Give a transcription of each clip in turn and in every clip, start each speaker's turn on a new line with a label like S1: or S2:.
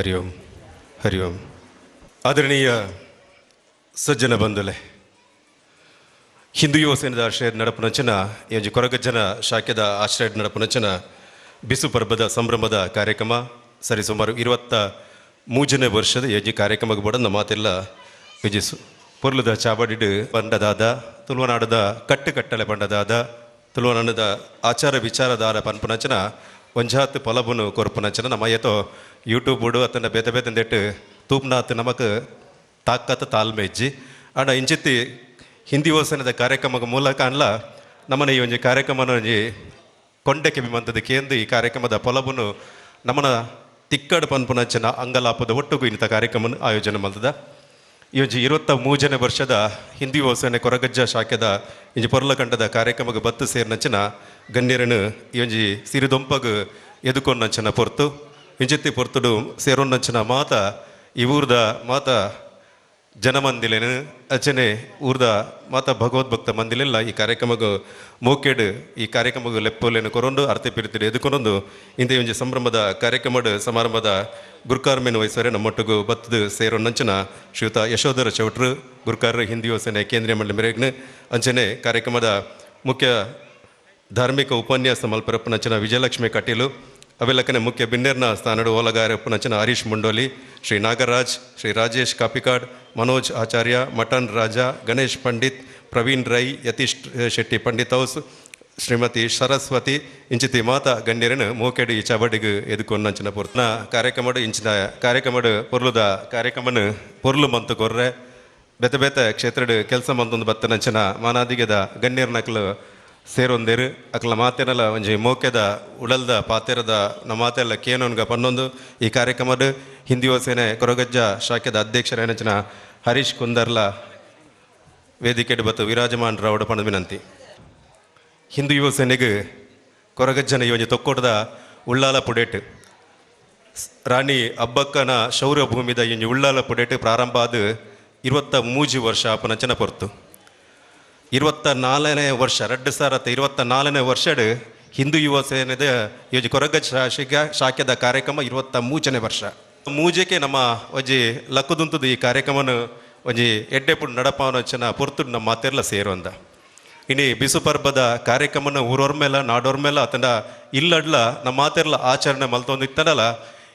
S1: ಹರಿ ಓಂ ಹರಿ ಓಂ. ಆದರಣೀಯ ಸಜ್ಜನ ಬಂಧುಲೆ, ಹಿಂದೂ ಯುವ ಸೇನೆದ ಆಶ್ರಯದ ನಡಪುನಂಚಿನ ಈ ಕೊರಗಜ್ಜನ ಶಾಖೆದ ಆಶ್ರಯದ ನಡಪುನಂಚಿನ ಬಿಸು ಪರ್ಬದ ಸಂಭ್ರಮದ ಕಾರ್ಯಕ್ರಮ ಸರಿಸುಮಾರು 23ನೇ ವರ್ಷದ ಈ ಕಾರ್ಯಕ್ರಮಕ್ಕೆ ಬಡ ನಮ್ಮ ಮಾತೆಲ್ಲ ವಿಜಿಸು ಪೊರ್ಲದ ಚಾಬಡಿಡು ಬಂಡದಾದ ತುಳುವನಾಡದ ಕಟ್ಟಲೆ ಬಂಡದಾದ ತುಳುವನಾಡದ ಆಚಾರ ವಿಚಾರದಾರ ಪನ್ಪುನಂಚನ ಒಂಜಾತ್ ಪೊಲಬುನು ಕೊರ್ಪುನಂಚನ ನಮ್ಮ ಏತೋ ಯೂಟ್ಯೂಬ್ ಬುಡು ಅತನ ಬೇತೆ ಬೇತಂದೆಟ್ಟು ತೂಪ್ನಾತ್ ನಮಕ್ ತಾಕತ್ ತಾಳ್ಮೆ ಇಜ್ಜಿ ಆಂಡ ಇಂಚಿತ್ತಿ ಹಿಂದಿ ಯೋಸನದ ಕಾರ್ಯಕ್ರಮದ ಮೂಲಕ ಅನ್ಲ ನಮ್ಮನ ಈ ಒಂಜಿ ಕಾರ್ಯಕ್ರಮನ ಒಂಜಿ ಕೊಂಡೆಕೆ ಮಂತದ ಕೇಂದ್ರ ಈ ಕಾರ್ಯಕ್ರಮದ ಪೊಲಬುನು ನಮ್ಮನ ತಿಕ್ಕಡು ಪನ್ಪುನಂಚನ ಅಂಗಲಾಪದ ಒಟ್ಟುಗು ಇಂಥ ಕಾರ್ಯಕ್ರಮ ಆಯೋಜನೆ ಮಾಡ್ತದ. ಈ ಒಂಜಿ 23ನೇ ವರ್ಷದ ಹಿಂದಿ ಯೋಸನೆ ಕೊರಗಜ್ಜ ಶಾಖೆದ ಇಂಜಿ ಪೊರ್ಲಕಂಡದ ಕಾರ್ಯಕ್ರಮಕ್ಕೆ ಬತ್ತು ಸೇರ್ನಂಚಿನ ಗಣ್ಯರನ್ನು ಈ ಒಂಜಿ ಸಿರಿದೊಂಪಗ್ ಎದುಕೊಂಡಂಚನ ಪೊರ್ತು ಇಂಚಿತ್ತಿ ಪೊರ್ತುಡು ಸೇರೋನ್ನಂಚಿನ ಮಾತ ಈ ಊರ್ದ ಮಾತ ಜನಮಂದಿಲೇನು ಅಚನೆ ಊರ್ದ ಮಾತ ಭಗವದ್ಭಕ್ತ ಮಂದಿಲೆಲ್ಲ ಈ ಕಾರ್ಯಕ್ರಮಗೂ ಮೋಕೆಡು ಈ ಕಾರ್ಯಕ್ರಮಗೂ ಲೆಪ್ಪಲೇನು ಕೊರೊಂಡು ಅರ್ಥ ಪಿರಿತಿಡು ಎದುಕೊಂಡೊಂದು ಇಂದೇ ಒಂಜಿ ಸಂಭ್ರಮದ ಕಾರ್ಯಕ್ರಮದ ಸಮಾರಂಭದ ಗುರುಕಾರ್ಮೇನು ವಹಿಸರೆ ನಮ್ಮೊಟ್ಟಿಗೂ ಬತ್ತದು ಸೇರೋನ್ನಂಚಿನ ಶ್ರೀಯುತ ಯಶೋಧರ ಚೌಟ್ರು ಗುರುಕಾರ ಹಿಂದಿ ಯೋಸನೆ ಕೇಂದ್ರೀಯ ಮಂಡಳಿ ಮೇರೆಗ್ನು ಅಂಚನೆ ಕಾರ್ಯಕ್ರಮದ ಮುಖ್ಯ ಧಾರ್ಮಿಕ ಉಪನ್ಯಾಸ ಮಲ್ಪರಪ್ಪನಂಚಿನ ವಿಜಯಲಕ್ಷ್ಮಿ ಕಟೀಲು ಅವೆಲ್ಲಕ್ಕನೆ ಮುಖ್ಯ ಬಿನ್ನೇರ್ನ ಸ್ಥಾನಡು ಓಲಗಾರಪ್ಪನಂಚಿನ ಹರೀಶ್ ಮುಂಡೋಲಿ, ಶ್ರೀ ನಾಗರಾಜ್, ಶ್ರೀ ರಾಜೇಶ್ ಕಾಪಿಕಾಡ್, ಮನೋಜ್ ಆಚಾರ್ಯ, ಮಟನ್ ರಾಜ, ಗಣೇಶ್ ಪಂಡಿತ್, ಪ್ರವೀಣ್ ರೈ, ಯತೀಶ್ ಶೆಟ್ಟಿ ಪಂಡಿತ್ ಹೌಸ್, ಶ್ರೀಮತಿ ಸರಸ್ವತಿ ಇಂಚಿತಿ ಮಾತ ಗಣ್ಯರನ್ನು ಮೋಕೆಡು ಈ ಚಬಡಿಗೆ ಎದುಕೊಂಡಂಚಿನ ಪೂರ್ತಿನ ಕಾರ್ಯಕ್ರಮಡು ಇಂಚಿನ ಕಾರ್ಯಕ್ರಮಡು ಪೊರ್ಲುದ ಕಾರ್ಯಕ್ರಮನು ಪೊರ್ಲು ಮಂತು ಕೊರ್ರೆ ಬೇತೆ ಬೇತೆ ಕ್ಷೇತ್ರಡು ಕೆಲಸ ಮಂತೊಂದು ಬತ್ತನಂಚಿನ ಮಾನಾದಿಗೆದ ಗಣ್ಯರ ನಕಲು ಸೇರೊಂದೇರು ಅಕ್ಲ ಮಾತೇನಲ್ಲ ಒಂಜಿ ಮೋಕೆದ ಉಡಲ್ದ ಪಾತೆರದ ನಮ್ಮ ಮಾತೆಲ್ಲ ಕೇನೋನ್ಗ ಪನ್ನೊಂದು ಈ ಕಾರ್ಯಕ್ರಮದ ಹಿಂದಿ ಯುವ ಸೇನೆ ಕೊರಗಜ್ಜ ಶಾಖೆದ ಅಧ್ಯಕ್ಷರೇನಂಚಿನ ಹರೀಶ್ ಕುಂದರ್ಲ ವೇದಿಕೆಡು ಬತ್ತು ವಿರಾಜಮಾನ್ ರಾವುಡ ಪಣದ ವಿನಂತಿ. ಹಿಂದೂ ಯುವ ಸೇನೆಗೆ ಕೊರಗಜ್ಜನ ಈ ಒಂಜಿ ತೊಕ್ಕೋಟದ ಉಳ್ಳಾಲ ಪುಡೇಟ್ ರಾಣಿ ಅಬ್ಬಕ್ಕನ ಶೌರ್ಯ ಭೂಮಿದ ಈ ಉಳ್ಳಾಲ ಪುಡೇಟ್ ಪ್ರಾರಂಭ ಆದ 23 ವರ್ಷ ಆಪನಂಚನ ಪೊರ್ತು 24ನೇ ವರ್ಷ 2024ನೇ ವರ್ಷಡ್ ಹಿಂದೂ ಯುವ ಸೇನೆದ ಯೋಜಿ ಕೊರಗಜ್ಜ ಶಾಖೆದ ಕಾರ್ಯಕ್ರಮ 23ನೇ ವರ್ಷ ಮೂಜೆಗೆ ನಮ್ಮ ಒಂಜಿ ಲಕ್ಕದುಂತದ ಈ ಕಾರ್ಯಕ್ರಮನು ಒಂಜಿ ಎಡ್ಡೆಪುಡು ನಡಪಾವನಂಚನ ಪೊರ್ತು ನಮ್ಮ ಮಾತೆಲ್ಲ ಸೇರುವಂದ ಇನಿ ಬಿಸು ಪರ್ಬದ ಕಾರ್ಯಕ್ರಮನ ಊರೊರ್ಮೇಲ ನಾಡೋರ್ಮೇಲ ಅತಂಡ ಇಲ್ಲಡ್ಲ ನಮ್ಮ ಮಾತೆಲ್ಲ ಆಚರಣೆ ಮಲ್ತೊಂದು ಇತ್ತನಲ್ಲ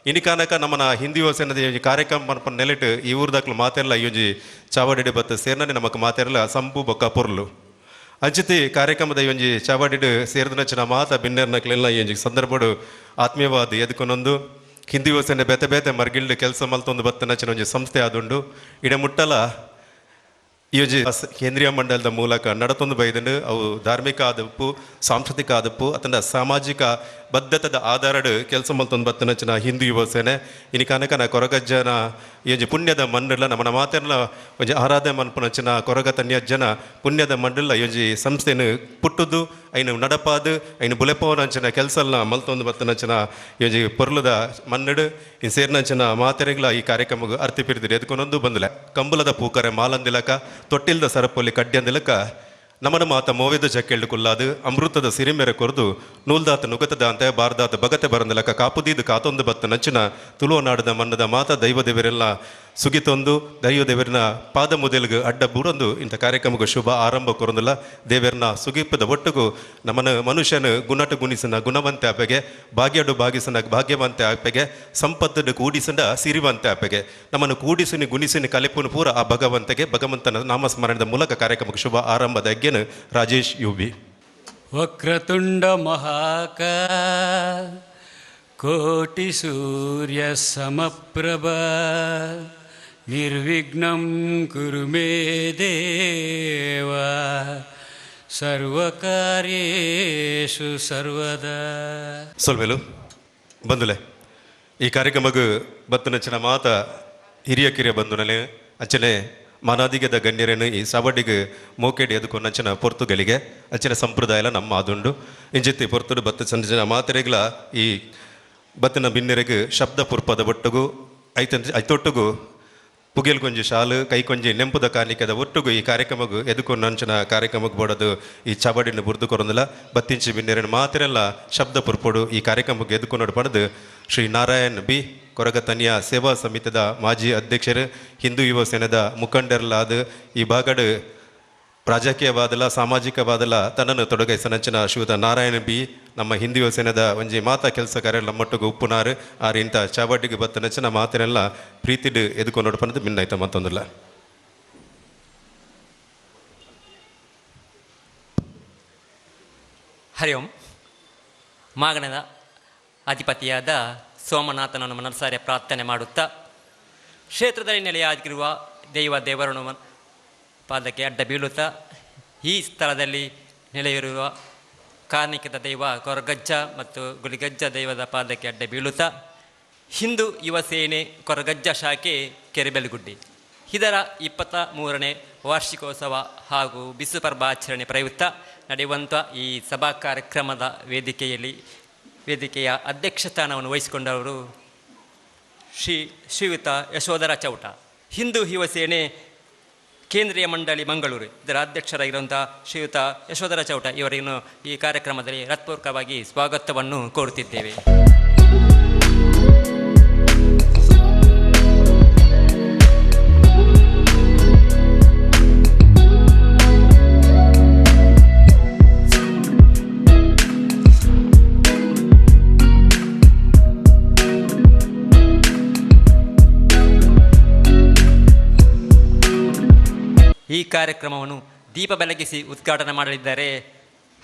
S1: ಇನಿ ಕಾನಕ ನಮ್ಮನ ಹಿಂದಿ ಯುವ ಸೇನದ ಈ ಕಾರ್ಯಕ್ರಮ ಮನ್ಪನ್ ನೆಲೆಟ್ ಈ ಊರ್ದಾಕ್ಲು ಮಾತೆಲ್ಲ ಈ ಒಂಜಿ ಚಾವಡಿಡು ಬತ್ತು ಸೇರ್ನೇ ನಮಕ್ ಮಾತೆಲ್ಲ ಸಂಪು ಬೊಕ್ಕ ಪೊರ್ಲು ಅಂಚಿತಿ ಕಾರ್ಯಕ್ರಮದ ಈ ಒಂಜಿ ಚಾವಡಿಡು ಸೇರಿದನಂಚಿನ ಮಾತ ಬಿನ್ನೇರ್ನಕ್ಲೆಲ್ಲ ಈ ಒಂಜಿ ಸಂದರ್ಭಡು ಆತ್ಮೀಯವಾದ ಎದ್ಕೊನೊಂದು ಹಿಂದಿ ಯುವ ಸೇನೆ ಬೇತೆ ಬೇತೆ ಮರ್ಗಿಲ್ಡು ಕೆಲಸ ಮಲ್ತೊಂದು ಬತ್ತನಂಚಿನ ಒಂಜಿ ಸಂಸ್ಥೆ ಆದುಂಡು ಇಡ ಮುಟ್ಟಲ ಈ ಒಂಜಿ ಕೇಂದ್ರೀಯ ಮಂಡಲದ ಮೂಲಕ ನಡತೊಂದು ಬೈದಂಡು ಅವು ಧಾರ್ಮಿಕ ಆದಪ್ಪು ಸಾಂಸ್ಕೃತಿಕ ಆದಪ್ಪು ಅತಂಡ ಸಾಮಾಜಿಕ ಬದ್ಧತದ ಆಧಾರಡು ಕೆಲಸ ಮಲ್ತೊಂದು ಬತ್ತನಂಚಿನ ಹಿಂದೂ ಯುವ ಸೇನೆ ಇನಿ ಕನಕನ ಕೊರಗಜ್ಜನ ಈ ಒಂಜಿ ಪುಣ್ಯದ ಮಂಡಲ ನಮ್ಮನ ಮಾತೆಲ್ಲ ಒಂಜಿ ಆರಾಧನೆ ಮನ್ಪುನಂಚಿನ ಕೊರಗ ತನ್ಯಜ್ಜನ ಪುಣ್ಯದ ಮಂಡಲ ಈ ಒಂಜಿ ಸಂಸ್ಥೆನು ಪುಟ್ಟುದು ಐನು ನಡಪಾದು ಐನು ಬುಲೆಪವನಂಚಿನ ಕೆಲಸಲ್ಲ ಮಲ್ತೊಂದು ಬತ್ತನಂಚಿನ ಈ ಒಂಜಿ ಪೊರ್ಲುದ ಮನ್ನಡು ಇನ್ನು ಸೇರ್ನಂಚಿನ ಮಾತೆರೆಗ್ಲ ಈ ಕಾರ್ಯಕ್ರಮಕ್ಕೆ ಅರ್ಥ ಪಿರಿದಿರಿ ಎದ್ಕೊಂಡೊಂದು ಬಂದಲೆ ಕಂಬುಲದ ಪೂಕರೆ ಮಾಲಂದಿಲಕ ತೊಟ್ಟಿಲ್ದ ಸರಪೊಲಿ ಕಡ್ಡಿಯಂದಿಲಕ ನಮನ ಮಾತ ಮೋವೆದ ಜಕ್ಕೆಳ್ಳು ಕುಲ್ಲಾದು ಅಮೃತದ ಸಿರಿಮೆರೆ ಕೊರ್ದು ನೂಲ್ದಾತ ನುಗತದ ಅಂತೆ ಬಾರ್ದಾತ ಬಗತೆ ಬರಂದಿಲಕ ಕಾಪುದೀದು ಕಾತೊಂದು ಬತ್ತ ನಂಚಿನ ತುಳುವನಾಡದ ಮನ್ನದ ಮಾತ ದೈವದೇವರೆಲ್ಲ ಸುಗಿತೊಂದು ದೈವದೇವರಿನ ಪಾದ ಮುದೆಲ್ಗು ಅಡ್ಡ ಬೂರೊಂದು ಇಂಥ ಕಾರ್ಯಕ್ರಮಕ್ಕೆ ಶುಭ ಆರಂಭ ಕೊರೊಂದಿಲ್ಲ ದೇವರನ್ನ ಸುಗಿಪ್ಪದ ಒಟ್ಟುಗು ನಮ್ಮನ ಮನುಷ್ಯನ ಗುಣಟು ಗುಣಿಸಿನ ಗುಣವಂತೆ ಆಪೆಗೆ ಭಾಗ್ಯಡು ಭಾಗಿಸಿನ ಭಾಗ್ಯವಂತೆ ಆಪೆಗೆ ಸಂಪತ್ತಡು ಕೂಡಿಸಿನ ಸಿರಿವಂತೆ ಆಪೆಗೆ ನಮ್ಮನ್ನು ಕೂಡಿಸಿನಿ ಗುಣಿಸಿನಿ ಕಲಿಪುನು ಪೂರ ಆ ಭಗವಂತಗೆ ಭಗವಂತನ ನಾಮಸ್ಮರಣದ ಮೂಲಕ ಕಾರ್ಯಕ್ರಮಕ್ಕೆ ಶುಭ ಆರಂಭದ ಅಜ್ಞನು ರಾಜೇಶ್ ಯುಬಿ.
S2: ವಕ್ರತುಂಡ ಮಹಾಕ ಕೋಟಿ ಸೂರ್ಯ ಸಮಪ್ರಭ ನಿರ್ವಿಘ್ನಂ ಕುರು ಮೇ ದೇವ ಸರ್ವಕಾರ್ಯೇಷು ಸರ್ವದಾ.
S1: ಸೊಲ್ವೆಲು ಬಂದುಲೆ ಈ ಕಾರ್ಯಕ್ರಮಕ್ಕೆ ಬತ್ತನಂಚಿನ ಮಾತ ಹಿರಿಯ ಕಿರಿಯ ಬಂಧುನಲೆ ಅಂಚನೆ ಮಾನಾದಿಗೆದ ಗಣ್ಯರೇನು ಈ ಸವಡಿಗೆ ಮೋಕೆಡಿ ಎದುಕೊಂಡಂಚಿನ ಪೊರ್ತುಗಳಿಗೆ ಅಂಚಿನ ಸಂಪ್ರದಾಯ ಎಲ್ಲ ನಮ್ಮ ಆದುಂಡು ಇಂಜಿತ್ತಿ ಪೊರ್ತುಡು ಬತ್ತ ಸಂಚಿನ ಮಾತೆರೆಗ್ಲ ಈ ಬತ್ತಿನ ಬಿನ್ನೆರೆಗೆ ಶಬ್ದ ಪುರ್ಪದ ಒಟ್ಟುಗು ಐತೊಟ್ಟುಗು ಪುಗೆಲ್ ಕೊಂಜಿ ಶಾಲು ಕೈ ಕೊಂಜಿ ನೆಂಪುದ ಕಾಣಿಕೆದ ಒಟ್ಟುಗು ಈ ಕಾರ್ಯಕ್ರಮಗೂ ಎದುಕೊಂಡಂಚಿನ ಕಾರ್ಯಕ್ರಮಕ್ಕೆ ಬೋಡದು ಈ ಚಬಡಿನ ಬುರ್ದು ಕೊರೊಂದಿಲ್ಲ ಬತ್ತಿಂಚಿ ಬಿನ್ನೆರೆನ ಮಾತೆರೆಲ್ಲ ಶಬ್ದ ಪುರ್ಪೊಡು ಈ ಕಾರ್ಯಕ್ರಮಕ್ಕೆ ಎದುಕೊಂಡು ಪಡೆದು ಶ್ರೀ ನಾರಾಯಣ್ ಬಿ ಕೊರಗತನಿಯ ಸೇವಾ ಸಮಿತಿದ ಮಾಜಿ ಅಧ್ಯಕ್ಷರು ಹಿಂದೂ ಯುವ ಸೇನೆದ ಮುಖಂಡರಲಾದ ಈ ಬಾಗಡ್ ರಾಜಕೀಯವಾದಲ ಸಾಮಾಜಿಕವಾದಲ ತನ್ನನ್ನು ತೊಡಗೈಸನಂಚಿನ ಶ್ರೀಯುತ ನಾರಾಯಣ ಬಿ ನಮ್ಮ ಹಿಂದೂ ಯುವ ಸೇನೆದ ಒಂಜಿ ಮಾತಾ ಕೆಲಸ ಕಾರ್ಯಗಳ ಮಟ್ಟಿಗೆ ಉಪ್ಪುನಾರು ಆರು ಇಂಥ ಚಾವಟಿಗೆ ಬತ್ತನಂಚಿನ ಮಾತನೆಲ್ಲ ಪ್ರೀತಿಡ್ ಎದುಕೊಂಡು ನೋಡ್ಪನ್ನದು ಮಿನ್ನಾಯ್ತ ಮತ್ತೊಂದಿಲ್ಲ.
S3: ಹರಿ ಓಂ. ಮಾಗಣದ ಅಧಿಪತಿಯಾದ ಸೋಮನಾಥನನ್ನು ಮನಸಾರೆ ಪ್ರಾರ್ಥನೆ ಮಾಡುತ್ತಾ ಕ್ಷೇತ್ರದಲ್ಲಿ ನೆಲೆಯಾಗಿರುವ ದೇವರನ್ನು ಪಾದಕ್ಕೆ ಅಡ್ಡ ಬೀಳುತ್ತಾ ಈ ಸ್ಥಳದಲ್ಲಿ ನೆಲೆಯಿರುವ ಕಾರ್ಣಿಕದ ದೈವ ಕೊರಗಜ್ಜ ಮತ್ತು ಗುಳಿಗಜ್ಜ ದೈವದ ಪಾದಕ್ಕೆ ಅಡ್ಡ ಬೀಳುತ್ತಾ ಹಿಂದೂ ಯುವ ಸೇನೆ ಕೊರಗಜ್ಜ ಶಾಖೆ ಕೆರೆಬೆಲಗುಡ್ಡಿ ಇದರ 23ನೇ ವಾರ್ಷಿಕೋತ್ಸವ ಹಾಗೂ ಬಿಸುಪರ್ಬ ಆಚರಣೆ ಪ್ರಯುಕ್ತ ನಡೆಯುವಂಥ ಈ ಸಭಾ ಕಾರ್ಯಕ್ರಮದ ವೇದಿಕೆಯ ಅಧ್ಯಕ್ಷ ಸ್ಥಾನವನ್ನು ವಹಿಸಿಕೊಂಡವರು ಶ್ರೀಯುತ ಯಶೋಧರ ಚೌಟ, ಹಿಂದೂ ಯುವ ಸೇನೆ ಕೇಂದ್ರೀಯ ಮಂಡಳಿ ಮಂಗಳೂರು, ಇದರ ಅಧ್ಯಕ್ಷರಾಗಿರುವಂಥ ಶ್ರೀಯುತ ಯಶೋಧರ ಚೌಟ ಇವರನ್ನು ಈ ಕಾರ್ಯಕ್ರಮದಲ್ಲಿ ಹೃತ್ಪೂರ್ವಕವಾಗಿ ಸ್ವಾಗತವನ್ನು ಕೋರುತ್ತಿದ್ದೇವೆ. ಈ ಕಾರ್ಯಕ್ರಮವನ್ನು ದೀಪ ಬೆಳಗಿಸಿ ಉದ್ಘಾಟನೆ ಮಾಡಲಿದ್ದಾರೆ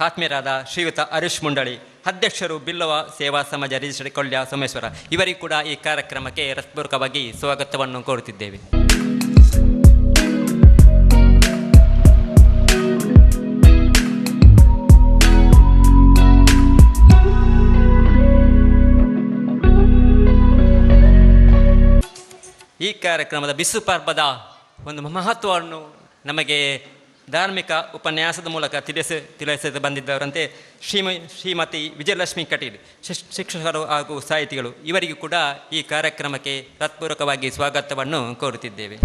S3: ಆತ್ಮೀಯರಾದ ಶ್ರೀಯುತ ಹರೀಶ್ ಮುಂಡಳಿ, ಅಧ್ಯಕ್ಷರು ಬಿಲ್ಲವ ಸೇವಾ ಸಮಾಜ ರಿಜಿಸ್ಟ್ರಿ ಕೊಳ್ಳ್ಯ ಸೋಮೇಶ್ವರ. ಇವರಿಗೂ ಕೂಡ ಈ ಕಾರ್ಯಕ್ರಮಕ್ಕೆ ಹೃತ್ಪೂರ್ವಕವಾಗಿ ಸ್ವಾಗತವನ್ನು ಕೋರುತ್ತಿದ್ದೇವೆ. ಈ ಕಾರ್ಯಕ್ರಮದ ಬಿಸು ಪರ್ಬದ ಒಂದು ಮಹತ್ವವನ್ನು ನಮಗೆ ಧಾರ್ಮಿಕ ಉಪನ್ಯಾಸದ ಮೂಲಕ ತಿಳಿಸಲು ಬಂದಿದ್ದವರಂತೆ ಶ್ರೀಮತಿ ವಿಜಯಲಕ್ಷ್ಮಿ ಕಟೀಲ್, ಶಿಕ್ಷಕರು ಹಾಗೂ ಸಾಹಿತಿಗಳು. ಇವರಿಗೂ ಕೂಡ ಈ ಕಾರ್ಯಕ್ರಮಕ್ಕೆ ಹೃತ್ಪೂರ್ವಕವಾಗಿ ಸ್ವಾಗತವನ್ನು ಕೋರುತ್ತಿದ್ದೇವೆ.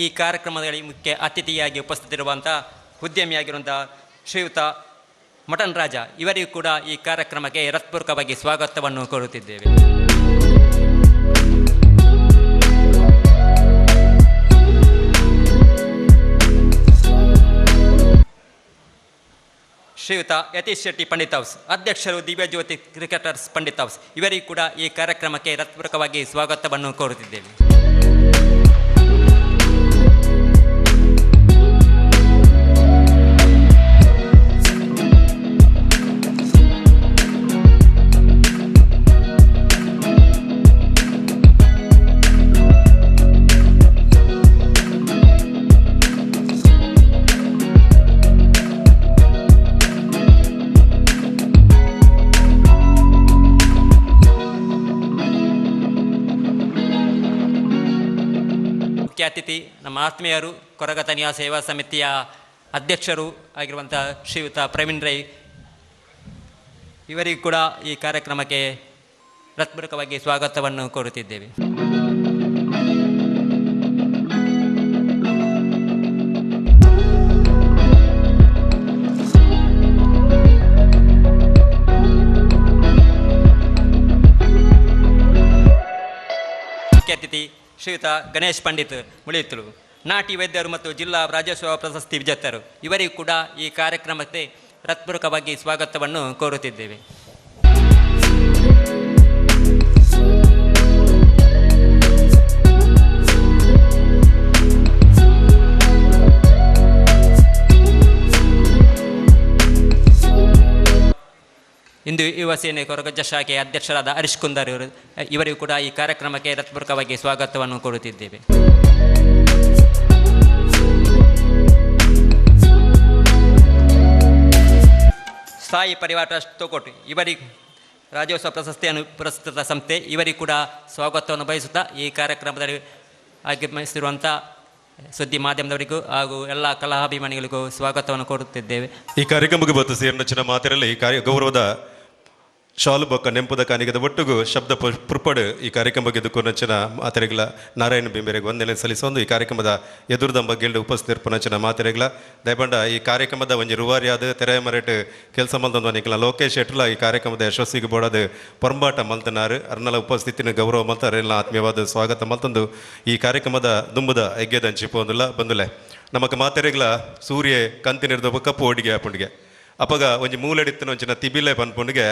S3: ಈ ಕಾರ್ಯಕ್ರಮದಲ್ಲಿ ಮುಖ್ಯ ಅತಿಥಿಯಾಗಿ ಉಪಸ್ಥಿತರಿರುವಂಥ ಉದ್ಯಮಿಯಾಗಿರುವಂಥ ಶ್ರೀಯುತ ಮಟನ್ ರಾಜ, ಇವರಿಗೂ ಕೂಡ ಈ ಕಾರ್ಯಕ್ರಮಕ್ಕೆ ಹೃತ್ಪೂರ್ವಕವಾಗಿ ಸ್ವಾಗತವನ್ನು ಕೋರುತ್ತಿದ್ದೇವೆ. ಶ್ರೀಯುತ ಯತೀಶ್ ಶೆಟ್ಟಿ ಪಂಡಿತ್ ಹೌಸ್, ಅಧ್ಯಕ್ಷರು ದಿವ್ಯಜ್ಯೋತಿ ಕ್ರಿಕೆಟರ್ಸ್ ಪಂಡಿತ್ ಹೌಸ್, ಇವರಿಗೂ ಕೂಡ ಈ ಕಾರ್ಯಕ್ರಮಕ್ಕೆ ಹೃತ್ಪೂರ್ವಕವಾಗಿ ಸ್ವಾಗತವನ್ನು ಕೋರುತ್ತಿದ್ದೇವೆ. ಮುಖ್ಯ ಅತಿಥಿ ನಮ್ಮ ಆತ್ಮೀಯರು, ಕೊರಗತನಿಯ ಸೇವಾ ಸಮಿತಿಯ ಅಧ್ಯಕ್ಷರು ಆಗಿರುವಂಥ ಶ್ರೀಯುತ ಪ್ರವೀಣ್ ರೈ, ಇವರಿಗೂ ಕೂಡ ಈ ಕಾರ್ಯಕ್ರಮಕ್ಕೆ ಹೃತ್ಪೂರ್ವಕವಾಗಿ ಸ್ವಾಗತವನ್ನು ಕೋರುತ್ತಿದ್ದೇವೆ. ಮುಖ್ಯ ಅತಿಥಿ ಶ್ರೀಯುತ ಗಣೇಶ್ ಪಂಡಿತ್ ಮುಳಿಯತ್ತಲು, ನಾಟಿ ವೈದ್ಯರು ಮತ್ತು ಜಿಲ್ಲಾ ರಾಜ್ಯೋತ್ಸವ ಪ್ರಶಸ್ತಿ ವಿಜೇತರು. ಇವರಿಗೂ ಕೂಡ ಈ ಕಾರ್ಯಕ್ರಮಕ್ಕೆ ಹೃತ್ಪೂರ್ವಕವಾಗಿ ಸ್ವಾಗತವನ್ನು ಕೋರುತ್ತಿದ್ದೇವೆ. ಇಂದು ಯುವ ಸೇನೆ ಕೊರಗಜ್ಜ ಶಾಖೆಯ ಅಧ್ಯಕ್ಷರಾದ ಹರೀಶ್ ಕುಂದರ್ ಇವರಿಗೂ ಕೂಡ ಈ ಕಾರ್ಯಕ್ರಮಕ್ಕೆ ಹೃತ್ಪೂರ್ವಕವಾಗಿ ಸ್ವಾಗತವನ್ನು ಕೋರುತ್ತಿದ್ದೇವೆ. ಸ್ಥಾಯಿ ಪರಿವಾರ ಟ್ರಸ್ಟ್ ತೋಕೋಟು, ಇವರಿಗೆ ರಾಜ್ಯೋತ್ಸವ ಪ್ರಶಸ್ತಿಯನ್ನು ಪುರಸ್ಕೃತ ಸಂಸ್ಥೆ, ಇವರಿಗೂ ಕೂಡ ಸ್ವಾಗತವನ್ನು ಬಯಸುತ್ತಾ ಈ ಕಾರ್ಯಕ್ರಮದಲ್ಲಿ ಆಗಮಿಸಿರುವಂಥ ಸುದ್ದಿ ಮಾಧ್ಯಮದವರಿಗೂ ಹಾಗೂ ಎಲ್ಲ ಕಲಾಭಿಮಾನಿಗಳಿಗೂ ಸ್ವಾಗತವನ್ನು ಕೋರುತ್ತಿದ್ದೇವೆ.
S1: ಈ ಕಾರ್ಯಕ್ರಮಕ್ಕೆ ಬತ್ತು ಸೇರ್ನಚ್ಚಿನ ಮಾತಿರಲಿ ಗೌರವದ ಶಾಲು ಬೊಕ್ಕ ನೆಂಪುದ ಕಾನಿಗದ ಒಟ್ಟಿಗೂ ಶಬ್ದ ಪುರ್ಪಡು ಈ ಕಾರ್ಯಕ್ರಮಕ್ಕೆ ದುಃಖನಚ್ಚಿನ ಮಾತೆರೆಗಳ ನಾರಾಯಣ ಬಿಂಬೆರೆಗೆ ವಂದನೆ ಸಲ್ಲಿಸೊಂದು ಈ ಕಾರ್ಯಕ್ರಮದ ಎದುರುದಂಬ ಗೆಲ್ಡು ಉಪಸ್ಥಿತಿರ್ಪನಚ್ಚಿನ ಮಾತೆರೆಗಳ ದಯಪಂಡ ಈ ಕಾರ್ಯಕ್ರಮದ ಒಂಜಿ ರುವಾರಿಯಾದ ತೆರೆ ಮರೆಟ್ ಕೆಲಸ ಮಲ್ತಂದು ಅನಿಕಲ ಲೋಕೇಶ್ ಎಟ್ಲ ಈ ಕಾರ್ಯಕ್ರಮದ ಯಶಸ್ಸಿಗೆ ಬೋಡದು ಪೊಂಬಾಟ ಮಲ್ತನಾರು ಅರ್ನಲ ಉಪಸ್ಥಿತಿನ ಗೌರವ ಮಲ್ತಾರೆ ಎಲ್ಲ ಆತ್ಮೀಯವಾದ ಸ್ವಾಗತ ಮಲ್ತಂದು ಈ ಕಾರ್ಯಕ್ರಮದ ದುಂಬುದ ಎಗ್ಗೆದಂಚಿಪೋಂದಿಲ್ಲ ಬಂದುಲೆ ನಮಕ್ ಮಾತೆರೆಗಳ ಸೂರ್ಯ ಕಂತಿನಿರ್ದ ಕಪ್ಪು ಒಡಿಗೆ ಆಪುಂಡಿಗೆ ಅಪಗ ಒಂಜಿ ಮೂಲೆಡಿತ್ತಿನ ಒಂಚಿನ ತಿಬಿಲೆ ಪನ್ಪುಂಡಿಗೆ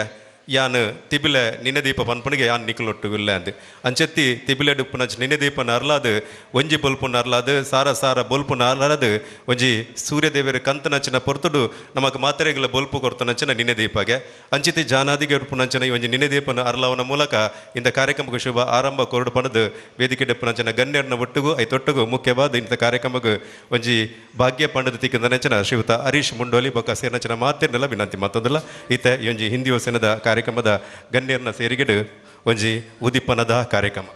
S1: ಯಾನ್ ತಿಬಿಲೆ ನಿನ್ನೆದೀಪ ಪನ್ಪನಿಗೆ ಯಾನ್ ನಿಕ್ಲೊಟ್ಟುಗಿಲ್ಲ ಅಂದು ಅಂಚೆತ್ತಿ ತಿಬಿಲೆ ಡುಪ್ಪುನಂಚ ನಿನ್ನೆದೀಪನ ಅರ್ಲಾದು ಒಂಜಿ ಬೊಲ್ಪುನ ಅರ್ಲಾದು ಸಾರ ಸಾರ ಬೊಲ್ಪುನ ಅರ್ಲಾದು ಒಂಜಿ ಸೂರ್ಯದೇವರ ಕಂತನಂಚಿನ ಪೊರ್ತುಡು ನಮಕ್ ಮಾತೆರೆಗಳ ಬೊಲ್ಪು ಕೊರ್ತನಂಚಿನ ನಿನ್ನೆದೀಪಗೆ ಅಂಚಿತಿ ಜಾನಾದಿಗೆ ಉಡುಪುನಂಚಿನ ಈ ಒಂಜಿ ನಿನ್ನೆದೀಪನ ಅರ್ಲಾವನ ಮೂಲಕ ಇಂಥ ಕಾರ್ಯಕ್ರಮಕ್ಕೆ ಶುಭ ಆರಂಭ ಕೊರಡು ಪಣದು ವೇದಿಕೆ ಡುಪ್ಪುನಂಚಿನ ಗಣ್ಯರನ್ನ ಒಟ್ಟಿಗೂ ಐತೊಟ್ಟಿಗೂ ಮುಖ್ಯವಾದ ಇಂಥ ಕಾರ್ಯಕ್ರಮಕ್ಕೆ ಒಂಜಿ ಭಾಗ್ಯ ಪಂಡದ ತಿಕ್ಕಂದನಂಚಿನ ಶ್ರೀಯುತ ಹರೀಶ್ ಮುಂಡೋಲಿ ಬೊಕ್ಕ ಸೇರ್ನಂಚಿನ ಮಾತಿರ್ನೆಲ್ಲ ವಿನಂತಿ ಮತ್ತೊಂದಿಲ್ಲ ಈತ ಈ ಒಂಜಿ ಹಿಂದಿ ಹೊಸನದ ಕಾರ್ಯಕ್ರಮದ ಗಣ್ಯರನ್ನ ಸೇರಿಗಿಡು ಒಂಜಿ ಉದಿಪನದ ಕಾರ್ಯಕ್ರಮ.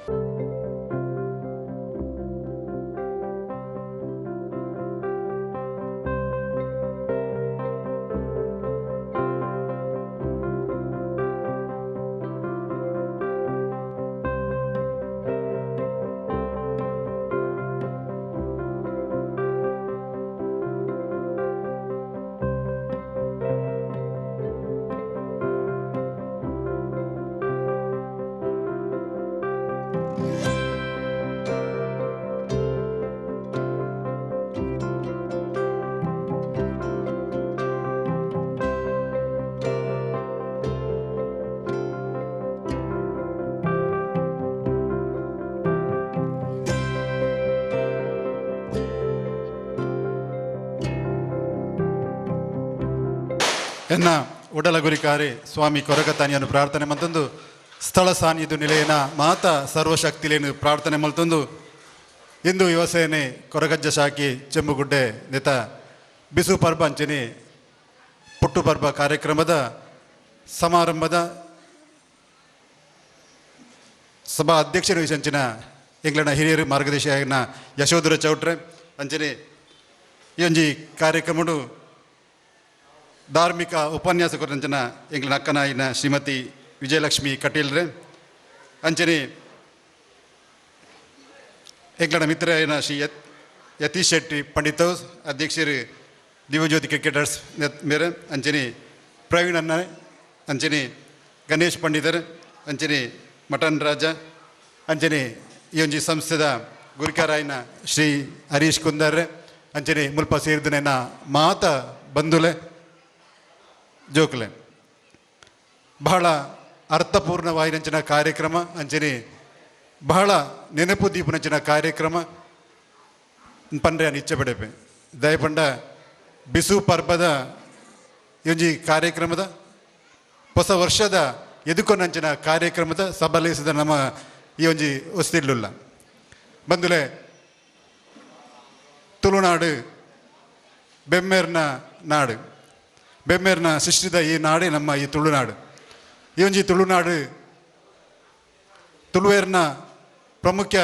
S4: ಎನ್ನ ಉಡಲ ಗುರಿಕಾರಿ ಸ್ವಾಮಿ ಕೊರಗತಾನಿಯನ್ನು ಪ್ರಾರ್ಥನೆ ಮಲ್ತಂದು ಸ್ಥಳ ಸಾನ್ನಿಧ್ಯ ನಿಲಯನ ಮಾತ ಸರ್ವಶಕ್ತಿಲೇನು ಪ್ರಾರ್ಥನೆ ಮಲ್ತಂದು ಇಂದು ಯುವಸೇನೆ ಕೊರಗಜ್ಜ ಶಾಖಿ ಚೆಂಬುಗುಡ್ಡೆ ನೆತ ಬಿಸು ಪರ್ಬ ಅಂಚನೆ ಪುಟ್ಟು ಪರ್ಬ ಕಾರ್ಯಕ್ರಮದ ಸಮಾರಂಭದ ಸಭಾ ಅಧ್ಯಕ್ಷರು ವಿಶಂಚಿನ ಎಂಗ್ಲನ ಹಿರಿಯರು ಮಾರ್ಗದರ್ಶಿಯಾಗಿನ ಯಶೋಧರ ಚೌಟ್ರೆ ಅಂಚನೆ ಈ ಒಂಜಿ ಕಾರ್ಯಕ್ರಮಡು ಧಾರ್ಮಿಕ ಉಪನ್ಯಾಸ ಕೊರಂಚನ ಎಂಗ್ಲ ಅಕ್ಕನಾಯಿನ ಶ್ರೀಮತಿ ವಿಜಯಲಕ್ಷ್ಮಿ ಕಟೀಲ್ರೆ ಅಂಚನೆ ಎಂಗ್ಲನ ಮಿತ್ರನ ಶ್ರೀ ಯತೀಶ್ ಶೆಟ್ಟಿ ಪಂಡಿತ ಅಧ್ಯಕ್ಷರು ದಿವ್ಯಜ್ಯೋತಿ ಕ್ರಿಕೆಟರ್ಸ್ ಮೇರೆ ಅಂಚನೆ ಪ್ರವೀಣ್ ಅನ್ನ ಅಂಚನೆ ಗಣೇಶ್ ಪಂಡಿತರ್ ಅಂಚನೆ ಮಟನ್ ರಾಜ ಅಂಚನೆ ಈ ಒಂಜಿ ಸಂಸ್ಥೆದ ಗುರಿಕಾರಾಯಿನ ಶ್ರೀ ಹರೀಶ್ ಕುಂದರ್ರೆ ಅಂಚನೆ ಮುಲ್ಪ ಸೇರಿದನೇನ ಮಾತ ಬಂಧುಲೆ ಜೋಕ್ಲೆ ಬಹಳ ಅರ್ಥಪೂರ್ಣವಾಯಿನಂಚಿನ ಕಾರ್ಯಕ್ರಮ ಅಂಚನೆ ಬಹಳ ನೆನಪು ದೀಪನಂಚಿನ ಕಾರ್ಯಕ್ರಮ ಪಂಡ್ರೆ ನಿಚ್ಚ ಬೆಡೆಪೆ ದಯಪಂಡ ಬಿಸು ಪರ್ಬದ ಒಂಜಿ ಕಾರ್ಯಕ್ರಮದ ಹೊಸ ವರ್ಷದ ಎದುಕೊನಂಚಿನ ಕಾರ್ಯಕ್ರಮದ ಸಬಲಿಸಿದ ನಮ್ಮ ಈ ಒಂಜಿ ಹೊಸ್ತಿರ್ಲಿಲ್ಲ ಬಂದುಲೆ ತುಳುನಾಡು ಬೆಮ್ಮೇರ್ನ ನಾಡು ಬೆಮ್ಮೇರ್ನ ಸೃಷ್ಟಿದ ಈ ನಾಡೇ ನಮ್ಮ ಈ ತುಳುನಾಡು. ಈ ಒಂಜಿ ತುಳುನಾಡು ತುಳುವೇರ್ನ ಪ್ರಮುಖ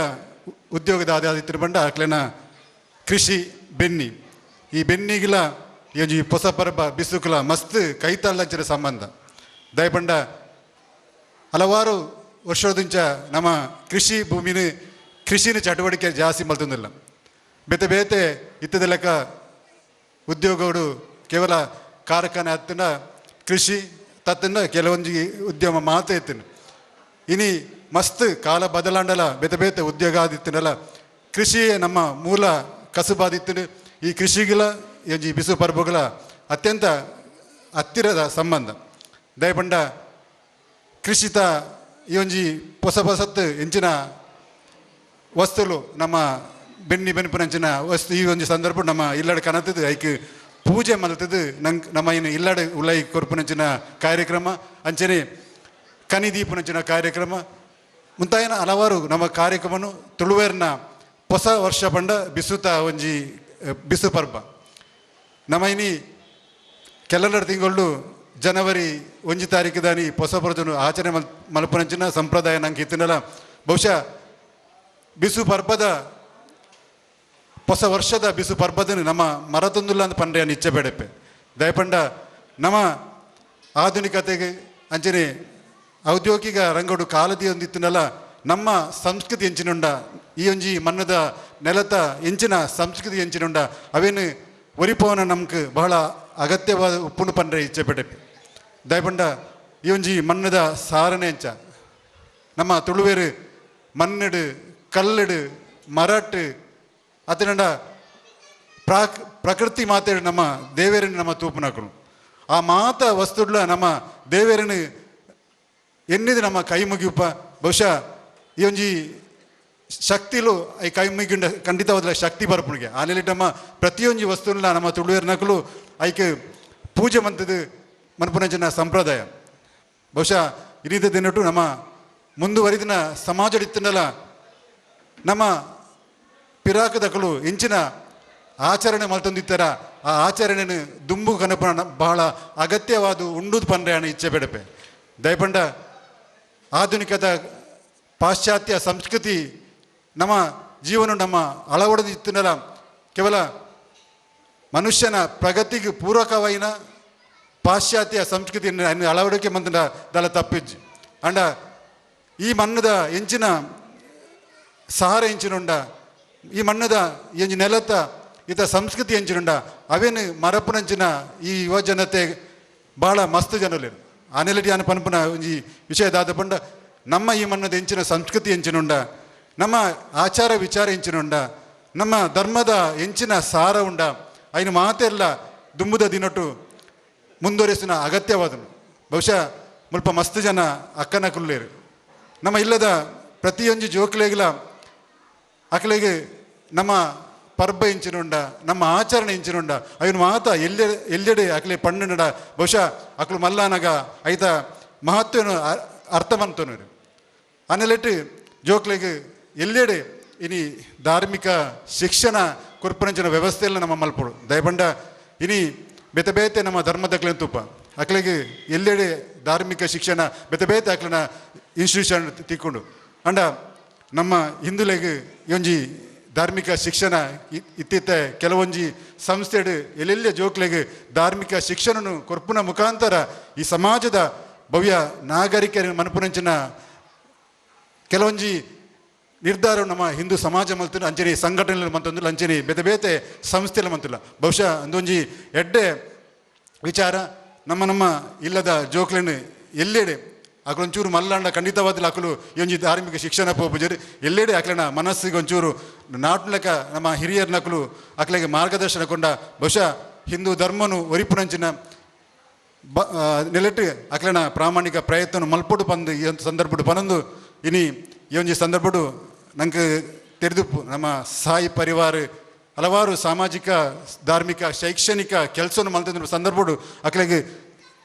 S4: ಉದ್ಯೋಗದ ಆದಾದಿತ್ತಿನ ಬಂಡ ಅಕ್ಲೆನ ಕೃಷಿ ಬೆನ್ನಿ ಈ ಬೆನ್ನಿಗಿಲ ಈ ಒಂಜಿ ಹೊಸ ಪರ್ಬ ಬಿಸುಕುಲ ಮಸ್ತ್ ಕೈತಾಳಂಚಿನ ಸಂಬಂಧ ದಯಪಂಡ ಹಲವಾರು ವರ್ಷದಿಂಚ ನಮ್ಮ ಕೃಷಿ ಭೂಮಿನ ಕೃಷಿನ ಚಟುವಟಿಕೆ ಜಾಸ್ತಿ ಮಲ್ತಂದಿಲ್ಲ ಬೇತೆ ಬೇತೆ ಇತ್ತದ ಲೆಕ್ಕ ಉದ್ಯೋಗಗಳು ಕೇವಲ ಕಾರ್ಖಾನೆ ಹತ್ತಿನ ಕೃಷಿ ತತ್ತಿನ ಕೆಲವೊಂದು ಉದ್ಯಮ ಮಾತ್ರ ಇತ್ತಿನ ಇನಿ ಮಸ್ತ್ ಕಾಲ ಬದಲಾಂಡಲ ಬೇತೆ ಬೇತೆ ಉದ್ಯೋಗ ಆದಿತ್ತಿನಲ್ಲ ಕೃಷಿಯೇ ನಮ್ಮ ಮೂಲ ಕಸುಬಾದಿತ್ತಿನ ಈ ಕೃಷಿಗಳ ಈ ಬಿಸು ಪರ್ಬಗಳ ಅತ್ಯಂತ ಹತ್ತಿರದ ಸಂಬಂಧ ದಯಪಂಡ ಕೃಷಿತ ಈ ಒಂಜಿ ಹೊಸ ಹೊಸತ್ತು ಎಂಚಿನ ವಸ್ತುಲು ನಮ್ಮ ಬೆನ್ನಿಪುನಂಚಿನ ವಸ್ತು ಈ ಒಂದು ಸಂದರ್ಭ ನಮ್ಮ ಇಲ್ಲಡ ಕನತದು ಐಕ್ ಪೂಜೆ ಮಲ್ತದು ನಮ್ಮ ಇನ್ನು ಇಲ್ಲಡ ಉಲೈ ಕೊರ್ಪುನಂಚಿನ ಕಾರ್ಯಕ್ರಮ ಅಂಚನೆ ಕನಿದೀಪುನಂಚಿನ ಕಾರ್ಯಕ್ರಮ ಮುಂತಾಯಿನ ಹಲವಾರು ನಮ್ಮ ಕಾರ್ಯಕ್ರಮನು ತುಳುವೇರ್ನ ಹೊಸ ವರ್ಷ ಪಂಡ ಬಿಸುತ ಒಂಜಿ ಬಿಸು ಪರ್ಬ ನಮ್ಮ ಇನಿ ಕೆಲವರ ತಿಂಗಳು ಜನವರಿ 1 ತಾರೀಕಿದಾನಿ ಹೊಸ ಪರ್ಜನು ಆಚರಣೆ ಮಲ್ಪುನಂಚಿನ ಸಂಪ್ರದಾಯ ನಂಗೆ ಇತ್ತಿನಲ್ಲ ಬಹುಶಃ ಬಿಸು ಪರ್ಬದ ಹೊಸ ವರ್ಷದ ಬಿಸು ಪರ್ಬದನ್ನು ನಮ್ಮ ಮರತೊಂದುಲ್ಲ ಅಂತ ಪಂಡ್ರೆಯನ್ನು ಇಚ್ಛೆ ಬೇಡಪ್ಪೆ ದಯಪಂಡ ನಮ್ಮ ಆಧುನಿಕತೆಗೆ ಅಂಚನೆ ಔದ್ಯೋಗಿಕ ರಂಗೋಡು ಕಾಲದಿ ಒಂದಿತ್ತಿನಲ್ಲ ನಮ್ಮ ಸಂಸ್ಕೃತಿ ಎಂಚಿನುಂಡ ಈ ಒಂಜಿ ಮಣ್ಣದ ನೆಲತ ಎಂಚಿನ ಸಂಸ್ಕೃತಿ ಎಂಚಿನುಂಡ ಅವೇನು ಒರಿಪವನ ನಮ್ಗೆ ಬಹಳ ಅಗತ್ಯವಾದ ಉಪ್ಪುಂಡು ಪಂಡ್ರೆ ಇಚ್ಛೆ ಬೇಡಪ್ಪೆ ದಯಪಂಡ ಈ ಒಂಜಿ ಮಣ್ಣದ ಸಾರನೆ ಎಂಚ ನಮ್ಮ ತುಳುವೇರು ಮಣ್ಣಡು ಕಲ್ಲಡು ಮರಟ್ಟು ಅತನಂಡ ಪ್ರಕೃತಿ ಮಾತೇಡು ನಮ್ಮ ದೇವೇರನ್ನು ನಮ್ಮ ತೂಪುನಾಕರು ಆ ಮಾತ ವಸ್ತುಡ್ಲ ನಮ್ಮ ದೇವೇರನ್ನು ಎನ್ನಿದು ನಮ್ಮ ಕೈ ಮುಗಿಯುಪ್ಪ ಬಹುಶಃ ಈ ಒಂಜಿ ಶಕ್ತಿಲು ಈ ಕೈ ಮುಗಿಂಡ ಖಂಡಿತವಾದ ಶಕ್ತಿ ಬರ್ಪುಣಿಗೆ ಆನೆಲಿ ನಮ್ಮ ಪ್ರತಿಯೊಂದು ವಸ್ತುಲ್ಲ ನಮ್ಮ ತುಳುವೇರಿನಕಲು ಐಕೆ ಪೂಜೆ ಮಂತದ್ದು ಮನ್ಪುನಂಚಿನ ಸಂಪ್ರದಾಯ ಬಹುಶಃ ಇನಿದ ದಿನಟು ನಮ್ಮ ಮುಂದುವರಿದಿನ ಸಮಾಜಡಿತ್ತನಲ್ಲ ನಮ್ಮ ಪಿರಾಕದಕಲು ಎಂಚಿನ ಆಚರಣೆ ಮಲ್ತೊಂದಿತ್ತರ ಆ ಆಚರಣೆಯನ್ನು ದುಂಬು ಕನಪನ ಬಹಳ ಅಗತ್ಯವಾದ ಉಂಡುದು ಪಂಡ್ರೆಯನ್ನು ಇಚ್ಛೆ ಬೇಡಪೆ ದಯಪಂಡ ಆಧುನಿಕದ ಪಾಶ್ಚಾತ್ಯ ಸಂಸ್ಕೃತಿ ನಮ್ಮ ಜೀವನ ನಮ್ಮ ಅಳವಡಿದಿತ್ತನಲ್ಲ ಕೇವಲ ಮನುಷ್ಯನ ಪ್ರಗತಿಗೆ ಪೂರಕವಾಯಿನ ಪಾಶ್ಚಾತ್ಯ ಸಂಸ್ಕೃತಿಯನ್ನು ಅಳವಡಿಕೆ ಮಂದ ದಲ ತಪ್ಪಿಜ್ಜಿ ಅಂಡ ಈ ಮಣ್ಣದ ಎಂಚಿನ ಸಹಾರ ಎಂಚಿನುಂಡ ಈ ಮಣ್ಣದ ಎಂಜಿ ನೆಲತ ಈತ ಸಂಸ್ಕೃತಿ ಎಂಚಿನುಂಡ ಅವೇನು ಮರಪುನಂಚಿನ ಈ ಯುವ ಜನತೆ ಭಾಳ ಮಸ್ತ್ ಜನಲೇನು ಆನೆಲಟಿ ಅನ ಪನ್ಪುನ ಒಂಜಿ ವಿಷಯದಾದ ಪಂಡ ನಮ್ಮ ಈ ಮಣ್ಣದ ಎಂಚಿನ ಸಂಸ್ಕೃತಿ ಎಂಚಿನುಂಡ ನಮ್ಮ ಆಚಾರ ವಿಚಾರ ಎಂಚಿನುಂಡ ನಮ್ಮ ಧರ್ಮದ ಎಂಚಿನ ಸಾರ ಉಂಡ ಐನು ಮಾತೆಲ್ಲ ದುಂಬುದ ದಿನಟು ಮುಂದುವರಿಸಿನ ಅಗತ್ಯವಾದನು ಬಹುಶಃ ಮುಲ್ಪ ಮಸ್ತ್ ಜನ ಅಕ್ಕನ ಕುಲ್ಲೇರು ನಮ್ಮ ಇಲ್ಲದ ಪ್ರತಿಯೊಂದು ಜೋಕ್ಲೆಗಳ ಅಕಲೆಗೆ ನಮ್ಮ ಪರ್ಬ ಇಂಚಿನುಂಡ ನಮ್ಮ ಆಚರಣೆ ಇಂಚಿನುಂಡ ಅವನು ಮಾತ ಎಲ್ಲೆಡೆ ಅಕಲೆ ಪಣ್ಣುನಡ ಬಹುಶಃ ಅಕಲು ಮಲ್ಲಾನಗ ಐತ ಮಹತ್ವನು ಅರ್ಥ ಮಂತನು ಅನ್ನಲೆಟ್ಟು ಜೋಕ್ಲೆಗೆ ಎಲ್ಲೆಡೆ ಇನಿ ಧಾರ್ಮಿಕ ಶಿಕ್ಷಣ ಕುರ್ಪರಂಚಿನ ವ್ಯವಸ್ಥೆಯಲ್ಲಿ ನಮ್ಮ ಮಲ್ಪಡು ದಯಪಂಡ ಇನಿ ಬೇತೆ ನಮ್ಮ ಧರ್ಮದಕ್ಲೆನ್ ತುಪ್ಪ ಅಕ್ಲೆಗೆ ಎಲ್ಲೆಡೆ ಧಾರ್ಮಿಕ ಶಿಕ್ಷಣ ಬೇತೆ ಅಕ್ಲನ ಇನ್ಸ್ಟಿಟ್ಯೂಷನ್ ತಿಕ್ಕೊಂಡು ಅಂಡ ನಮ್ಮ ಹಿಂದುಲೆಗೆ ಒಂಜಿ ಧಾರ್ಮಿಕ ಶಿಕ್ಷಣ ಇತ್ತಿತ್ತೆ ಕೆಲವೊಂಜಿ ಸಂಸ್ಥೆಡು ಎಲ್ಲೆಲ್ಲ ಜೋಕ್ಲೆಗೆ ಧಾರ್ಮಿಕ ಶಿಕ್ಷಣನು ಕೊರ್ಪುನ ಮುಖಾಂತರ ಈ ಸಮಾಜದ ಭವ್ಯ ನಾಗರಿಕರ ಮನಪುನಂಚಿನ ಕೆಲವೊಂಜಿ ನಿರ್ಧಾರ ನಮ್ಮ ಹಿಂದೂ ಸಮಾಜ ಮಲ್ತಿನ ಅಂಚನೆ ಸಂಘಟನೆ ಮಂತಂದಿಲ್ಲ ಅಂಚನೆ ಬೇತೆ ಸಂಸ್ಥೆಲ್ಲ ಮಂತಿಲ್ಲ ಬಹುಶಃ ಅಂದೊಂಜಿ ಎಡ್ಡೆ ವಿಚಾರ ನಮ್ಮ ಇಲ್ಲದ ಜೋಕ್ಲೆನು ಎಲ್ಲೆಡೆ ಅಕಲೊಂಚೂರು ಮಲ್ಲಾಂಡ ಖಂಡಿತವಾದ ಅಕಲು ಈ ಒಂಜಿ ಧಾರ್ಮಿಕ ಶಿಕ್ಷಣ ಪೋಪುಜರು ಎಲ್ಲೆಡೆ ಅಕ್ಲನ ಮನಸ್ಸಿಗೆ ಒಂಚೂರು ನಾಟ್ಲಕ ನಮ್ಮ ಹಿರಿಯರ ನಕಲು ಅಕ್ಲೆಗೆ ಮಾರ್ಗದರ್ಶನ ಕೊಂಡ ಬಹುಶಃ ಹಿಂದೂ ಧರ್ಮನು ಒರಿಪುನಂಚಿನ ನೆಲೆಟ್ಟು ಅಕ್ಲನ ಪ್ರಾಮಾಣಿಕ ಪ್ರಯತ್ನ ಮಲ್ಪಡು ಪಂದು ಈ ಒಂದು ಸಂದರ್ಭಡು ಪನೊಂದು ಇನಿ ಈ ಒಂಜಿ ಸಂದರ್ಭಡು ನಂಗೆ ತೆರೆದು ನಮ್ಮ ಸಾಯಿ ಪರಿವಾರ ಹಲವಾರು ಸಾಮಾಜಿಕ ಧಾರ್ಮಿಕ ಶೈಕ್ಷಣಿಕ ಕೆಲಸವನ್ನು ಮಲ್ತಿದ್ದ ಸಂದರ್ಭಡು ಅಕ್ಲೆಗೆ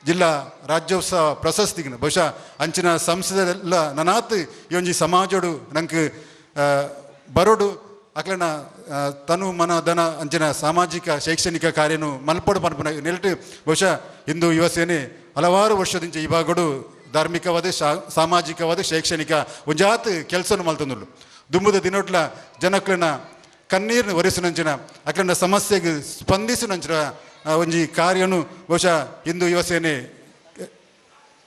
S4: ಜಿಲ್ಲಾ ರಾಜ್ಯೋತ್ಸವ ಪ್ರಶಸ್ತಿಗಿನ ಬಹುಶಃ ಅಂಚಿನ ಸಂಸದೆಲ್ಲ ನನಾತ್ ಈ ಒಂಜಿ ಸಮಾಜಡು ನಂಗೆ ಬರೋಡು ಅಕ್ಲನ ತನು ಮನ ಧನ ಅಂಚಿನ ಸಾಮಾಜಿಕ ಶೈಕ್ಷಣಿಕ ಕಾರ್ಯನು ಮಲ್ಪಡು ಪನ್ಪನ ನೆಲೆಟ್ಟು ಬಹುಶಃ ಹಿಂದೂ ಯುವ ಸೇನೆ ಹಲವಾರು ವರ್ಷದಿಂದ ಈ ಭಾಗಡು ಧಾರ್ಮಿಕವಾದ ಸಾಮಾಜಿಕವಾದ ಶೈಕ್ಷಣಿಕ ಒಂಜಾತ್ ಕೆಲಸವನ್ನು ಮಲ್ತಂದುಳ್ಳು ದುಂಬುದ ದಿನೋಟ್ಲ ಜನಕ್ಲನ ಕಣ್ಣೀರ್ನ ಒರೆಸಿನಂಚಿನ ಅಕ್ಲನ ಸಮಸ್ಯೆಗೆ ಸ್ಪಂದಿಸಿನಂಚಿನ ಒಂಜಿ ಕಾರ್ಯನು ಬಹುಶಃ ಹಿಂದೂ ಯುವ ಸೇನೆ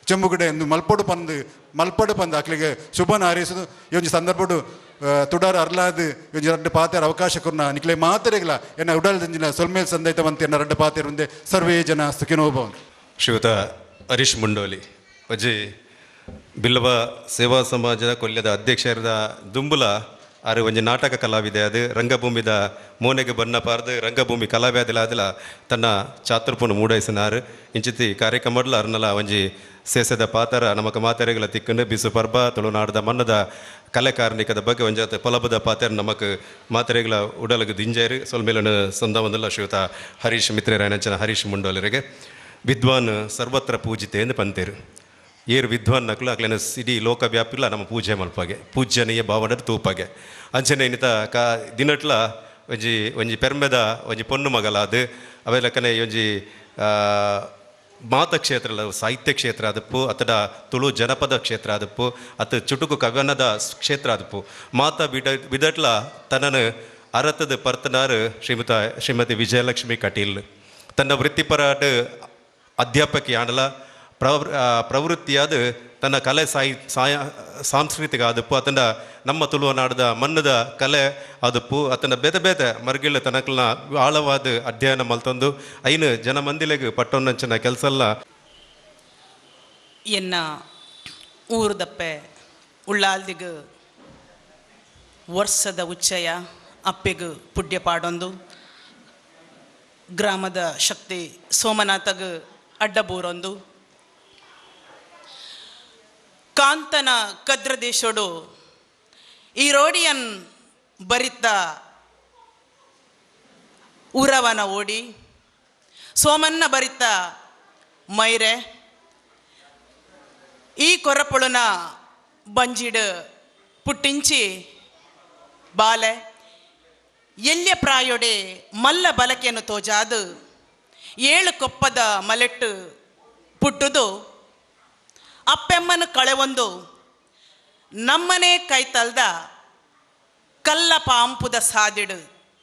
S4: ಚೆಂಬುಗಡೆ ಎಂದು ಮಲ್ಪಡು ಪಂದು ಅಕ್ಲಿಗೆ ಶುಭನ ಹಾರೈಸೋದು ಈ ಒಂಜಿ ಸಂದರ್ಭಡು ತುಡಾರ ಅರ್ಲಾದು ಒಂಜಿ ರಡ್ಡು ಪಾತೆರ ಅವಕಾಶ ಕೊರ್ನ ನಿಕ್ಲೆ ಮಾತೆರೆಗ್ಲ ಎನ್ನ ಉಡಲ್ದಂಜಿನ ಸೊಲ್ಮೇಲ್ ಸಂದೈತವಂತೆ ಎನ್ನ ರಡ್ಡು ಪಾತೆರು ಒಂದೇ ಸರ್ವೇ ಜನ ಸುಖಿನೋಭವನ್.
S1: ಶ್ರೀಯುತ ಹರೀಶ್ ಮುಂಡೋಲಿ ಅಜ್ಜಿ ಬಿಲ್ಲವ ಸೇವಾ ಸಮಾಜದ ಕೊಲ್ಯದ ಅಧ್ಯಕ್ಷರದ ದುಂಬುಲ ಆರು ಒಂಜಿ ನಾಟಕ ಕಲಾವಿದೆ ಅದು ರಂಗಭೂಮಿದ ಮೋನೆಗೆ ಬಣ್ಣ ಪಾರ್ದು ರಂಗಭೂಮಿ ಕಲಾವಿದಲಾದಿಲ ತನ್ನ ಚಾತುರ್ಪುನ ಮೂಡೈಸಿನಾರು ಇಂಚಿತಿ ಕಾರ್ಯಕ್ರಮಡ್ಲ ಅರ್ನಲ ಒಂಜಿ ಸೇಸದ ಪಾತರ ನಮಕ ಮಾತೆರೆಗಳ ತಿಕ್ಕಂಡು ಬಿಸು ಪರ್ಬ ತುಳುನಾಡದ ಮಣ್ಣದ ಕಲೆ ಕಾರ್ಣಿಕದ ಬಗ್ಗೆ ಒಂಜಾತ ಪೊಲಬದ ಪಾತೆರ ನಮಕ್ ಮಾತೆರೆಗಳ ಉಡಲಗು ದಿಂಜೇರು ಸೊಲ್ಮೇಲನ ಸಂದವಂದಲ್ಲ ಶ್ರೀಯುತ ಹರೀಶ್ ಮಿತ್ರರಾಯನಂಚನ ಹರೀಶ್ ಮುಂಡೋಲರಿಗೆ ವಿದ್ವಾನ್ ಸರ್ವತ್ರ ಪೂಜಿತೆ ಎಂದು ಪಂತೇರು ಏರು ವಿದ್ವಾನ್ ನಕಲು ಅಕ್ಲೇನ ಇಡೀ ಲೋಕವ್ಯಾಪಿಲ್ಲ ನಮ್ಮ ಪೂಜೆ ಮಲ್ಪಾಗೆ ಪೂಜ್ಯನೀಯ ಭಾವನ ತೂಪಾಗೆ ಅಂಚನೆ ಇನ್ನಿತ ದಿನಟ್ಲ ಒಂಜಿ ಪೆರ್ಮೆದ ಒಂಜಿ ಪೊನ್ನು ಮಗಲ ಅದು ಅವೆಲ್ಲಕ್ಕನೆ ಒಂಜಿ ಮಾತ ಕ್ಷೇತ್ರ ಸಾಹಿತ್ಯ ಕ್ಷೇತ್ರ ಅದಪ್ಪು ಅತಡ ತುಳು ಜನಪದ ಕ್ಷೇತ್ರ ಅದಪ್ಪು ಅತ ಚುಟುಕು ಕವನದ ಕ್ಷೇತ್ರ ಅದಪ್ಪು ಮಾತ ಬಿಡಟ್ಲ ತನ್ನನ್ನು ಅರತದ ಪರ್ತನಾರು ಶ್ರೀಮತಿ ವಿಜಯಲಕ್ಷ್ಮಿ ಕಟೀಲ್ ತನ್ನ ವೃತ್ತಿಪರ ಅಧ್ಯಾಪಕಿಯಾಣಲ ಪ್ರವೃತ್ತಿಯಾದ ತನ್ನ ಕಲೆ ಸಾಂಸ್ಕೃತಿಕ ಆದಪ್ಪು ಅತನ ನಮ್ಮ ತುಳುವನಾಡದ ಮಣ್ಣದ ಕಲೆ ಆದಪ್ಪು ಅತನ ಬೇತೆ ಮರ್ಗಿಳ ತನಕಲ್ನ ಆಳವಾದ ಅಧ್ಯಯನ ಮಲ್ತೊಂದು ಐನು ಜನಮಂದಿಲೆಗ್ ಪಟ್ಟೊನ್ನಂಚಿನ ಕೆಲಸ ಎಲ್ಲ
S5: ಎನ್ನ ಊರುದಪ್ಪೆ ಉಳ್ಳಾಲ್ದಿಗ್ ವರ್ಷದ ಉಚ್ಚಯ ಅಪ್ಪೆಗ್ ಪುಡ್ಯ ಪಾಡೊಂದು ಗ್ರಾಮದ ಶಕ್ತಿ ಸೋಮನಾಥಗ್ ಅಡ್ಡಬೂರೊಂದು ಕಾಂತನ ಕದ್ರದೇಶೋಡು ಈ ರೋಡಿಯನ್ ಬರಿತ ಊರವನ ಓಡಿ ಸೋಮನ್ನ ಬರಿತ ಮೈರೆ ಈ ಕೊರಪುಳುನ ಬಂಜಿಡ್ ಪುಟ್ಟಿಂಚಿ ಬಾಲೆ ಎಲ್ಯ ಪ್ರಾಯೊಡೆ ಮಲ್ಲ ಬಲಕೆಯನ್ನು ತೋಜಾದು 7 ಕೊಪ್ಪದ ಮಲೆಟ್ಟು ಪುಟ್ಟುದು ಅಪ್ಪೆಮ್ಮನ ಕಳೆವೊಂದು ನಮ್ಮನೆ ಕೈತಲ್ದ ಕಲ್ಲ ಪಾಂಪುದ ಸಾದಿಡು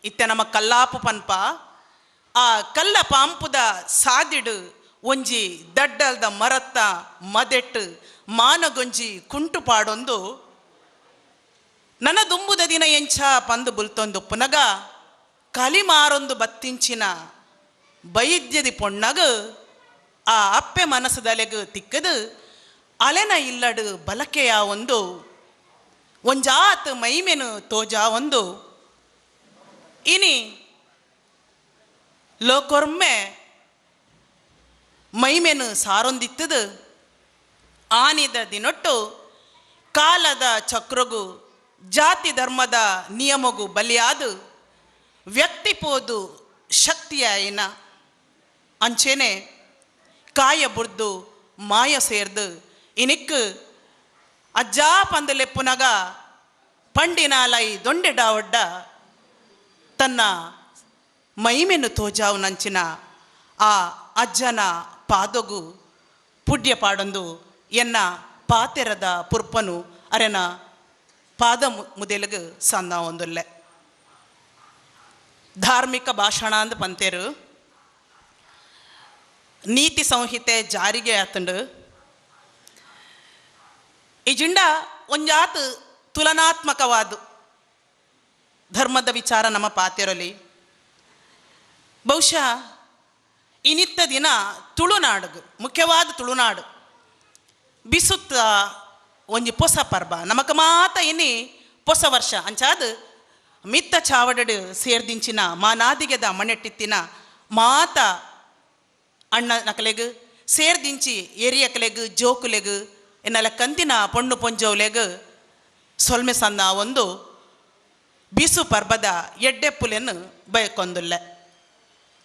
S5: ಇತ್ತೆ ನಮ್ಮ ಕಲ್ಲಾಪು ಪನ್ಪ ಆ ಕಲ್ಲ ಪಾಂಪುದ ಸಾದಿಡು ಒಂಜಿ ದಡ್ಡಲ್ದ ಮರತ್ತ ಮದೆಟ್ಟು ಮಾನಗೊಂಜಿ ಕುಂಟು ಪಾಡೊಂದು ನನ್ನ ದುಂಬುದ ದಿನ ಎಂಚ ಪಂದು ಬುಲ್ತೊಂದು ಪುನಗ ಕಲಿಮಾರೊಂದು ಬತ್ತಿಂಚಿನ ಬೈದ್ಯದಿ ಪೊಣ್ಣಗ ಆ ಅಪ್ಪೆ ಮನಸ್ಸದಲೆಗು ತಿಕ್ಕದು ಅಲೆನ ಇಲ್ಲಡು ಬಲಕೆಯ ಒಂದು ಒಂಜಾತ್ ಮೈಮೆನು ತೋಜಾ ಒಂದು ಇನಿ ಲೋಕೊರ್ಮೆ ಮೈಮೆನು ಸಾರೊಂದಿತ್ತದು ಆನಿದ ದಿನೊಟ್ಟು ಕಾಲದ ಚಕ್ರಗು ಜಾತಿ ಧರ್ಮದ ನಿಯಮಗು ಬಲಿಯಾದು ವ್ಯಕ್ತಿ ಪೋದು ಶಕ್ತಿಯ ಏನ ಅಂಚೆನೆ ಕಾಯ ಬುರ್ದು ಮಾಯ ಸೇರ್ದು ಇನಿಕ್ಕು ಅಜ್ಜಾ ಪಂದಲೆ ಪುನಗ ಪಂಡಿನಾಲೈ ದೊಂಡೆಡ ಒಡ್ಡ ತನ್ನ ಮೈಮೆನು ತೋಜಾವು ನಂಚಿನ ಆ ಅಜ್ಜನ ಪಾದೊಗು ಪುಡ್ಯ ಪಾಡೊಂದು ಎನ್ನ ಪಾತೆರದ ಪುರ್ಪನು ಅರೆನ ಪಾದ ಮುದೆಲಗು ಸಂದ ಒಂದೊಲ್ಲೆ ಧಾರ್ಮಿಕ ಭಾಷಣ ಅಂದ್ ಪಂತೇರು ನೀತಿ ಸಂಹಿತೆ ಜಾರಿಗೆ ಆತಂಡು ಇಜಿಂಡ ಒಂಜಾತ್ ತುಲನಾತ್ಮಕವಾದ ಧರ್ಮದ ವಿಚಾರ ನಮ್ಮ ಪಾತೆರಲಿ ಬಹುಶಃ ಇನಿತ್ತ ದಿನ ತುಳುನಾಡು ಮುಖ್ಯವಾದ ತುಳುನಾಡು ಬಿಸುತ್ತ ಒಂಜಿ ಪೊಸ ಪರ್ಬ ನಮಕ್ ಮಾತ ಇನಿ ಪೊಸ ವರ್ಷ ಅಂಚಾದ ಮಿತ್ತ ಚಾವಡಡು ಸೇರ್ದಿಂಚಿನ ಮಾನಾದಿಗೆದ ಮನೆಟ್ಟಿತ್ತಿನ ಮಾತ ಅಣ್ಣ ನಕಲೆಗ್ ಸೇರ್ದಿಂಚಿ ಎರಿಯಕಲೆಗ್ ಜೋಕುಲೆಗ್ ಎನ್ನಲ ಕಂತಿನ ಪೊಣ್ಣು ಪೊಂಜೋಲೆಗ್ ಸೊಲ್ಮೆ ಸನ್ನ ಒಂದು ಬಿಸು ಪರ್ಬದ ಎಡ್ಡೆಪ್ಪುಲೆನ್ನು ಬಯಕೊಂದುಲ್ಲೆ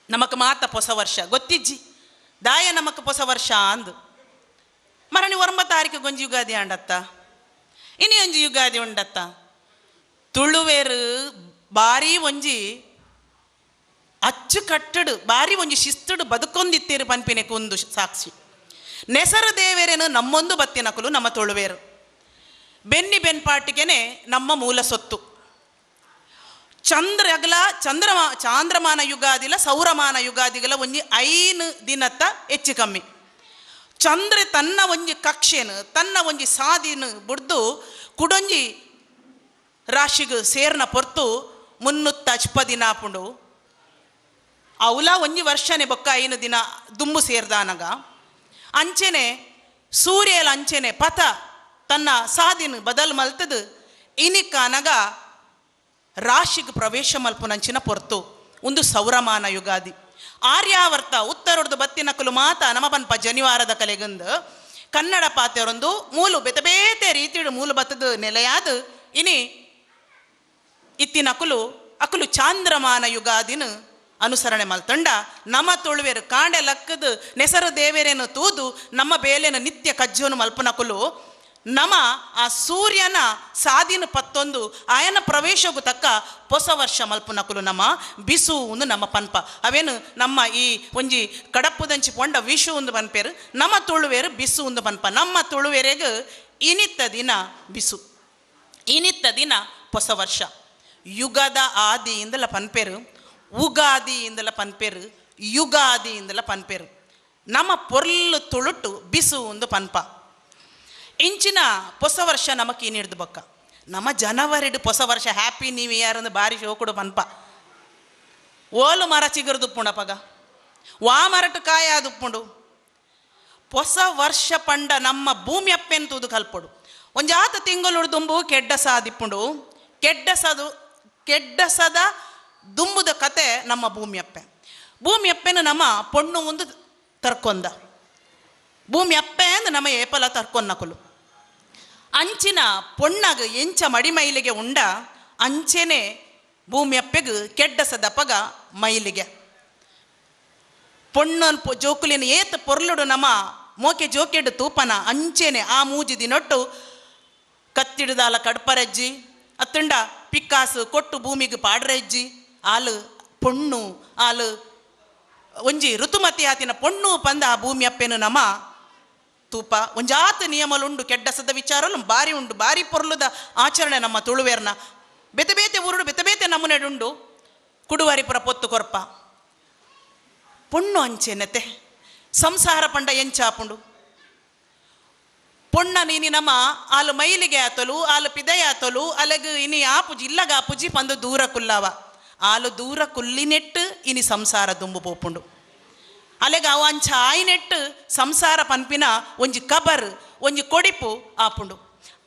S5: ನಮಕ್ ಮಾತ ಪೊಸ ವರ್ಷ ಗೊತ್ತಿಜ್ಜಿ ದಾಯ ನಮಕ್ ಪೊಸ ವರ್ಷ ಅಂದು ಮರಣಿ 9 ತಾರೀಕು ಗೊಂಜಿ ಯುಗಾದಿ ಆಂಡತ್ತ ಇನಿ ಒಂಜಿ ಯುಗಾದಿ ಉಂಡತ್ತ ತುಳುವೇರು ಬಾರಿ ಒಂಜಿ ಅಚ್ಚುಕಟ್ಟಡು ಬಾರಿ ಒಂಜಿ ಶಿಸ್ತುಡು ಬದುಕೊಂದಿತ್ತೇರು ಪನ್ಪಿನೆಕು ಒಂದು ಸಾಕ್ಷಿ ನೆಸರು ದೇವೇರೇನು ನಮ್ಮೊಂದು ಬತ್ತಿನಕಲು ನಮ್ಮ ತುಳುವೇರು ಬೆನ್ನಿ ಬೆನ್ಪಾಟಿಗೆನೆ ನಮ್ಮ ಮೂಲ ಸೊತ್ತು ಚಾಂದ್ರಮಾನ ಯುಗಾದಿಲ ಸೌರಮಾನ ಯುಗಾದಿಗಳ ಒಂಜಿ 5 ದಿನತ್ತ ಹೆಚ್ಚು ಕಮ್ಮಿ ಚಂದ್ರ ತನ್ನ ಒಂಜಿ ಕಕ್ಷೆನು ತನ್ನ ಒಂಜಿ ಸಾದಿನು ಬುಡ್ದು ಕುಡೊಂಜಿ ರಾಶಿಗೆ ಸೇರ್ನ ಪೊರ್ತು 350 ದಿನ ಆಪುಂಡು ಅವಲ ಒಂಜಿ ವರ್ಷನೇ ಬೊಕ್ಕ 5 ದಿನ ದುಂಬು ಸೇರ್ದಾನಗ ಅಂಚೆನೆ ಸೂರ್ಯಲ ಅಂಚೆನೆ ಪಥ ತನ್ನ ಸಾದಿನು ಬದಲು ಮಲ್ತದು ಇನಿಕಾನಗ ರಾಶಿಗೆ ಪ್ರವೇಶ ಮಲ್ಪುನಂಚಿನ ಪೊರ್ತು ಒಂದು ಸೌರಮಾನ ಯುಗಾದಿ ಆರ್ಯಾವರ್ತ ಉತ್ತರೊಡ್ದು ಬತ್ತಿನಕಲು ಮಾತ ನಮ ಪನ್ಪ ಜನಿವಾರದ ಕಲೆಗಂದು ಕನ್ನಡ ಪಾತೆಯರೊಂದು ಮೂಲು ಬೇತೆ ರೀತಿಡು ಮೂಲು ಬತ್ತದ ನೆಲೆಯಾದ ಇನಿ ಇತ್ತಿನಕಲು ಅಕಲು ಚಾಂದ್ರಮಾನ ಯುಗಾದಿನ ಅನುಸರಣೆ ಮಲ್ತಂಡ ನಮ್ಮ ತುಳುವೇರು ಕಾಂಡೆ ಲಕ್ಕದು ನೆಸರು ದೇವೇರೇನು ತೂದು ನಮ್ಮ ಬೇಲೆನ ನಿತ್ಯ ಕಜ್ಜೋನು ಮಲ್ಪನಕಲು ನಮ ಆ ಸೂರ್ಯನ ಸಾದಿನ ಪತ್ತೊಂದು ಆಯನ ಪ್ರವೇಶಗೂ ತಕ್ಕ ಹೊಸ ವರ್ಷ ಮಲ್ಪುನಕಲು ನಮ್ಮ ಬಿಸು ಒಂದು ನಮ್ಮ ಪನ್ಪ ಅವೇನು ನಮ್ಮ ಈ ಒಂಜಿ ಕಡಪ್ಪುದಂಚಿ ಪೊಂಡ ವಿಷು ಒಂದು ಪನ್ಪೇರು ನಮ್ಮ ತುಳುವೇರು ಬಿಸು ಒಂದು ಪನ್ಪ ನಮ್ಮ ತುಳುವೇರೆಗೆ ಇನಿತ್ತ ದಿನ ಬಿಸು ಇನಿತ್ತ ದಿನ ಹೊಸ ವರ್ಷ ಯುಗದ ಆದಿಯಿಂದಲ ಪನ್ಪೇರು, ಉಗಾದಿಯಿಂದಲ ಪನ್ಪೇರು, ಯುಗಾದಿಯಿಂದಲ ಪನ್ಪೇರು. ನಮ್ಮ ಪೊರ್ಲು ತುಳುಟು ಬಿಸು ಒಂದು ಪನ್ಪ. ಇಂಚಿನ ಹೊಸ ವರ್ಷ ನಮಕ್ ಏನಿಡ್ದು ಬಕ್ಕ ನಮ್ಮ ಜನವರಿಡು ಹೊಸ ವರ್ಷ ಹ್ಯಾಪಿ ನ್ಯೂ ಇಯರ್ ಅಂದು ಭಾರಿ ಶೋಕುಡು ಪನ್ಪ. ಓಲು ಮರ ಚಿಗುರ್ದುಪ್ಪುಂಡ ಪಗ, ವಾ ಮರಟು ಕಾಯ ಆದುಪ್ಪುಂಡು. ಹೊಸ ವರ್ಷ ಪಂಡ ನಮ್ಮ ಭೂಮಿ ಅಪ್ಪೆಂತುದು ಕಲ್ಪಡು. ಒಂಜಾತ ತಿಂಗಳು ದುಂಬು ಕೆಡ್ಡ ಸಾದಿಪ್ಪುಂಡು. ಕೆಡ್ಡಸದ ದುಂಬುದ ಕತೆ ನಮ್ಮ ಭೂಮಿ ಅಪ್ಪೆ. ಭೂಮಿ ಅಪ್ಪೆನ ನಮ್ಮ ಪೊಣ್ಣು ಒಂದು ತರ್ಕೊಂದ. ಭೂಮಿ ಅಪ್ಪೆ ಅಂದು ನಮ್ಮ ಏಪಲ ತರ್ಕೊನ್ನಕುಲು. ಅಂಚಿನ ಪೊಣ್ಣಾಗ ಎಂಚ ಮಡಿಮೈಲಿಗೆ ಉಂಡ ಅಂಚೆನೆ ಭೂಮಿ ಅಪ್ಪೆಗೆ ಕೆಡ್ಡಸದ ಪಗ ಮೈಲಿಗೆ ಪೊಣ್ಣ ಜೋಕುಲಿನ ಏತ ಪೊರ್ಲುಡು ನಮ್ಮ ಮೋಕೆ ಜೋಕೆಡು ತೂಪನ ಅಂಚೆನೆ ಆ ಮೂಜಿ ದಿನೊಟ್ಟು ಕತ್ತಿಡ್ದಾಲ ಕಡ್ಪರಜ್ಜಿ ಅತ್ತುಂಡ ಪಿಕ್ಕಾಸು ಕೊಟ್ಟು ಭೂಮಿಗೆ ಪಾಡ್ರಜ್ಜಿ ಆಲು ಪೊಣ್ಣು ಆಲು ಒಂಜಿ ಋತುಮತಿ ಆತಿನ ಪೊಣ್ಣು ಪಂದ ಆ ಭೂಮಿ ಅಪ್ಪೆನು ನಮ್ಮ ತೂಪ. ಒಂಜಾತ ನಿಯಮಲುಂಡು ಕೆಡ್ಡಸದ ವಿಚಾರಲು ಬಾರಿ ಉಂಡು. ಬಾರಿ ಪೊರ್ಲುದ ಆಚರಣೆ ನಮ್ಮ ತುಳುವೇರ್ನ. ಬೆತೆ ಬೇತೆ ಊರುಡು ಬೆತೆ ಬೇತೆ ನಮೂನೆಡುಂಡು. ಕುಡುವರಿಪುರ ಪೊತ್ತು ಕೊರ್ಪ ಪೊಣ್ಣು ಅಂಚೆನತೆ ಸಂಸಾರ ಪಂಡ ಎಂಚಾಪುಂಡು. ಪೊಣ್ಣ ನೀನಿ ನಮ್ಮ ಆಲು ಮೈಲಿಗೆ ಆತಲು ಆಲು ಪಿದಯ ಆತಲು ಅಲೆಗ್ ಇನಿ ಆಪುಜಿ ಇಲ್ಲಗ ಆಪುಜಿ ಪಂದು ದೂರ ಕುಲ್ಲವ ಆಲು ದೂರ ಕುಲ್ಲಿನೆಟ್ಟು ಇನಿ ಸಂಸಾರ ದುಂಬು ಪೋಪುಂಡು. ಅಲೆಗ ಅವ ಅಂಚ ಆಯ್ನೆಟ್ಟು ಸಂಸಾರ ಪನ್ಪಿನ ಒಂಜಿ ಕಬರ್ ಒಂಜಿ ಕೊಡಿಪು ಆಪುಂಡು.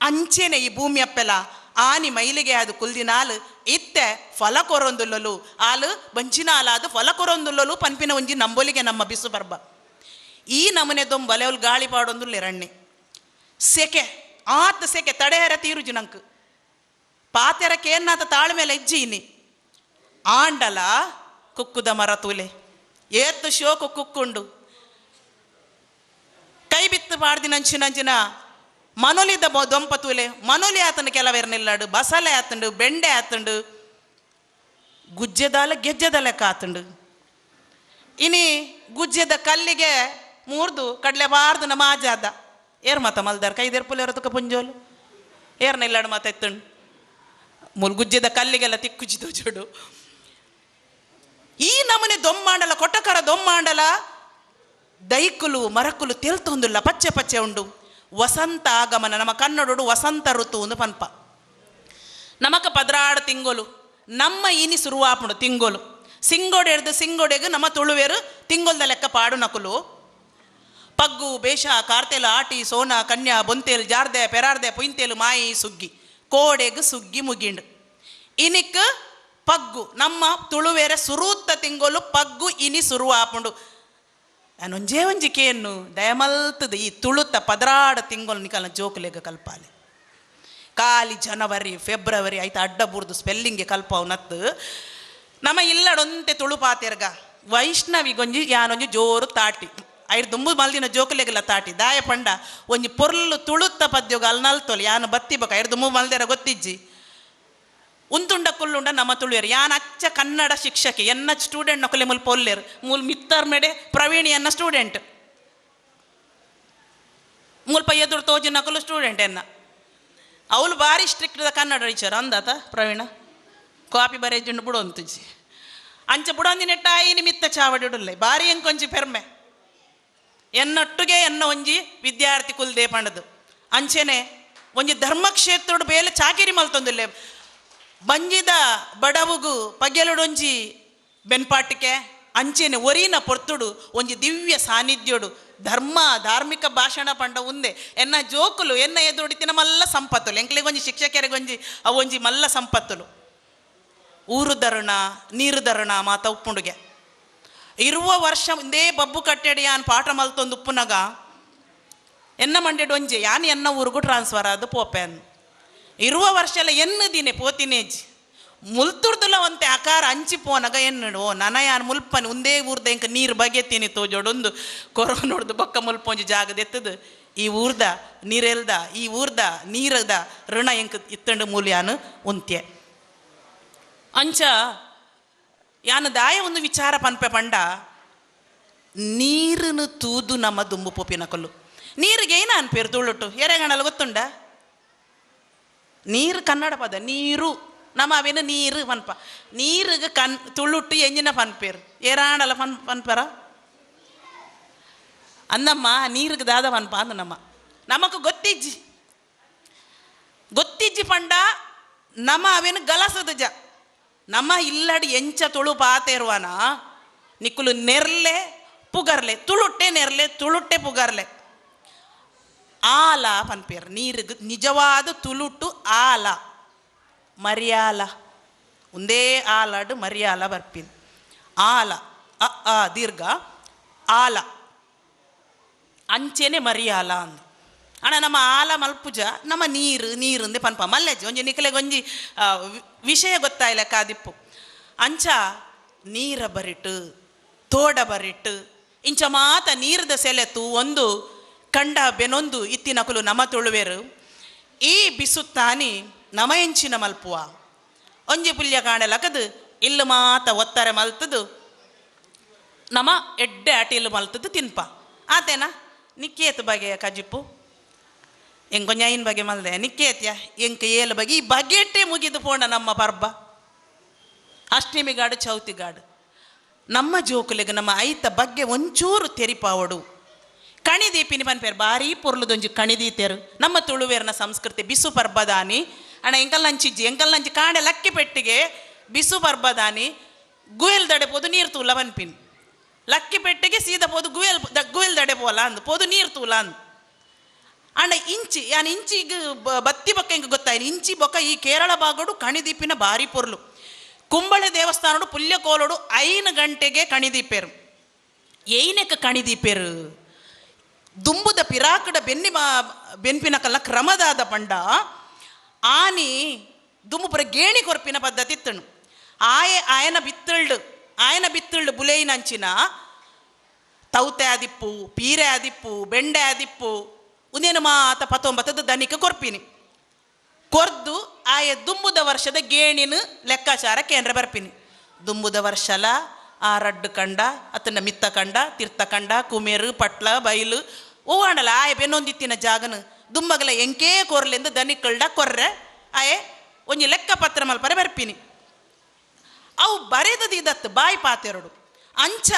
S5: ಅಂಚೆನೆ ಈ ಭೂಮಿ ಅಪ್ಪೆಲ ಆನಿ ಮೈಲಿಗೆ ಅದು ಕುಲ್ದಿನಾಲು ಇತ್ತೆ ಫಲ ಕೊರೊಂದುಲ್ಲಲು ಆಲು ಬಂಚಿನಾಲಾದು ಫಲ ಕೊರೊಂದುಲ್ಲಲು ಪನ್ಪಿನ ಒಂಜಿ ನಂಬೋಲಿಗೆ ನಮ್ಮ ಬಿಸು ಬರ್ಬ. ಈ ನಮನೆ ದೊಂಬಲೆವಲ್ ಗಾಳಿ ಪಾಡೊಂದುಲ್ಲೆ ರಣ್ಣೆ ಸೆಕೆ ಆತ ಸೆಕೆ ತಡೆಯರ ತೀರುಜಿ ನಂಕು ಪಾತೆರಕ್ಕೆ ಏನಾತ ತಾಳ್ಮೇಲೆ ಇಜ್ಜೀನಿ ಆಂಡಲ ಕುಕ್ಕುದ ಮರ ತೂಲೆ ಏತ್ತು ಶೋಕು ಕುಕ್ಕುಂಡು ಕೈ ಬಿತ್ತು ಪಾಡ್ದಿನಂಚಿನಂಚಿನ ಮನೊಲಿದ ದೊಂಪ ತೂಲೆ ಮನೊಲಿ ಆತಂಡು ಕೆಲವೇರು ನಿಲ್ಲಾಡು ಬಸಲೆ ಆತಂಡು ಬೆಂಡೆ ಆತಂಡು ಗುಜ್ಜೆದಾಲ ಗೆಜ್ಜೆದ ಲೆಕ್ಕ ಆತಂಡು. ಇನಿ ಗುಜ್ಜೆದ ಕಲ್ಲಿಗೆ ಮೂರ್ದು ಕಡ್ಲೆ ಬಾರ್ದು ನಮ್ಮ ಆಜಾದ ಏರ್ ಮತ ಮಲ್ದಾರ ಕೈದೇರ್ಪುಲ್ ಎರತಕ ಪುಂಜೋಲು ಏರ್ನ ಇಲ್ಲಾಡು ಮಾತ ಎತ್ತುಂಡು ಮುಲ್ಗುಜ್ಜೆದ ಕಲ್ಲಿಗೆಲ್ಲ ತಿಕ್ಕುಜಿದು ಜೋಡು. ಈ ನಮನೆ ದೊಮ್ಮಾಂಡಲ ಕೊಟ್ಟಕರ ದೊಮ್ಮಾಂಡಲ ದೈಕುಲು ಮರಕುಲು ತೆಲ್ತೊಂದುಲ್ಲ ಪಚ್ಚೆ ಪಚ್ಚೆ ಉಂಡು. ವಸಂತ ಆಗಮನ ನಮ್ಮ ಕನ್ನಡೋಡು ವಸಂತ ಋತು ಒಂದು ಪನ್ಪ. ನಮಕ ಪದ್ರಾಡು ತಿಂಗೊಲು ನಮ್ಮ ಇನಿ ಸುರುವಾಪುಂಡು ತಿಂಗೊಲು ಸಿಂಗೋಡೆ ಹಿಡ್ದು ಸಿಂಗೋಡೆಗೆ ನಮ್ಮ ತುಳುವೇರು ತಿಂಗೊಲ್ದ ಲೆಕ್ಕ ಪಾಡು ನಕುಲು. ಪಗ್ಗು ಬೇಷ ಕಾರ್ತೆಲು ಆಟಿ ಸೋನ ಕನ್ಯಾ ಬೊಂತೇಲು ಜಾರ್ದೆ ಪೆರಾರ್ದೆ ಪುಯ್ತೇಲು ಮಾಯಿ ಸುಗ್ಗಿ ಕೋಡೆಗೆ ಸುಗ್ಗಿ ಮುಗಿಂಡು. ಇನಿಕ್ ಪಗ್ಗು ನಮ್ಮ ತುಳುವೇರೆ ಸುರೂತ್ತ ತಿಂಗೊಲು ಪಗ್ಗು ಇನಿ ಸುರುವಾಪುಂಡು. ನಾನೊಂಜೇ ಒಂಜಿಕೆಯನ್ನು ದಯಮಲ್ತದ ಈ ತುಳುತ್ತ ಪದರಾಡ ತಿಂಗೊಲು ನಿಕಲ್ನ ಜೋಕುಲೆಗ ಕಲ್ಪಾಲೆ ಕಾಲಿ ಜನವರಿ ಫೆಬ್ರವರಿ ಆಯ್ತು ಅಡ್ಡ ಬುರ್ದು ಸ್ಪೆಲ್ಲಿಂಗ್ಗೆ ಕಲ್ಪವು ನತ್ತು ನಮ್ಮ ಇಲ್ಲಡೊಂತೆ ತುಳುಪಾತೆರ್ಗ ವೈಷ್ಣವಿಗೊಂಜಿ ಯಾನೊಂಜಿ ಜೋರು ತಾಟಿ ಐದು ದುಂಬು ಮಲ್ದಿನ ಜೋಕುಲೆಗೆಲ್ಲ ತಾಟಿ ದಾಯ ಪಂಡ ಒಂಜಿ ಪೊರ್ಲು ತುಳುತ್ತ ಪದ್ಯೋಗ ಅಲ್ನಲ್ತೊಲಿ ಯಾನು ಬತ್ತಿ ಬಕ ಐದು ದುಂಬು ಮಲ್ದೆರ ಗೊತ್ತಿಜ್ಜಿ ಉಂತುಂಡ ಕುಲ್ಲುಂಡ ನಮ್ಮ ತುಳುವೇರು ಯಾನ್ ಅಚ್ಚ ಕನ್ನಡ ಶಿಕ್ಷಕಿ ಎನ್ನ ಸ್ಟೂಡೆಂಟ್ ನಕಲೆ ಮುಲ್ ಪೊಲ್ಲೇರು ಮೂಲ್ ಮಿತ್ತರ್ ಮೇಡೆ ಪ್ರವೀಣಿ ಎನ್ನ ಸ್ಟೂಡೆಂಟ್ ಮುಲ್ಪ ಎದುರು ತೋಜಿ ನಕಲು ಸ್ಟೂಡೆಂಟ್ ಎನ್ನ ಅವಳು ಭಾರಿ ಸ್ಟ್ರಿಕ್ಟ್ ಕನ್ನಡ ಟೀಚರ್ ಅಂದಾತ ಪ್ರವೀಣ ಕಾಪಿ ಬರೇಜುಂಡು ಬುಡೊಂತುಜಿ ಅಂಚ ಬುಡೊಂದಿನೆಟ್ಟಾಯಿ ನಿಮಿತ್ತ ಚಾವಡಿಡುಲ್ಲೆ ಭಾರಿ ಎಂಕೊಂಜಿ ಪೆರ್ಮೆ ಎನ್ನೊಟ್ಟಿಗೆ ಎನ್ನ ಒಂಜಿ ವಿದ್ಯಾರ್ಥಿ ಕುಲ್ದೇ ಪಂಡದು ಅಂಚೆನೆ ಒಂಜಿ ಧರ್ಮಕ್ಷೇತ್ರೋಡು ಬೇಲೆ ಚಾಕಿರಿ ಮಲ್ತೊಂದುಲ್ಲೆ ಬಂಜಿದ ಬಡವುಗು ಪಗೆಲುಡೊಂಜಿ ಬೆನ್ಪಾಟಿಕೆ ಅಂಚೆನೆ ಒರಿನ ಪೊರ್ತುಡು ಒಂಜಿ ದಿವ್ಯ ಸಾನ್ನಿಧ್ಯೋಡು ಧಾರ್ಮಿಕ ಭಾಷಣ ಪಂಡ ಉಂದೆ ಎನ್ನ ಜೋಕುಲು ಎನ್ನ ಎದುರುಡಿತಿನ ಮಲ್ಲ ಸಂಪತ್ತುಲು ಎಂಕ್ಲೆಗೊಂಜಿ ಶಿಕ್ಷಕರಿಗೊಂಜಿ ಅವೊಂಜಿ ಮಲ್ಲ ಸಂಪತ್ತುಲು ಊರು ಧರಣ ನೀರು ಧರಣ ಮಾತ ಉಪ್ಪುಂಡುಗೆ ಇರುವ ವರ್ಷ ಇಂದೇ ಬಬ್ಬು ಕಟ್ಟೆಡಿ ಯಾನ್ ಪಾಠ ಮಲ್ತೊಂದು ಉಪ್ಪುನಗ ಎನ್ನ ಮಂಡ್ಯಡು ಒಂಜೆ ಯಾನ್ ಎನ್ನ ಊರಿಗೂ ಟ್ರಾನ್ಸ್ಫರ್ ಆದ ಪೋಪೆ ಅನ್ನು ಇರುವ ವರ್ಷ ಎಲ್ಲ ಎನ್ನು ದಿನೆ ಪೋತಿನೇಜಿ ಮುಲ್ತುರ್ದುಲ ಒಂತೆ ಆಕಾರ ಅಂಚಿ ಪೋನಗ ಎನ್ನಡು ನನ ಯಾನ್ ಮುಲ್ಪನಿ ಒಂದೇ ಊರ್ದ ಎಂಕ ನೀರು ಬಗೆತೀನಿ ತೋಜೋಡೊಂದು ಕೊರೋನೊಡ್ದು ಬೊಕ್ಕ ಮುಲ್ಪೊಂಜಿ ಜಾಗದೆತ್ತದು ಈ ಊರ್ದ ನೀರೆಲ್ದ ಈ ಊರ್ದ ನೀರದ ಋಣ ಎಂಕ ಇತ್ತಂಡು ಮೂಲ ಯಾನು ಉಂತ್ಯೆ ಅಂಚ ಯಾನು ದಾಯ ಒಂದು ವಿಚಾರ ಪನ್ಪೆ ಪಂಡ ನೀರನ್ನು ತೂದು ನಮ್ಮ ದುಂಬು ಪೋಪಿನ ಕೊಲ್ಲು ನೀರಿಗೆ ಏನ ಅನ್ಪೇರು ತುಳುಟ್ಟು ಎರೆಗಣಲು ಗೊತ್ತುಂಡ ನೀರು ಕನ್ನಡ ಪದ ನೀರು ನಮ್ಮ ಅವೇನು ನೀರು ಪನ್ಪ ನೀರಿಗೆ ತುಳುಟ್ಟು ಎಂಜಿನ ಪನ್ಪೇರು ಏರಾಣಲ್ಲ ಪನ್ಪರ ಅಂದಮ್ಮ ನೀರಿಗೆ ದಾದ ಪನ್ಪ ಅಂದ ನಮಕ್ ಗೊತ್ತಿಜ್ಜಿ ಪಂಡ ನಮ್ಮ ಅವೇನು ಗಲಸದ ನಮ್ಮ ಇಲ್ಲಡಿ ಎಂಚ ತುಳು ಪಾತೇರುವನ ನಿಕ್ಕುಲು ನೆರ್ಲೆ ಪುಗರ್ಲೆ ತುಳುಟ್ಟೆ ನೆರ್ಲೆ ತುಳುಟ್ಟೆ ಪುಗರ್ಲೆ ಆಲ ಪನ್ಪೇರು ನೀರಿಗೆ ನಿಜವಾದ ತುಳುಟ್ಟು ಆಲ ಮರ್ಯಾಲ ಒಂದೇ ಆಲಾಡು ಮರ್ಯಾಲ ಬರ್ಪಿನ್ ಆಲ ದೀರ್ಘ ಆಲ ಅಂಚೆನೆ ಮರ್ಯಾಲ ಅಂದ ಅಣ್ಣ ನಮ್ಮ ಆಲ ಮಲ್ಪುಜ ನಮ್ಮ ನೀರಿಂದೆ ಪನ್ಪ ಮಲ್ಲೆಜ್ಜಿ ಒಂಜಿ ನಿಖಲೆಗೆ ಒಂಜಿ ವಿಷಯ ಗೊತ್ತಾಯಿಲ್ಲ ಕಾದಿಪ್ಪು ಅಂಚ ನೀರ ಬರಿಟ್ಟು ತೋಡ ಬರಿಟ್ಟು ಇಂಚ ಮಾತ ನೀರದ ಸೆಲೆತು ಒಂದು ಕಂಡ ಬೆನೊಂದು ಇತ್ತಿನಕುಲು ನಮ ತುಳುವೆರು ಈ ಬಿಸುತ್ತಾನಿ ನಮ ಎಂಚಿನ ಮಲ್ಪುವ ಒಂಜಿ ಪುಲ್ಯ ಕಾಣಲಕದು ಇಲ್ಲು ಮಾತ ಒತ್ತಾರೆ ಮಲ್ತದು ನಮ ಎಡ್ಡೆ ಅಟಿಲ್ಲು ಮಲ್ತದು ತಿನ್ಪ ಆತೇನಾ ನಿಕ್ಕೇತು ಬಗೆಯ ಕಜಿಪ್ಪು ಎಂಗೊಂಜೈನ್ ಬಗೆ ಮಲ್ದೆ ನಿಕ್ಕೇತ್ಯ ಎಂಕ ಏಳು ಬಗೆ ಈ ಬಗೆಟ್ಟೆ ಮುಗಿದು ಪೋಣ ನಮ್ಮ ಪರ್ಬ ಅಷ್ಟಮಿಗಾಡು ಚೌತಿಗಾಡು ನಮ್ಮ ಜೋಕುಲೆಗೆ ನಮ್ಮ ಐತ ಬಗ್ಗೆ ಒಂಚೂರು ತೆರಿಪಾವಡು ಕಣಿದೀಪಿನಿ ಪನ್ಪೇರು ಭಾರಿ ಪೊರ್ಲುದೊಂಜಿ ಕಣಿದೀತೆರು ನಮ್ಮ ತುಳುವೇರ್ನ ಸಂಸ್ಕೃತಿ ಬಿಸು ಪರ್ಬದಾನಿ ಅಣ್ಣ ಎಂಕಲ್ನಂಚಿ ಕಾಣೆ ಲಕ್ಕಿ ಪೆಟ್ಟಿಗೆ ಬಿಸು ಪರ್ಬದಾನಿ ಗುಯಲ್ ದಡೆ ಪೋದು ನೀರು ತೂಲ ಪನ್ಪಿನ್ ಲಕ್ಕಿ ಪೆಟ್ಟಿಗೆ ಸೀದಾ ಪೋದು ಗುಯಲ್ ದಡೆ ಪೋಲ ಅಂದು ಪೋದು ನೀರು ತೂಲ ಅಂದು ಅಂಡ ಇಂಚಿಗೆ ಬತ್ತಿ ಬೊಕ್ಕ ಹಿಂಗೆ ಗೊತ್ತಾಯಿಲ್ಲ ಇಂಚಿ ಬೊಕ್ಕ ಈ ಕೇರಳ ಭಾಗಡು ಕಣಿದೀಪಿನ ಭಾರಿ ಪೊರ್ಲು ಕುಂಬಳೆ ದೇವಸ್ಥಾನಡು ಪುಲ್ಯಕೋಲಡು 5 ಗಂಟೆಗೆ ಕಣಿದೀಪೇರು ಏಯ್ನೆಕ್ಕ ಕಣಿದೀಪೇರು ದುಂಬುದ ಪಿರಾಕಡ ಬೆನ್ಪಿನ ಕಲ್ಲ ಕ್ರಮದಾದ ಪಂಡ ಆನಿ ದುಂಬುಪುರ ಗೇಣಿ ಕೊರ್ಪಿನ ಪದ್ಧತಿ ಇತ್ತಣು ಆಯನ ಬಿತ್ತಳ್ಳು ಬುಲೇಯಿನಂಚಿನ ತೌತೆ ಆದಿಪ್ಪು ಪೀರೆ ಆದಿಪ್ಪು ಬೆಂಡೆ ಆದಿಪ್ಪು ಉನೇನು ಮಾತ 19 ದನಿಕ ಕೊರ್ಪಿನಿ ಕೊರ್ದು ಆಯ ದುಂಬುದ ವರ್ಷದ ಗೇಣಿನ ಲೆಕ್ಕಾಚಾರ ಕೇಂದ್ರ ಬರ್ಪಿನಿ ದುಂಬುದ ವರ್ಷಲ ಆ ರಡ್ಡು ಕಂಡ ಅತನ ಮಿತ್ತ ಕಂಡ ತೀರ್ಥ ಕಂಡ ಕುಮೇರು ಪಟ್ಲ ಬೈಲು ಓವಾಣಲ್ಲ ಆಯ ಬೆನ್ನೊಂದಿತ್ತಿನ ಜಾಗನು ದುಂಬಗಲ ಎಂಕೇ ಕೊರ್ಲೆಂದು ದನಿಕಳ್ಳ ಕೊರ್ರೆ ಆಯೆ ಒಂಜಿ ಲೆಕ್ಕ ಪತ್ರ ಮಲ್ಪರೆ ಬರ್ಪಿನಿ ಅವು ಬರೆದದು ಇದತ್ತು ಬಾಯಿ ಪಾತೆರಡು ಅಂಚ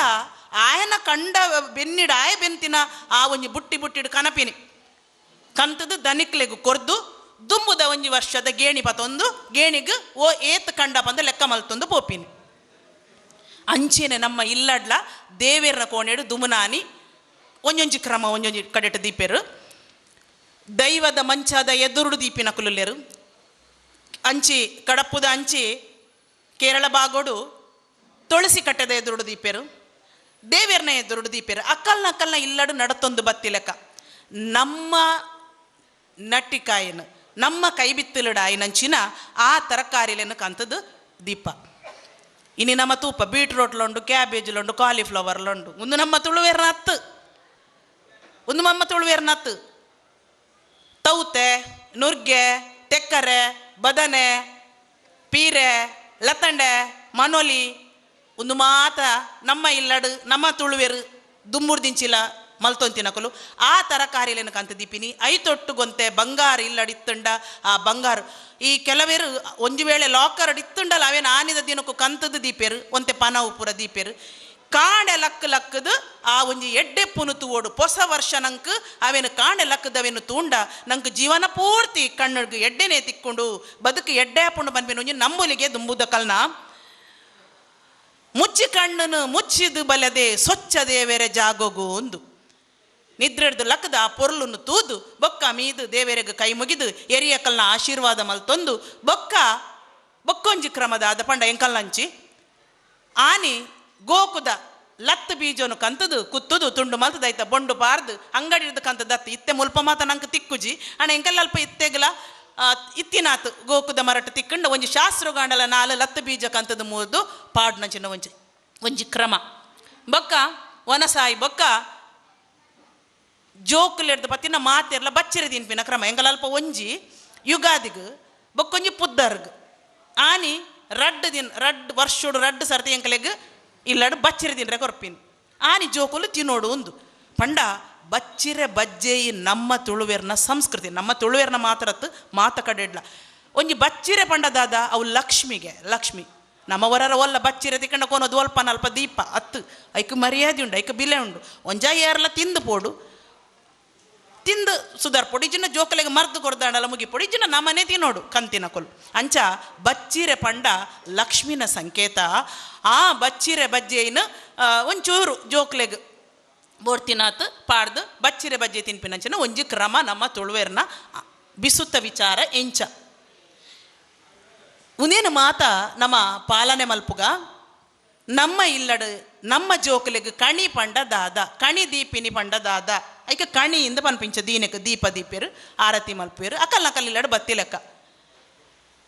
S5: ಆಯನ ಕಂಡ ಬೆನ್ನಿಡ ಆಯ ಬೆಂತಿನ ಆ ಒಂಜಿ ಬುಟ್ಟಿಡು ಕನಪಿನಿ ಕಂತದು ದನಿಕ್ಲೆಗು ಕೊರ್ದು ದುಂಬುದ ಒಂಜಿ ವರ್ಷದ ಗೇಣಿ ಪತೊಂದು ಗೇಣಿಗೆ ಏತ್ ಕಂಡ ಪಂದ ಲೆಕ್ಕ ಮಲ್ತೊಂದು ಪೋಪಿನಿ ಅಂಚೆನೆ ನಮ್ಮ ಇಲ್ಲಡ್ಲ ದೇವೇರ್ನ ಕೋಣೆಡು ದುಮುನಾನಿ ಒಂಜೊಂಜಿ ಕ್ರಮ ಒಂಜೊಂಜಿ ಕಡೆಟ ದೀಪೆರು ದೈವದ ಮಂಚದ ಎದುರುಡು ದೀಪಿನ ಕುಲುಲ್ಲೆರು ಅಂಚಿ ಕಡಪುದ ಅಂಚಿ ಕೇರಳ ಬಾಗೋಡು ತುಳಸಿ ಕಟ್ಟದ ಎದುರುಡು ದೀಪೆರು ದೇವೇರ್ನ ಎದುರುಡು ದೀಪೆರು ಅಕ್ಕಲ್ನ ಇಲ್ಲಡು ನಡತೊಂದು ಬತ್ತಿ ಲೆಕ್ಕ ನಮ್ಮ ನಟ್ಟಿಕಾಯಿನ ನಮ್ಮ ಕೈ ಬಿತ್ತಲುಡಾಯಿನಂಚಿನ ಆ ತರಕಾರಿಲೇನು ಕಂತದ್ದು ದೀಪ ಇನ್ನು ನಮ್ಮ ತೂಪ ಬೀಟ್ರೋಟ್ಲುಂಡು ಕ್ಯಾಬೇಜ್ಲುಂಡು ಕಾಲಿಫ್ಲವರ್ಲುಂಡು ಒಂದು ನಮ್ಮ ತುಳುವೇರ್ನತ್ತು ತೌತೆ ನುರ್ಗೆ ತೆಕ್ಕರೆ ಬದನೆ ಪೀರೆ ಲತಂಡೆ ಮನೋಲಿ ಒಂದು ಮಾತ ನಮ್ಮ ಇಲ್ಲಡು ನಮ್ಮ ತುಳುವೇರು ದುಮ್ಮುರ್ದಿಂಚಿಲ ಮಲ್ತೊಂತಿನಕಲು ಆ ತರಕಾರಿಲೇನು ಕಂತ ದೀಪಿನಿ ಐತೊಟ್ಟು ಗೊಂತೆ ಬಂಗಾರ ಇಲ್ಲಡಿತ್ತುಂಡ ಆ ಬಂಗಾರ ಈ ಕೆಲವೇರು ಒಂಜಿ ವೇಳೆ ಲಾಕರ್ ಇತ್ತುಂಡಲ್ಲ ಅವೇನು ಆನಿದ ದಿನಕ್ಕೂ ಕಂತದ್ದು ದೀಪೇರು ಒಂತೆ ಪನವು ಪೂರ ದೀಪೇರು ಕಾಣೆ ಲಕ್ಕದು ಆ ಒಂಜಿ ಎಡ್ಡೆ ಪುನುತು ಓಡು ಹೊಸ ವರ್ಷ ನಂಗೆ ಅವೇನು ಕಾಣೆ ಲಕ್ಕದವೇನು ತೂಂಡ ನಂಗೆ ಜೀವನ ಪೂರ್ತಿ ಕಣ್ಣಿಗೆ ಎಡ್ಡೆನೇ ತಿಕ್ಕೊಂಡು ಬದುಕು ಎಡ್ಡೆ ಹಾಕೊಂಡು ಬಂದ್ಬೇನು ಒಂಜಿ ನಂಬುಲಿಗೆ ದುಂಬುದ ಕಲ್ನ ಮುಚ್ಚಿ ಕಣ್ಣನು ಮುಚ್ಚಿದು ಬಲದೆ ಸ್ವಚ್ಛ ದೇವೇರೆ ಜಾಗೋಗು ಒಂದು ನಿದ್ರೆಡ್ದು ಲಕ್ಕದ ಆ ಪೊರ್ಲನ್ನು ತೂದು ಬೊಕ್ಕ ಮೀದು ದೇವೇರೆಗೆ ಕೈ ಮುಗಿದು ಎರಿಯ ಕಲ್ನ ಆಶೀರ್ವಾದ ಮಲ್ತೊಂದು ಬೊಕ್ಕೊಂಜಿ ಕ್ರಮದ ಅದ ಪಂಡ ಎಂಕಲ್ನಂಚಿ ಆನಿ ಗೋಕುದ ಲತ್ತು ಬೀಜನು ಕಂತದು ಕುತ್ತುದು ತುಂಡು ಮಲ್ತದೈತ ಬೊಂಡು ಪಾರ್ದು ಅಂಗಡಿ ಹಿಡ್ದು ಕಂತದ ಅತ್ತು ಇತ್ತೆ ಮುಲ್ಪ ಮಾತ ನಂಗೆ ತಿಕ್ಕುಜಿ ಅಣ್ಣ ಎಂಕಲ್ಲಲ್ಪ ಇತ್ತೆಗಲ ಇತ್ತಿನಾತು ಗೋಕುದ ಮರಟ್ಟು ತಿಕ್ಕಂಡು ಒಂಜಿ ಶಾಸ್ತ್ರಗಾಂಡಲ 4 ಲತ್ತು ಬೀಜ ಕಂತದು ಮೂದು ಪಾಡ್ನಂಚಿನ ಒಂಜಿ ಕ್ರಮ ಬೊಕ್ಕ ಒನಸಾಯಿ ಬೊಕ್ಕ ಜೋಕುಲೆಡ್ದು ಪತ್ತಿನ ಮಾತೆರ್ಲ ಬಚ್ಚರಿ ತಿನ್ಪಿನ ಕ್ರಮ ಎಂಗಲಲ್ಪ ಒಂಜಿ ಯುಗಾದಿಗೆ ಬೊಕ್ಕೊಂಜಿ ಪುದ್ದರ್ಗ್ ಆನಿ ರಡ್ಡು ವರ್ಷೋಡು ರಡ್ಡು ಸರ್ತಿ ಎಂಕಲೆಗ್ ಇಲ್ಲಡು ಬಚ್ಚರಿ ತಿನ್ರೆ ಕೊರ್ಪಿನಿ ಆನಿ ಜೋಕುಲು ತಿನ್ನೋಡು ಒಂದು ಪಂಡ ಬಚ್ಚಿರೆ ಬಜ್ಜೆಯಿ ನಮ್ಮ ತುಳುವೇರ್ನ ಸಂಸ್ಕೃತಿ ನಮ್ಮ ತುಳುವೇರ್ನ ಮಾತರತ್ತು ಮಾತ ಕಡೆಡ್ಲ ಒಂಜಿ ಬಚ್ಚಿರೆ ಪಂಡದಾದ ಅವು ಲಕ್ಷ್ಮಿಗೆ ಲಕ್ಷ್ಮಿ ನಮ್ಮವರರ ಒಲ್ಲ ಬಚ್ಚಿರೆ ತಿಕ್ಕಂಡ ಕೊನೋದು ಒಲ್ಪ ನಲ್ಪ ದೀಪ ಅತ್ತು ಐಕ್ ಮರ್ಯಾದೆ ಉಂಡು ಐಕ್ ಬಿಲೆ ಉಂಡು ಒಂಜ ಏರ್ಲ ತಿಂದು ಪೋಡು ತಿಂದು ಸುಧಾರ್ ಪೊಡಿ ಇಜ್ಜಿನ ಜೋಕಲೆಗೆ ಮರ್ದು ಕೊಡ್ದಾಂಡಲ್ಲ ಮುಗಿ ಪೊಡಿ ಇಜ್ಜಿನ ನಮ್ಮನೆ ತಿನ್ನೋಡು ಕಂತಿನ ಕೊಲು ಅಂಚ ಬಚ್ಚಿರೆ ಪಂಡ ಲಕ್ಷ್ಮಿನ ಸಂಕೇತ. ಆ ಬಚ್ಚಿರೆ ಬಜ್ಜೆಯನ್ನು ಒಂಚೂರು ಜೋಕ್ಲೆಗೆ ಬೋರ್ತಿನಾತ್ ಪಾಡ್ದು ಬಚ್ಚಿರೆ ಬಜ್ಜೆ ತಿನ್ಪಿನಂಚನ ಒಂಜಿ ಕ್ರಮ ನಮ್ಮ ತುಳುವೇರ್ನ ಬಿಸುತ್ತ ವಿಚಾರ ಎಂಚ ಉನೇನು ಮಾತ ನಮ್ಮ ಪಾಲನೆ ಮಲ್ಪುಗ ನಮ್ಮ ಇಲ್ಲಡು ನಮ್ಮ ಜೋಕಲೆಗ್ ಕಣಿ ಪಂಡ ದಾದ ಕಣಿ ದೀಪಿನಿ ಪಂಡ ದಾದ ಐಕ ಕಣಿಯಿಂದ ಪನ್ಪಿಂಚ ದೀನಕ್ಕೆ ದೀಪ ದೀಪೇರು ಆರತಿ ಮಲ್ಪೇರು ಅಕಲ್ನಕಲ್ಲಿಲ್ಲಡು ಬತ್ತಿ ಲೆಕ್ಕ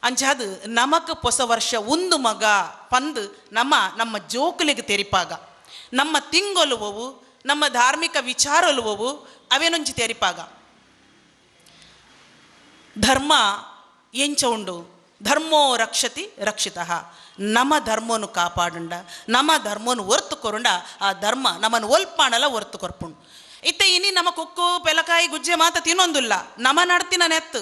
S5: ಅಂಚಾದು ನಮಕ್ ಹೊಸ ವರ್ಷ ಒಂದು ಮಗ ಪಂದು ನಮ್ಮ ಜೋಕಲೆಗ್ ತೆರಿಪಾಗ ನಮ್ಮ ತಿಂಗೊಲುವವು ನಮ್ಮ ಧಾರ್ಮಿಕ ವಿಚಾರೊಲುವವು ಅವೇನೊಂಜಿ ತೆರಿಪಾಗ ಧರ್ಮ ಎಂಚ ಉಂಡು ಧರ್ಮೋ ರಕ್ಷತಿ ರಕ್ಷಿತಃ ನಮ್ಮ ಧರ್ಮವನ್ನು ಕಾಪಾಡುಂಡ ನಮ್ಮ ಧರ್ಮವನ್ನು ಹೊರ್ತು ಕೊರುಂಡ ಆ ಧರ್ಮ ನಮ್ಮನ್ನು ಒಲ್ಪಾಣಲ್ಲ ಹೊರ್ತು ಕೊರ್ಪುಂಡು ಇತ್ತೆ ಇನಿ ನಮ್ಮ ಕೊಕ್ಕು ಪೆಲಕಾಯಿ ಗುಜ್ಜೆ ಮಾತ ತಿನ್ನೊಂದಿಲ್ಲ ನಮ್ಮ ನಡ್ತಿನ ನೆತ್ತು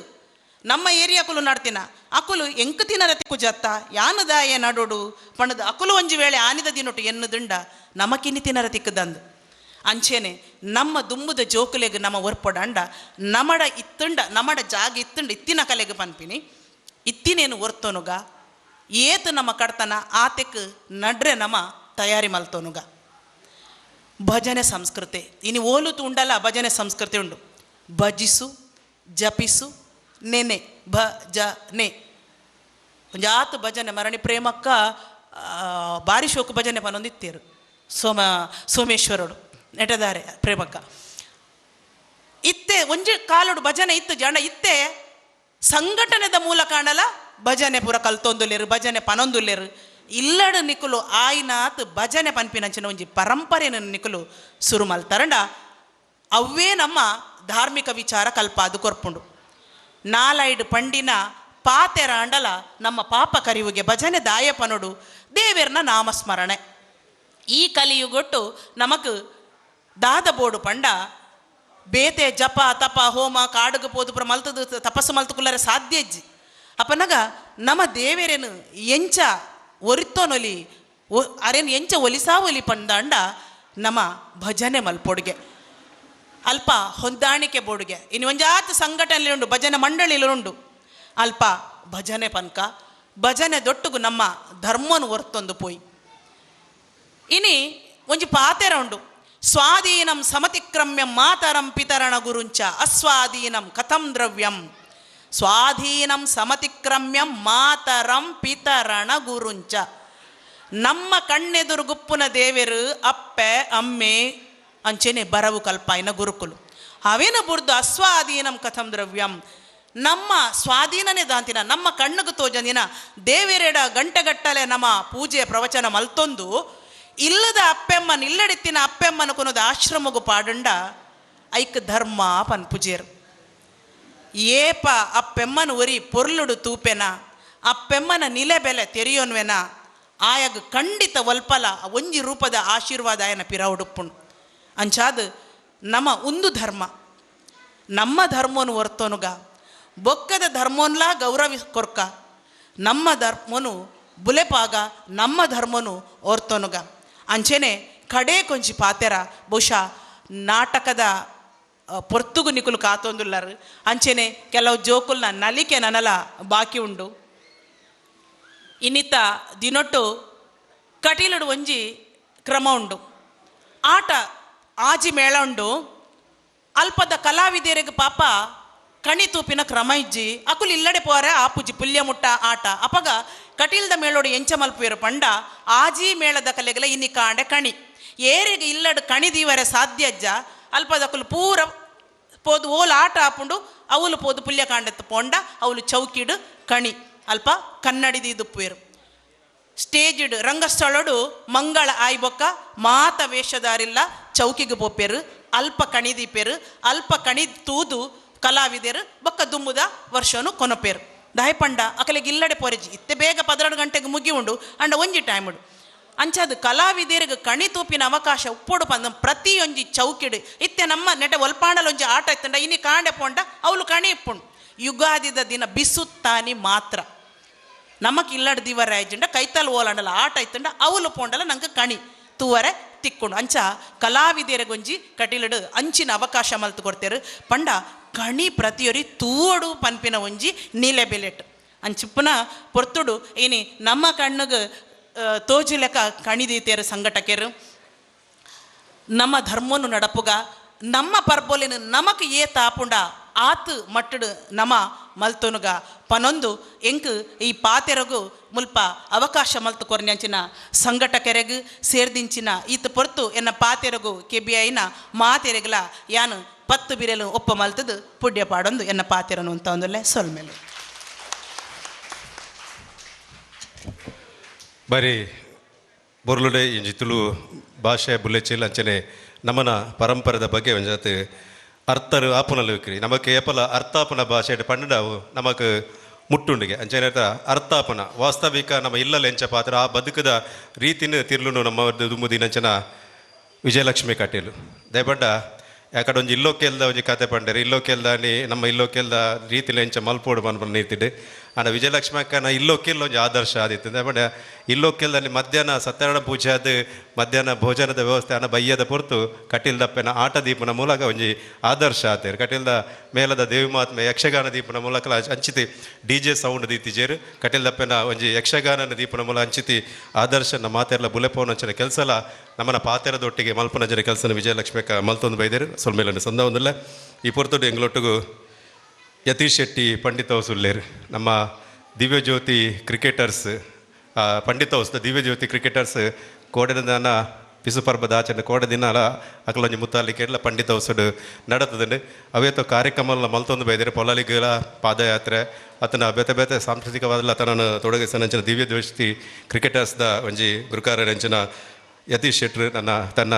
S5: ನಮ್ಮ ಏರಿಯಾಕುಲು ನಡ್ತಿನ ಅಕುಲು ಎಂಕ ತಿನ್ನರ ತಿಕ್ಕುಜತ್ತ ಯಾನದಾಯ ನಡೋಡು ಪಣದ ಅಕುಲು ಒಂಜಿ ವೇಳೆ ಆನಿದ ದಿನೊಟ್ಟು ಎನ್ನುದುಂಡ ನಮಕಿನಿ ತಿನ್ನರ ತಿಕ್ಕದಂದು ಅಂಚೆನೆ ನಮ್ಮ ದುಂಬುದ ಜೋಕುಲೆಗೆ ನಮ್ಮ ಒರ್ಪೊಡಂಡ ನಮಡ ಇತ್ತುಂಡ ನಮಡ ಜಾಗ ಇತ್ತುಂಡ ಇತ್ತಿನ ಕಲೆಗೆ ಪನ್ಪಿನಿ ಇತ್ತಿನೇನು ಒರ್ತೋನುಗ ಏತು ನಮ್ಮ ಕಡ್ತನ ಆತೆಕ್ ನಡ್ರೆ ನಮ್ಮ ತಯಾರಿ ಮಲ್ತೋನುಗ ಭಜನೆ ಸಂಸ್ಕೃತಿ ಇನ್ನು ಓಲುತು ಉಂಡಲ್ಲ ಭಜನೆ ಸಂಸ್ಕೃತಿ ಉಂಡು ಭಜಿಸು ಜಪಿಸು ನೆನೆ ಭಜನೆ ಜಾತು ಭಜನೆ ಮರಣಿ ಪ್ರೇಮಕ್ಕ ಬಾರಿ ಶೋಕು ಭಜನೆ ಪನೊಂದಿತ್ತೇರು ಸೋಮೇಶ್ವರಡು ನೆಟದಾರೆ ಪ್ರೇಮಕ್ಕ ಇತ್ತೆ ಒಂಜಿ ಕಾಲುಡು ಭಜನೆ ಇತ್ತು ಜನ ಇತ್ತೆ ಸಂಘಟನೆದ ಮೂಲ ಕಾಣಲ ಭಜನೆ ಪೂರ ಕಲ್ತೊಂದುಲ್ಲೇರು ಭಜನೆ ಪನೊಂದುಲ್ಲೇರು ಇಲ್ಲಡು ನಿಕುಲು ಆಯ್ನಾತ್ ಭಜನೆ ಪನ್ಪಿನಂಚಿನ ಒಂಜಿ ಪರಂಪರೆನ ನಿಕುಲು ಸುರು ಮಲ್ತಾರಂಡ ಅವೇ ನಮ್ಮ ಧಾರ್ಮಿಕ ವಿಚಾರ ಕಲ್ಪಾದು ಕೊರ್ಪುಂಡು ನಾಲೈಡು ಪಂಡಿನ ಪಾತೆರ ಅಂಡಲ ನಮ್ಮ ಪಾಪ ಕರಿವುಗೆ ಭಜನೆ ದಾಯಪನೊಡು ದೇವೇರ್ನ ನಾಮಸ್ಮರಣೆ ಈ ಕಲಿಯುಗೊಟ್ಟು ನಮಕ್ ದಾದ ಬೋಡು ಪಂಡ ಬೇತೆ ಜಪ ತಪ ಹೋಮ ಕಾಡುಗು ಪೋದು ಪುರ ಮಲ್ತದು ತಪಸ್ಸು ಮಲ್ತುಕುಲ್ಲರೆ ಸಾಧ್ಯ ಇಜ್ಜಿ ಅಪ್ಪನಾಗ ನಮ್ಮ ದೇವೇರೇನು ಎಂಚ ಒರಿತೋನೊಲಿ ಅರೇನು ಎಂಚ ಒಲಿಸಾ ಒಲಿ ಪಂದಾಂಡ ನಮ್ಮ ಭಜನೆ ಮಲ್ಪೊಡ್ಗೆ ಅಲ್ಪ ಹೊಂದಾಣಿಕೆ ಬೋಡುಗೆ ಇನ್ನು ಒಂಜಾತು ಸಂಘಟನೆ ಉಂಡು ಭಜನೆ ಮಂಡಳಿಲುಂಡು ಅಲ್ಪ ಭಜನೆ ಪನ್ಕ ಭಜನೆ ದೊಟ್ಟುಗು ನಮ್ಮ ಧರ್ಮನು ಹೊರ್ತೊಂದು ಪೋಯಿ ಇನಿ ಒಂಜಿ ಪಾತೆರ ಉಂಡು ಸ್ವಾಧೀನಂ ಸಮತಿಕ್ರಮ್ಯಂ ಮಾತರಂ ಪಿತರಣ ಗುರುಂಚ ಅಸ್ವಾಧೀನಂ ಕಥಂ ದ್ರವ್ಯಂ ಸ್ವಾಧೀನಂ ಸಮತಿಕ್ರಮ್ಯಂ ಮಾತರಂ ಪಿತರಣ ಗುರುಂಚ ನಮ್ಮ ಕಣ್ಣೆದುರು ಗುಪ್ಪುನ ದೇವೆರು ಅಪ್ಪೆ ಅಮ್ಮೆ ಅಂಚೆನೆ ಬರವು ಕಲ್ಪಾಯಿನ ಗುರುಕುಲು ಅವೇನು ಬುರ್ದು ಅಸ್ವಾಧೀನಂ ಕಥಂ ದ್ರವ್ಯಂ ನಮ್ಮ ಸ್ವಾಧೀನನೇ ದಾಂತಿನ ನಮ್ಮ ಕಣ್ಣಿಗೆ ತೋಜಂದಿನ ದೇವೆರೆಡ ಗಂಟೆಗಟ್ಟಲೆ ನಮ್ಮ ಪೂಜೆ ಪ್ರವಚನ ಮಲ್ತೊಂದು ಇಲ್ಲದ ಅಪ್ಪೆಮ್ಮನ ಇಲ್ಲಡಿತ್ತಿನ ಅಪ್ಪೆಮ್ಮನ ಕೊನೋದು ಆಶ್ರಮಗು ಪಾಡುಂಡ ಐಕ್ ಧರ್ಮ ಪನ್ ಪುಜೇರು ಏಪ ಅಪ್ಪೆಮ್ಮನ ಒರಿ ಪೊರ್ಲುಡು ತೂಪೆನ ಅಪ್ಪೆಮ್ಮನ ನಿಲೆ ಬೆಲೆ ತೆರೆಯೋನ್ವೆನ ಆಯಾಗ ಖಂಡಿತ ಒಲ್ಪಲ ಒಂಜಿ ರೂಪದ ಆಶೀರ್ವಾದ ಆಯನ ಪಿರ ಉಡುಪ್ಪುಣು ಅಂಚಾದ ನಮ್ಮ ಒಂದು ಧರ್ಮ ನಮ್ಮ ಧರ್ಮವನ್ನು ಹೊರ್ತೋನುಗ ಬೊಕ್ಕದ ಧರ್ಮೋನ್ಲ ಗೌರವಿ ಕೊರ್ಕ ನಮ್ಮ ಧರ್ಮನು ಬುಲೆಪಾಗ ನಮ್ಮ ಧರ್ಮನು ಓರ್ತೋನುಗ ಅಂಚೆನೆ ಕಡೆ ಕೊಂಚಿ ಪಾತೆರ ಬಹುಶಃ ನಾಟಕದ ಪೊರ್ತುಗು ನಿಕುಲು ಕಾತೊಂದುಲ್ಲರು ಅಂಚೆನೆ ಕೆಲವು ಜೋಕುಲ್ನ ನಲಿಕೆ ನನಲ ಬಾಕಿ ಉಂಡು ಇನ್ನಿತ ದಿನೊಟ್ಟು ಕಟೀಲಡು ಒಂಜಿ ಕ್ರಮ ಉಂಡು ಆಟ ಆಜಿ ಮೇಳ ಉಂಡು ಅಲ್ಪದ ಕಲಾವಿದರಿಗೆ ಪಾಪ ಕಣಿ ತೂಪಿನ ಕ್ರಮ ಇಜ್ಜಿ ಅಕುಲು ಇಲ್ಲಡೆ ಪೋರೆ ಆಪುಜಿ ಪುಲ್ಯ ಮುಟ್ಟ ಆಟ ಅಪಗ ಕಟೀಲ್ದ ಮೇಳೋಡು ಎಂಚ ಮಲ್ಪುವೆರು ಪಂಡ ಆಜಿ ಮೇಳದ ಕಲೆಗಲ ಇನ್ನಿ ಕಾಂಡೆ ಕಣಿ ಏರಿಗೆ ಇಲ್ಲಡು ಕಣಿ ದೀವರೆ ಸಾಧ್ಯ ಅಜ್ಜ ಅಲ್ಪದಕುಲು ಪೂರ ಪೋದು ಓಲು ಆಟ ಆಪುಂಡು ಅವಳು ಪೋದು ಪುಲ್ಯ ಕಾಂಡೆತ್ತು ಪೊಂಡ ಅವಳು ಚೌಕಿಡು ಕಣಿ ಅಲ್ಪ ಕನ್ನಡಿದಿ ದುಪ್ಪುವೆರು ಸ್ಟೇಜಿಡ್ ರಂಗಸ್ಥಳಡು ಮಂಗಳ ಆಯ್ಬೊಕ್ಕ ಮಾತ ವೇಷದಾರಿಲ್ಲ ಚೌಕಿಗೆ ಪೋಪೆರು ಅಲ್ಪ ಕಣಿ ದೀಪೆರು ಅಲ್ಪ ಕಣಿ ತೂದು ಕಲಾವಿದರು ಬೊಕ್ಕ ದುಮ್ಮುದ ವರ್ಷನು ಕೊನಪೇರು ದಾಯಪಂಡ ಅಕಲೆಗೆ ಇಲ್ಲಡೆ ಪೊರೆಜಿ ಇತ್ತೆ ಬೇಗ 12 ಗಂಟೆಗೆ ಮುಗಿ ಉಂಡು ಅಂಡ ಒಂಜಿ ಟೈಮ್ ಉಂಡು ಅಂಚಾದ ಕಲಾವಿದರಿಗೆ ಕಣಿ ತೂಪಿನ ಅವಕಾಶ ಉಪ್ಪೋಡು ಪಂದ ಪ್ರತಿಯೊಂಜಿ ಚೌಕಿಡು ಇತ್ತೆ ನಮ್ಮ ನೆಟ ಒಲ್ಪಾಂಡಲ ಒಂಜಿ ಆಟ ಇತ್ತಂಡ ಇನಿ ಕಾಂಡೆ ಪೋಂಡ ಅವಳು ಕಣಿ ಇಪ್ಪುಂಡು ಯುಗಾದಿದ ದಿನ ಬಿಸುತ್ತಾನಿ ಮಾತ್ರ ನಮಕ್ ಇಲ್ಲಡ್ ದಿವರ ಆಯ್ಜಂಡ ಕೈತಲ್ ಓಲಾಂಡಲ ಆಟ ಐತಂಡ ಅವಲು ಪೋಂಡಲ ನಂಗೆ ಕಣಿ ತೂವರೆ ತಿಕ್ಕೊಂಡು ಅಂಚ ಕಲಾವಿದೆಯರಿಗೊಂಜಿ ಕಟೀಲಡು ಅಂಚಿನ ಅವಕಾಶ ಮಲ್ತು ಕೊಡ್ತೇರು ಪಂಡ ಕಣಿ ಪ್ರತಿಯೊರಿ ತೂವಡು ಪನ್ಪಿನ ಒಂಜಿ ನೀಲೆ ಬೆಲೆಟ್ ಅಂಚಿಪ್ಪನ ಪೊರ್ತುಡು ಏನಿ ನಮ್ಮ ಕಣ್ಣಿಗೆ ತೋಜಿಲೆಕ ಕಣಿದೀತೇರು ಸಂಘಟಕರು ನಮ್ಮ ಧರ್ಮವನ್ನು ನಡಪುಗ ನಮ್ಮ ಪರ್ಬೋಲಿನ ನಮಕ್ ಏ ತಾಪುಂಡ ಆತು ಮಟ್ಟಡು ನಮ ಮಲ್ತೊನುಗ ಪನೊಂದು ಎಂಕ್ ಈ ಪಾತೆರಗು ಮುಲ್ಪ ಅವಕಾಶ ಮಲ್ತು ಕೊರ್ನ್ಯಂಚಿನ ಸಂಘಟಕರೆಗು ಸೇರ್ದಿಂಚಿನ ಈತ ಪೊರ್ತು ಎನ್ನ ಪಾತೆರಗು ಕೆಬಿಐನ ಮಾತೆರೆಗಲ ಯಾನು 10 ಬಿರೆಲು ಒಪ್ಪ ಮಲ್ತದು ಪುಡ್ಯ ಪಾಡೊಂದು ಎನ್ನ ಪಾತೆರನು ಅಂತ ಒಂದಲ್ಲೇ ಸೊಲ್ಮೇಲೆ
S1: ಬರೀ ಬೊರ್ಲುಡೆ ಇಂಜಿತುಲು ಭಾಷೆ ಬುಲ್ಲೆಚಿಲ್ ಅಂಚನೆ ನಮ್ಮನ ಪರಂಪರೆದ ಬಗ್ಗೆ ಒಂಜಾತ್ ಅರ್ಥರು ಆಪುನಲು ವಿಕ್ರಿ ನಮಕ್ ಏಪಲ ಅರ್ಥಾಪನ ಭಾಷೆ ಪಂಡವು ನಮಕ್ ಮುಟ್ಟುಂಡಿಗೆ ಅಂಚನೆ ಅರ್ಥಾಪನ ವಾಸ್ತವಿಕ ನಮ್ಮ ಇಲ್ಲಲ್ಲಿ ಎಂಚ ಪಾತ್ರ ಆ ಬದುಕದ ರೀತಿನ ತಿರ್ಲುನು ನಮ್ಮ ದುಮ್ಮುದಿನಂಚನ ವಿಜಯಲಕ್ಷ್ಮಿ ಕಟೀಲು ದಯಪಡ್ಡ ಯಾಕಡೆ ಒಂಜಿ ಇಲ್ಲೋಕೆಲ್ದ ಒಂಜಿ ಕತೆ ಪಂಡರು ಇಲ್ಲೋಕೆಲ್ದ ನಮ್ಮ ಇಲ್ಲೋಕೆಲ್ದ ರೀತಿಲಿ ಎಂಚ ಮಲ್ಪೋಡು ಮನ್ಪನ ನೀರ್ತಿದ್ದೆ ಆನ ವಿಜಯಲಕ್ಷ್ಮಿ ಅಕ್ಕನ ಇಲ್ಲೋಕೆಲ್ಲ ಒಂಜಿ ಆದರ್ಶ ಆದಿತ್ತು ದಯಪಡ್ಡ ಇಲ್ಲೋಕೆಲ್ದಲ್ಲಿ ಮಧ್ಯಾಹ್ನ ಸತ್ಯನಾರಾಯಣ ಪೂಜೆ ಅದು ಮಧ್ಯಾಹ್ನ ಭೋಜನದ ವ್ಯವಸ್ಥೆ ಅನ್ನ ಬಯ್ಯದ ಹೊರತು ಕಟೀಲ್ ದಪ್ಪನ ಆಟ ದೀಪನ ಮೂಲಕ ಒಂಜಿ ಆದರ್ಶ ಆತೇರು ಕಟೀಲ್ದ ಮೇಲದ ದೇವಿ ಮಹಾತ್ಮೆ ಯಕ್ಷಗಾನ ದೀಪನ ಮೂಲಕ ಹಂಚಿತಿ DJ ಸೌಂಡ್ ದೀತಿಜೇರು ಕಟೀಲ್ ದಪ್ಪನ ಒಂಜಿ ಯಕ್ಷಗಾನನ ದೀಪನ ಮೂಲ ಹಂಚಿತಿ ಆದರ್ಶನ ಮಾತೆಲ್ಲ ಬುಲೆಪೋನ್ ಹಂಚಿನ ಕೆಲಸಲ ನಮ್ಮನ ಪಾತೆರದೊಟ್ಟಿಗೆ ಮಲ್ಪನ ಜನ ಕೆಲಸನ ವಿಜಯಲಕ್ಷ್ಮಿ ಅಕ್ಕ ಮಲ್ತೊಂದು ಬೈದೇರು ಸೊಲ್ಮೇಲನ್ನು ಸಂದ ಒಂದಿಲ್ಲ ಈ ಪೊರ್ತೊಟ್ಟು ಎಂಗ್ಲೊಟ್ಟಿಗೂ ಯತೀಶ್ ಶೆಟ್ಟಿ ಪಂಡಿತ ಸುಲ್ಲೇರು ನಮ್ಮ ದಿವ್ಯಜ್ಯೋತಿ ಕ್ರಿಕೆಟರ್ಸ್ ಪಂಡಿತ ಹೊಸ್ದ ದಿವ್ಯಜ್ಯೋತಿ ಕ್ರಿಕೆಟರ್ಸ್ ಕೋಡೆದ ದಿನ ಪಿಸು ಪರ್ಬದ ಆಚರಣೆ ಕೋಡೆ ದಿನ ಅಕಲೊಂಜಿ ಮುತ್ತಾಲಿಕ್ಕೆ ಎಲ್ಲ ಪಂಡಿತ ಹೊಸಡು ನಡತದಂಡು ಅವೇತೋ ಕಾರ್ಯಕ್ರಮ ಮಲ್ತೊಂದು ಬೈದರೆ ಪೊಲಾಲಿಗಳ ಪಾದಯಾತ್ರೆ ಆತನ ಬೇತೆ ಬೇತೆ ಸಾಂಸ್ಕೃತಿಕವಾದ ಆತನನ್ನು ತೊಡಗಿಸನಂಚಿನ ದಿವ್ಯಜ್ಯೋತಿ ಕ್ರಿಕೆಟರ್ಸ್ದ ಒಂಜಿ ಗುರುಕಾರರಂಚಿನ ಯತೀಶ್ ಶೆಟ್ರು ತನ್ನ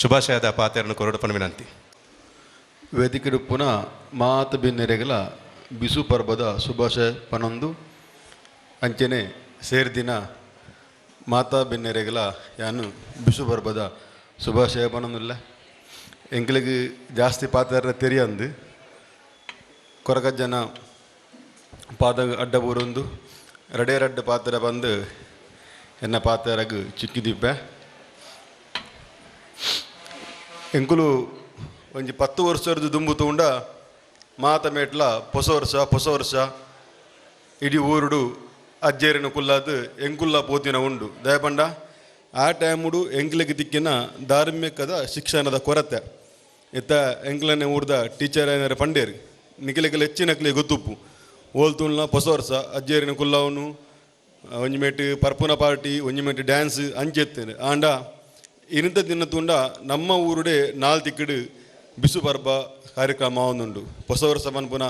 S1: ಶುಭಾಶಯದ ಪಾತೆಯನ್ನು ಕೊರಡಪನ ವಿನಂತಿ
S6: ವೇದಿಕೆಡು ಪುನಃ ಮಾತ ಬೆನ್ನೆರೆಗಲ ಬಿಸು ಪರ್ಬದ ಶುಭಾಶಯ ಪನೊಂದು ಅಂಚನೆ ಸೇರ್ದಿನ ಮಾತಾ ಬೆನ್ನೆರೆಗಲ ಯಾನು ಬಿಸು ಪರ್ಬದ ಶುಭಾಶಯ ಪನೊಂದಿಲ್ಲ ಎಂಕ್ಲಿಗೆ ಜಾಸ್ತಿ ಪಾತ್ರ ತೆರಿಯಂದು ಕೊರಗ ಜನ ಪಾದ ಅಡ್ಡ ಬೂರೊಂದು ರಡ್ಡ ಪಾತ್ರ ಬಂದು ಎನ್ನ ಪಾತ್ರಗ ಚಿಕ್ಕಿದಿಪ್ಪೆ ಎಂಕುಲು ಒಂಜಿ 10 ವರ್ಷದ ದುಂಬು ತೂಂಡ ಮಾತ ಮೇಟ್ಲ ಹೊಸ ವರ್ಷ ಇಡೀ ಊರುಡು ಅಜ್ಜೇರಿನ ಕುಲ್ಲಾದ ಎಂಕುಲ್ಲ ಪೋತಿನ ಉಂಡು ದಯಪಂಡ ಆ ಟೈಮುಡು ಎಂಕ್ಲಿಗೆ ದಿಕ್ಕಿನ ಧಾರ್ಮಿಕದ ಶಿಕ್ಷಣದ ಕೊರತೆ ಇತ್ತ ಎಂಕ್ಲನೆ ಊರ್ದ ಟೀಚರ್ ಏನಾರು ಪಂಡೇರು ನಿಖಿಲೆಗೆಲ್ಲ ಹೆಚ್ಚಿನಕ್ಲೆ ಗೊತ್ತುಪ್ಪು ಓಲ್ತುಲ್ನ ಹೊಸ ವರ್ಷ ಅಜ್ಜೇರಿನ ಕುಲ್ಲವನು ಒಂಜಿ ಮೇಟ್ ಪರ್ಪುನ ಪಾರ್ಟಿ ಒಂಜಿ ಮೇಟ್ ಡ್ಯಾನ್ಸ್ ಅಂಚೆತ್ತೇನೆ ಆಂಡ ಇನಿತ ದಿನ ತುಂಡ ನಮ್ಮ ಊರುಡೆ 4 ತಿಕ್ಕಡು ಬಿಸು ಪರ್ಬ ಕಾರ್ಯಕ್ರಮ ಆವೊಂದುಂಡು ಹೊಸ ವರ್ಷ ಪನ್ಪುನ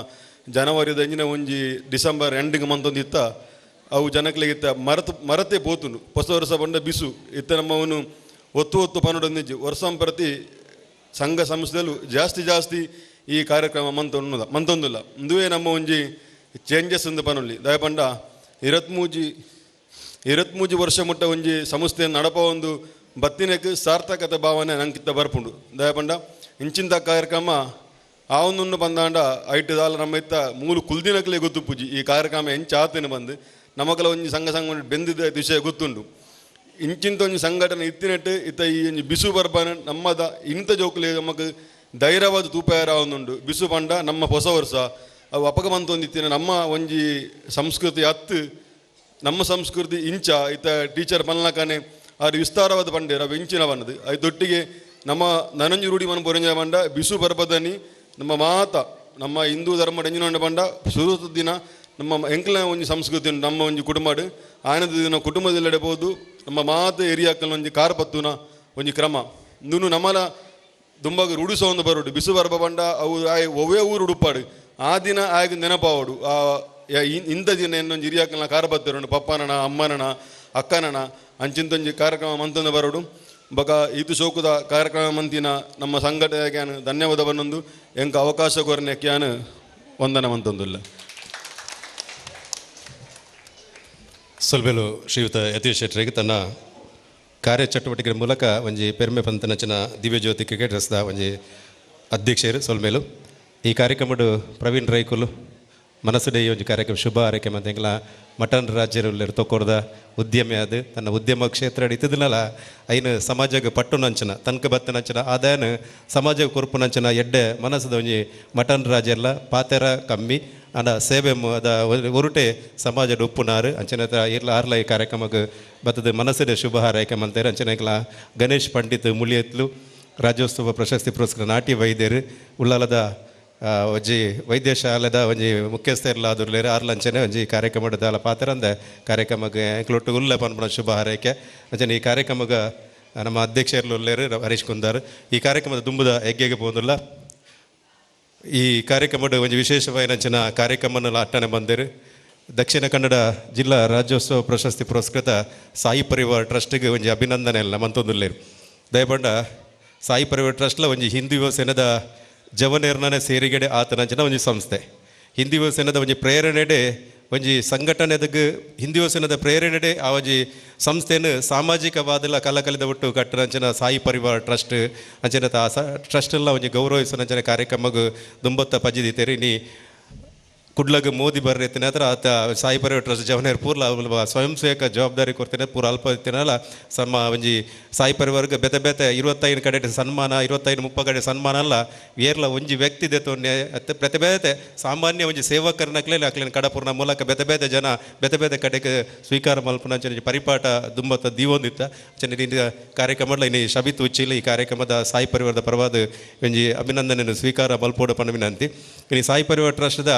S6: ಜನವರಿದ ಅಂಜಿನ ಒಂಜಿ ಡಿಸೆಂಬರ್ ಎಂಡಿಗೆ ಮಂತೊಂದಿತ್ತ ಅವು ಜನಕ್ಲೆಗಿತ್ತ ಮರತೆ ಪೋತುಂಡು ಹೊಸ ವರ್ಷ ಬಂಡ ಬಿಸು ಇತ್ತ ನಮ್ಮವನು ಒತ್ತು ಪನ್ನೊಂದಿಜ್ಜು ವರ್ಷಂ ಪ್ರತಿ ಸಂಘ ಸಂಸ್ಥೆಲು ಜಾಸ್ತಿ ಈ ಕಾರ್ಯಕ್ರಮ ಮಂತೊಂದುಲ್ಲ ಇಂದುವೇ ನಮ್ಮ ಒಂಜಿ ಚೇಂಜಸ್ ಎಂದು ಪನೊಲ್ಲಿ ದಯಪಂಡ 23 ವರ್ಷ ಮುಟ್ಟ ಒಂಜಿ ಸಂಸ್ಥೆಯನ್ನು ನಡಪ ಒಂದು ಬತ್ತಿನಕ್ಕೆ ಸಾರ್ಥಕತೆ ಭಾವನೆ ನಂಗಿತ್ತ ಬರ್ಪುಂಡು ದಯಪಂಡ ಇಂಚಿಂತ ಕಾರ್ಯಕ್ರಮ ಆವೊಂದು ಬಂದಾಂಡ ಐಟದಾಲ ನಮ್ಮ ಇತ್ತ ಮೂಲು ಕುಲ್ದಿನಕ್ಲೆ ಗೊತ್ತು ಪೂಜಿ ಈ ಕಾರ್ಯಕ್ರಮ ಎಂಚ ಆತೇನೆ ಬಂದು ನಮಗೆಲ್ಲ ಒಂಜಿ ಸಂಘ ಬೆಂದಿದ್ದ ವಿಷಯ ಗೊತ್ತುಂಡು ಇಂಚಿಂತ ಒಂಜಿ ಸಂಘಟನೆ ಇತ್ತಿನಟ್ಟು ಇತ್ತ ಈ ಒಂಜಿ ಬಿಸು ಬರ್ಬಾನ ನಮ್ಮದ ಇಂಥ ಜೋಕ್ಲೆ ನಮಗೆ ಧೈರ್ಯವಾದ ತೂಪಾರ ಒಂದುಂಡು ಬಿಸು ಪಂಡ ನಮ್ಮ ಹೊಸ ವರ್ಷ ಅವು ಅಪಗ ಬಂತೊಂದಿತ್ತಿನ ನಮ್ಮ ಒಂಜಿ ಸಂಸ್ಕೃತಿ ಹತ್ತು ನಮ್ಮ ಸಂಸ್ಕೃತಿ ಇಂಚ ಇತ್ತ ಟೀಚರ್ ಪನ್ಲಕನೆ ಅದು ವಿಸ್ತಾರವಾದ ಪಂಡೇರು ಅವು ಇಂಚಿನ ಬನ್ನದು ಅದೊಟ್ಟಿಗೆ ನಮ್ಮ ನನಂಜಿ ರೂಢಿ ಮನ ಪೊರಂಜ ಬಂಡ ಬಿಸು ಪರ್ಬದನಿ ನಮ್ಮ ಮಾತ ನಮ್ಮ ಹಿಂದೂ ಧರ್ಮ ಎಂಜಿನ ಬಂಡ ಶುರು ದಿನ ನಮ್ಮ ಎಂಕ್ಲ ಒಂಜಿ ಸಂಸ್ಕೃತಿ ಉಂಟು ನಮ್ಮ ಒಂಜಿ ಕುಟುಂಬಡು ಆನದ ದಿನ ಕುಟುಂಬದಲ್ಲಿಡಬಹುದು ನಮ್ಮ ಮಾತ ಏರಿಯಾಕಲ್ ಒಂಜಿ ಕಾರ್ಪತ್ತುನ ಒಂಜಿ ಕ್ರಮ ಇಂದು ನಮ್ಮಲ ದುಂಬಾಗ ರೂಢಿಸೋ ಒಂದು ಬರೋಡು ಬಿಸು ಪರ್ಬ ಬಂಡ ಅವು ಒವೇ ಊರು ಉಡುಪಾಡು ಆ ದಿನ ಆಗ ನೆನಪಾವಡು ಇಂಥ ದಿನ ಇನ್ನೊಂದು ಹಿರಿಯಾಕಲ್ನ ಕಾರ್ಪತ್ತರು ಪಪ್ಪನಣ ಅಮ್ಮನಣ ಅಕ್ಕನಣ ಅಂಚಿಂತೊಂಜಿ ಕಾರ್ಯಕ್ರಮ ಮಂತೊಂದು ಬರೋಡು ಬಗ ಇದು ಶೋಕುದ ಕಾರ್ಯಕ್ರಮ ಮಂತಿನ ನಮ್ಮ ಸಂಘಟನೆಗೆ ಧನ್ಯವಾದ ಬನ್ನೊಂದು ಎಂಕ ಅವಕಾಶ ಕೊರನೆಕ್ಕೆ ವಂದನ ಮಂತೊಂದುಲ್ಲ
S1: ಸೊಲ್ಬೇಲು ಶ್ರೀಯುತ ಯತೀಶ್ ಶೆಟ್ಟರಿಗೆ ತನ್ನ ಕಾರ್ಯಚಟುವಟಿಕೆ ಮೂಲಕ ಒಂಜಿ ಪೆರ್ಮೆ ಪಂತನಚಿನ ದಿವ್ಯಜ್ಯೋತಿ ಕ್ರಿಕೆಟರ್ಸ್ದ ಒಂಜಿ ಅಧ್ಯಕ್ಷರು ಸೊಲ್ಮೇಲು ಈ ಕಾರ್ಯಕ್ರಮಡು ಪ್ರವೀಣ್ ರೈಕುಲು ಮನಸ್ಸುಡೆ ಈ ಒಂದು ಕಾರ್ಯಕ್ರಮ ಶುಭ ಹಾರೈಕೆ ಮತ್ತು ಎಂಗ್ಲ ಮಟನ್ ರಾಜ್ಯರಲ್ಲಿ ತೊಕೊಡ್ದ ಉದ್ಯಮಿ ಅದು ತನ್ನ ಉದ್ಯಮ ಕ್ಷೇತ್ರ ಇತ್ತದನಲ್ಲ ಐನು ಸಮಾಜಕ್ಕೆ ಪಟ್ಟು ನಂಚನ ತನಕ ಬತ್ತ ನಂಚನ ಆದಾಯನ ಸಮಾಜಕ್ಕೆ ಕೊರ್ಪು ನಂಚನ ಎಡ್ಡೆ ಮನಸ್ಸದ ಒಂಜಿ ಮಟನ್ ರಾಜ್ಯ ಎಲ್ಲ ಪಾತೆರ ಕಮ್ಮಿ ಅದ ಸೇವೆ ಅದ ಒರುಟೆ ಸಮಾಜದ ಉಪ್ಪುನಾರು ಅಂಚನೆ ಇರ್ಲ ಆರ್ಲ ಈ ಕಾರ್ಯಕ್ರಮಕ್ಕೆ ಬತ್ತದ ಮನಸ್ಸಿನ ಶುಭ ಹಾರೈಕೆ ಮಂತಾರೆ ಅಂಚನೆಗ್ಲ ಗಣೇಶ್ ಪಂಡಿತ್ ಮುಳಿಯತ್ಲು ರಾಜ್ಯೋತ್ಸವ ಪ್ರಶಸ್ತಿ ಪುರಸ್ಕಾರ ನಾಟ್ಯ ವೈದ್ಯರು ಉಳ್ಳಾಲದ ಒಂಜಿ ವೈದ್ಯ ಶಾಲೆದ ಒಂಜಿ ಮುಖ್ಯಸ್ಥರೆಲ್ಲ ಆದುರ್ಲೇರು ಆರ್ಲಂಚನೆ ಒಂಜಿ ಕಾರ್ಯಕ್ರಮದ ದಾಲ ಪಾತ್ರ ಅಂದ ಕಾರ್ಯಕ್ರಮಕ್ಕೆ ಎಂಕ್ಲೊಟ್ಟು ಉಲ್ಲ ಪನ್ಪಣ ಶುಭ ಹಾರೈಕೆ ಅಂಚನೆ ಈ ಕಾರ್ಯಕ್ರಮಕ್ಕೆ ನಮ್ಮ ಅಧ್ಯಕ್ಷರು ಉಳ್ಳೇರು ಹರೀಶ್ ಕುಂದಾರ್ ಈ ಕಾರ್ಯಕ್ರಮದ ದುಂಬುದ ಹೆಗ್ಗೆಗೆ ಹೋದಿಲ್ಲ ಈ ಕಾರ್ಯಕ್ರಮದ ಒಂದು ವಿಶೇಷವಾದ ಕಾರ್ಯಕ್ರಮನೆಲ್ಲ ಅಟ್ಟನೆ ಬಂದಿರು ದಕ್ಷಿಣ ಕನ್ನಡ ಜಿಲ್ಲಾ ರಾಜ್ಯೋತ್ಸವ ಪ್ರಶಸ್ತಿ ಪುರಸ್ಕೃತ ಸಾಯಿ ಪರಿವಾರ್ ಟ್ರಸ್ಟಿಗೆ ಒಂಜಿ ಅಭಿನಂದನೆ ಎಲ್ಲ ಮಂತೊಂದುಲ್ಲೇರು ದಯಪಂಡ ಸಾಯಿ ಪರಿವಾರ್ ಟ್ರಸ್ಟ್ಲ ಒಂಜಿ ಹಿಂದೂ ಯುವ ಸೇನದ ಜವನೇರ್ನೇ ಸೇರಿಗಡೆ ಆತನಂಚಿನ ಒಂಜಿ ಸಂಸ್ಥೆ ಹಿಂದೂ ಯುವ ಸೇನದ ಒಂಜಿ ಪ್ರೇರಣೆಡೆ ಒಂಜಿ ಸಂಘಟನೆದಕ್ಕೆ ಹಿಂದೂ ಯುವ ಸೇನದ ಪ್ರೇರಣೆಡೆ ಆ ಒಂಜಿ ಸಂಸ್ಥೆಯನ್ನು ಸಾಮಾಜಿಕವಾದಲ್ಲ ಕಲಕಲಿದ ಒಟ್ಟು ಕಟ್ಟನಂಚಿನ ಸಾಯಿ ಪರಿವಾರ್ ಟ್ರಸ್ಟ್ ಅಂಚಿನ ಟ್ರಸ್ಟೆಲ್ಲ ಒಂಜಿ ಗೌರವಿಸನಂಚಿನ ಕಾರ್ಯಕ್ರಮಕ್ಕೆ ದುಂಬತ್ತ ಪಜಿದಿತ್ತೇರಿ ನೀ ಕುಡ್ಲಗ ಮೋದಿ ಬರ್ರೆತ್ತಿನ ಹತ್ರ ಆತ ಸಾಯಿ ಪರಿವಾರ್ ಟ್ರಸ್ಟ್ ಜವನೇರ್ ಪೂರ್ಲ ಸ್ವಯಂ ಸೇವಕ ಜವಾಬ್ದಾರಿ ಕೊಡ್ತೇನೆ ಪೂರ ಅಲ್ಪ ಇತ್ತಿನಲ್ಲ ಒಂಜಿ ಸಾಯಿ ಪರಿವಾರ್ಗೆ ಬೆತೆ ಬೆತೆ 25 ಕಡೆ ಸನ್ಮಾನ 25-30 ಕಡೆ ಸನ್ಮಾನ ಅಲ್ಲ ಏರ್ಲ ಒಂಜಿ ವ್ಯಕ್ತಿ ದೇತೊನ್ನೆ ಬೆತೆ ಬೇತೆ ಸಾಮಾನ್ಯ ಒಂಜಿ ಸೇವಕರನಕ್ಲೆ ಅಕ್ಲೇನು ಕಡಪುರ್ನ ಮೂಲಕ ಬೆತೆ ಬೇತೆ ಜನ ಬೆತೆ ಬೇತೆ ಕಡೆಗೆ ಸ್ವೀಕಾರ ಮಲ್ಪನ ಪರಿಪಾಠ ದುಂಬತ್ತ ದೀವೊಂದಿತ್ತ ಚಂದ ಕಾರ್ಯಕ್ರಮಲ್ಲ ಇನ್ನು ಶಬಿತ್ ಉಚ್ಚಿಲ್ಲ ಈ ಕಾರ್ಯಕ್ರಮದ ಸಾಯಿ ಪರಿವಾರದ ಪರವಾದ ಒಂಜಿ ಅಭಿನಂದನೆಯನ್ನು ಸ್ವೀಕಾರ ಮಲ್ಪೋಡ ಪಣ ವಿನಂತಿ ಇನ್ನು ಸಾಯಿ ಪರಿವಾರ್ ಟ್ರಸ್ಟ್ದ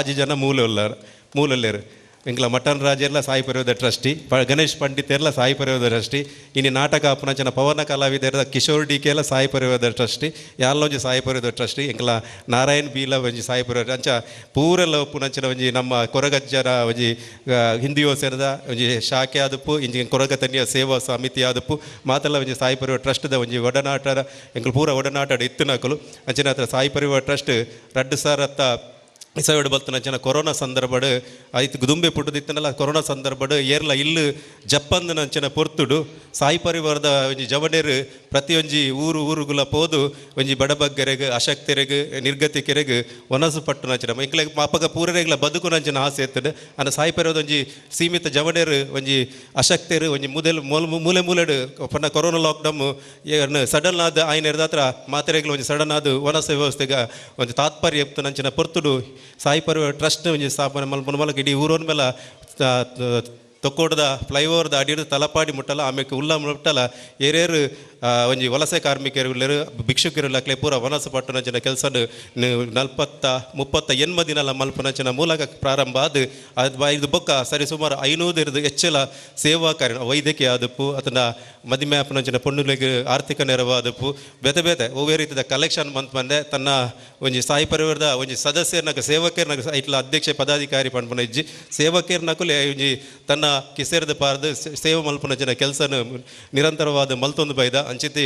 S1: ಆಜಿ ಜನ ಮೂಲಲ್ಲೇರು ಎಂಗ್ಲ ಮಟನ್ ರಾಜ ಎಲ್ಲ ಸಾಯಿ ಪರಿವಾರದ ಟ್ರಸ್ಟಿ ಗಣೇಶ್ ಪಂಡಿತ್ ಎಲ್ಲ ಸಾಯಿ ಪರಿವಾರದ ಟ್ರಸ್ಟಿ ಇನ್ನು ನಾಟಕ ಅಪ್ಪನಂಚನ ಪವನ ಕಲಾವಿದರ ಕಿಶೋರ್ ಡಿ ಕೆ ಎಲ್ಲ ಸಾಯಿ ಪರಿವಾರದ ಟ್ರಸ್ಟಿ ಯಾರೊಂಜಿ ಸಾಯಿ ಪರಿವಾರದ ಟ್ರಸ್ಟಿ ಎಂಗ್ಲ ನಾರಾಯಣ್ ಬೀಲ ಒಂಜಿ ಸಾಯಿ ಪರಿವಾರ ಅಂಚ ಪೂರೆಲ್ಲ ಉಪ್ಪುನಂಚಿನ ಒಂಜಿ ನಮ್ಮ ಕೊರಗಜ್ಜರ ಒಂಜಿ ಹಿಂದೂ ಯುವ ಸೇನದ ಒಂಜಿ ಶಾಖೆ ಆದಪ್ಪು ಇಂಜಿ ಕೊರಗ ತನ್ನಿಯ ಸೇವಾ ಸಮಿತಿ ಆದಪ್ಪು ಮಾತೆಲ್ಲ ಒಂಜಿ ಸಾಯಿ ಪರಿವಾರ ಟ್ರಸ್ಟ್ದ ಒಂಜಿ ಒಡನಾಟದ ಎಂಗ್ಲ ಪೂರ ಒಡನಾಟದ ಇತ್ತಿನಕಲು ಅಂಚಿನ ಹತ್ರ ಸಾಯಿ ಪರಿವಾರ ಟ್ರಸ್ಟ್ 2000 ಇಸವಡು ಬಲ್ತನಂಚಿನ ಕೊರೋನಾ ಸಂದರ್ಭಡ್ ಐತು ದುಂಬೆ ಪುಟ್ಟದಿತ್ತನಲ್ಲ ಕೊರೋನಾ ಸಂದರ್ಭಡ್ ಏರ್ಲ ಇಲ್ಲು ಜಪ್ಪಂದನಂಚಿನ ಪೊರ್ತುಡು ಸಾಯಿ ಪರಿವಾರದ ಒಂಜಿ ಜವನೇರು ಪ್ರತಿಯೊಂಜಿ ಊರುಗುಲ ಪೋದು ಒಂಜಿ ಬಡಬಗ್ಗರೆಗೆ ಅಶಕ್ತರೆಗೆ ನಿರ್ಗತಿಕರೆಗೆ ಒನಸು ಪಟ್ಟುನಂಚಿನ ಎಂಕ್ಲೆ ಮಾಪಗ ಪೂರರೆಗ್ಲ ಬದುಕುನಂಚಿನ ಆಸೆ ಎತ್ತಡು ಅನ್ನ ಸಾಯಿ ಪರಿವಾರದ ಒಂಜಿ ಸೀಮಿತ ಜವನೇರು ಒಂಜಿ ಅಶಕ್ತರು ಒಂಜಿ ಮೂಲೆ ಮೂಲೆಡು ಪನ್ನ ಕೊರೋನಾ ಲಾಕ್ಡೌನ್ ಸಡನ್ ಆದ ಆಯ್ನ ಹತ್ರ ಮಾತೆರೆಗ್ಲ ಒಂಜಿ ಸಡನ್ ಆದ ಒನಸ ವ್ಯವಸ್ಥೆಗೆ ಒಂದು ತಾತ್ಪರ್ಯ ಎತ್ತುನಂಚಿನ ಪೊರ್ತುಡು ಸಾಯಿ ಪರಿವಾರ್ ಟ್ರಸ್ಟ್ ಒಂಜಿ ಸ್ಥಾಪನೆ ಮಲ್ಪನ ಮೂಲಕ ಇಡೀ ಊರೋನ್ ಮೇಲೆ ತೊಕ್ಕೋಡ್ದ ಫ್ಲೈಓವರ್ದ ಅಡಿಡು ತಲಪಾಡಿ ಮುಟ್ಟಲ್ಲ ಆಮೇಲೆ ಉಲ್ಲ ಮುಟ್ಟಲ್ಲ ಏರೇರು ಒಂಜಿ ವಲಸೆ ಕಾರ್ಮಿಕರು ಭಿಕ್ಷುಕರು ಪೂರ ವನಸ ಪಟ್ಟನಂಚಿನ ಕೆಲಸ 40-30 ದಿನಲ ಮಲ್ಪನಂಚಿನ ಮೂಲಕ ಪ್ರಾರಂಭ ಅದು ಇದು ಬೊಕ್ಕ ಸರಿ ಸುಮಾರು 500 ಹೆಚ್ಚಲ ಸೇವಾ ಕಾರ್ಯ ವೈದ್ಯಕೀಯ ಆದಪ್ಪು ಅದನ್ನ ಮದಿಮೆ ಆಪನಂಚಿನ ಪೊಣ್ಣುಗಳಿಗೆ ಆರ್ಥಿಕ ನೆರವು ಆದಪ್ಪು ಬೇತೆ ಬೇತೆ ಒವ್ವೇ ರೀತಿಯ ಕಲೆಕ್ಷನ್ ಬಂದೆ ತನ್ನ ಒಂಜಿ ಸಾಯಿ ಪರಿವಾರದ ಒಂಜಿ ಸದಸ್ಯರ್ನಾಗ ಸೇವಕರ್ನಾಗ ಇಟ್ಲ ಅಧ್ಯಕ್ಷ ಪದಾಧಿಕಾರಿ ಪಂಪನ ಇಜ್ಜಿ ಸೇವಕರ್ನಕುಲೆ ಒಂಜಿ ತನ್ನ ಕಿಸೇರ್ದ ಪಾರ್ದು ಸೇವೆ ಮಲ್ಪನಂಚಿನ ಕೆಲಸನ ನಿರಂತರವಾದ ಮಲ್ತೊಂದು ಬೈದ ಅಂಚಿತಿ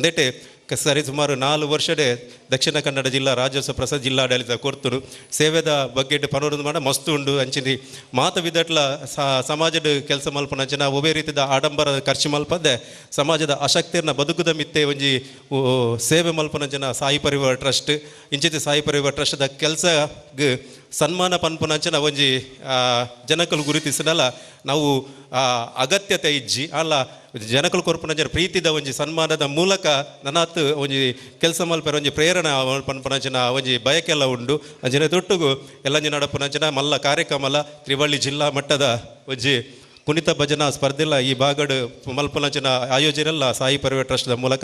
S1: ನೆಟೆ ಸರಿ ಸುಮಾರು 4 ವರ್ಷಡೆ ದಕ್ಷಿಣ ಕನ್ನಡ ಜಿಲ್ಲಾ ರಾಜ್ಯೋತ್ಸವ ಪ್ರಶಸ್ತಿ ಜಿಲ್ಲಾಡಳಿತ ಕೊರ್ತರು ಸೇವೆದ ಬಗ್ಗೆ ಪನೋರಂದು ಮಾಡ ಮಸ್ತು ಉಂಡು ಅಂಚಿನಿ ಮಾತ ವಿದಟ್ಲ ಸಮಾಜದ ಕೆಲಸ ಮಲ್ಪನ ಅಂಚಿನ ಒಬ್ಬೇ ರೀತಿಯ ಆಡಂಬರ ಖರ್ಚು ಮಲ್ಪದ್ದೆ ಸಮಾಜದ ಅಶಕ್ತಿಯನ್ನ ಬದುಕುದ ಮಿತ್ತೆ ಒಂಜಿ ಸೇವೆ ಮಲ್ಪನಂಚಿನ ಸಾಯಿ ಪರಿವಾರ್ ಟ್ರಸ್ಟ್ ಇಂಚಿತಿ ಸಾಯಿ ಪರಿವಾರ್ ಟ್ರಸ್ಟ್ದ ಕೆಲಸಗೆ ಸನ್ಮಾನ ಪನ್ಪನಂಚಿನ ಒಂಜಿ ಜನಕಲು ಗುರುತಿಸಿನಲ್ಲ ನಾವು ಅಗತ್ಯತೆ ಇಜ್ಜಿ ಅಲ್ಲ ಜನಕಲು ಕೊರ್ಪನಂಚಿನ ಪ್ರೀತಿದ ಒಂಜಿ ಸನ್ಮಾನದ ಮೂಲಕ ನನಾತ್ ಒಂಜಿ ಕೆಲಸ ಮಲ್ಪರ ಒಂಜಿ ಪ್ರೇರಣೆ ಪನ್ಪನಂಚಿನ ಒಂಜಿ ಬಯಕೆಲ್ಲ ಉಂಡು ಅಂಚಿನ ತೊಟ್ಟುಗು ಎಲ್ಲಂಜಿ ನಡಪನಂಚಿನ ಮಲ್ಲ ಕಾರ್ಯಕ್ರಮಲ ತ್ರಿವಳ್ಳಿ ಜಿಲ್ಲಾ ಮಟ್ಟದ ಒಂಜಿ ಕುಣಿತ ಭಜನಾ ಸ್ಪರ್ಧೆಲ್ಲ ಈ ಭಾಗಡ್ ಮಲ್ಪನಂಚಿನ ಆಯೋಜನೆಲ್ಲ ಸಾಯಿ ಪರಿವಾರ್ ಟ್ರಸ್ಟ್ದ ಮೂಲಕ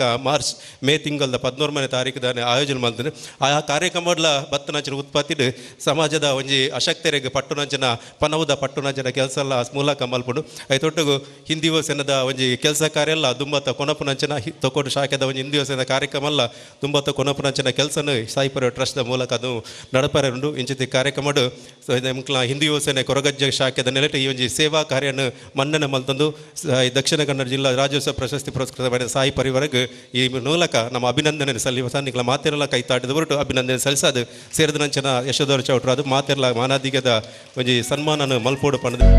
S1: ಮೇ ತಿಂಗಳದ 13ನೇ ತಾರೀಕು ಆಯೋಜನೆ ಮಾಡ್ತಾರೆ ಆ ಕಾರ್ಯಕ್ರಮಡ್ಲ ಬತ್ತನಂಚಿನ ಉತ್ಪತ್ತಿಡ್ ಸಮಾಜದ ಒಂಜಿ ಅಶಕ್ತರಿಗೆ ಪಟ್ಟುನಂಚಿನ ಪನವುದ ಪಟ್ಟುನಂಚಿನ ಕೆಲಸ ಎಲ್ಲ ಮೂಲಕ ಮಲ್ಪಡು ಐತೊಟ್ಟಿಗೂ ಹಿಂದಿ ಯುವ ಸೇನದ ಒಂಜಿ ಕೆಲಸ ಕಾರ್ಯ ಎಲ್ಲ ದುಂಬತ್ತ ಕೊನಪುನಂಚಿನ ತೊಕ್ಕೋಡು ಶಾಖೆದ ಒಂಜಿ ಹಿಂದಿ ಯುವ ಸೇನದ ಕಾರ್ಯಕ್ರಮ ಎಲ್ಲ ದುಂಬತ್ತ ಕೊನಪುನಂಚಿನ ಕೆಲಸನ ಸಾಯಿ ಪರಿವಾರ್ ಟ್ರಸ್ಟ್ದ ಮೂಲಕ ಅದು ನಡಪರೆ ಉಂಡು ಇಂಚಿತಿ ಕಾರ್ಯಕ್ರಮಡು ಹಿಂದಿ ಯುವ ಸೇನೆ ಕೊರಗಜ್ಜ ಶಾಖೆದ ನೆಲೆಟ್ಟು ಈ ಒಂಜಿ ಸೇವಾ ಕಾರ್ಯನ ಮನ್ನಣೆ ಮಲ್ತಂದು ದಕ್ಷಿಣ ಕನ್ನಡ ಜಿಲ್ಲಾ ರಾಜ್ಯೋತ್ಸವ ಪ್ರಶಸ್ತಿ ಪುರಸ್ಕೃತ ಮಾಡಿದ ಸಾಯಿ ಪರಿವಾರಕ್ಕೆ ಈ ಮೂಲಕ ನಮ್ಮ ಅಭಿನಂದನೆ ಸಲ್ಲಿಸನಿಗಳ ಮಾತೆಲ್ಲ ಕೈತಾಡಿದ ಹೊರಟು ಅಭಿನಂದನೆ ಸಲ್ಲಿಸದು ಸೇರಿದ ನಂಚಿನ ಯಶೋಧರ ಚೌಟ್ರ ಅದು ಮಾತೆಲ್ಲ ಮಾನಾದಿಗದ ಒಂಜಿ ಸನ್ಮಾನನ ಮಲ್ಪೋಡು ಪಡೆದು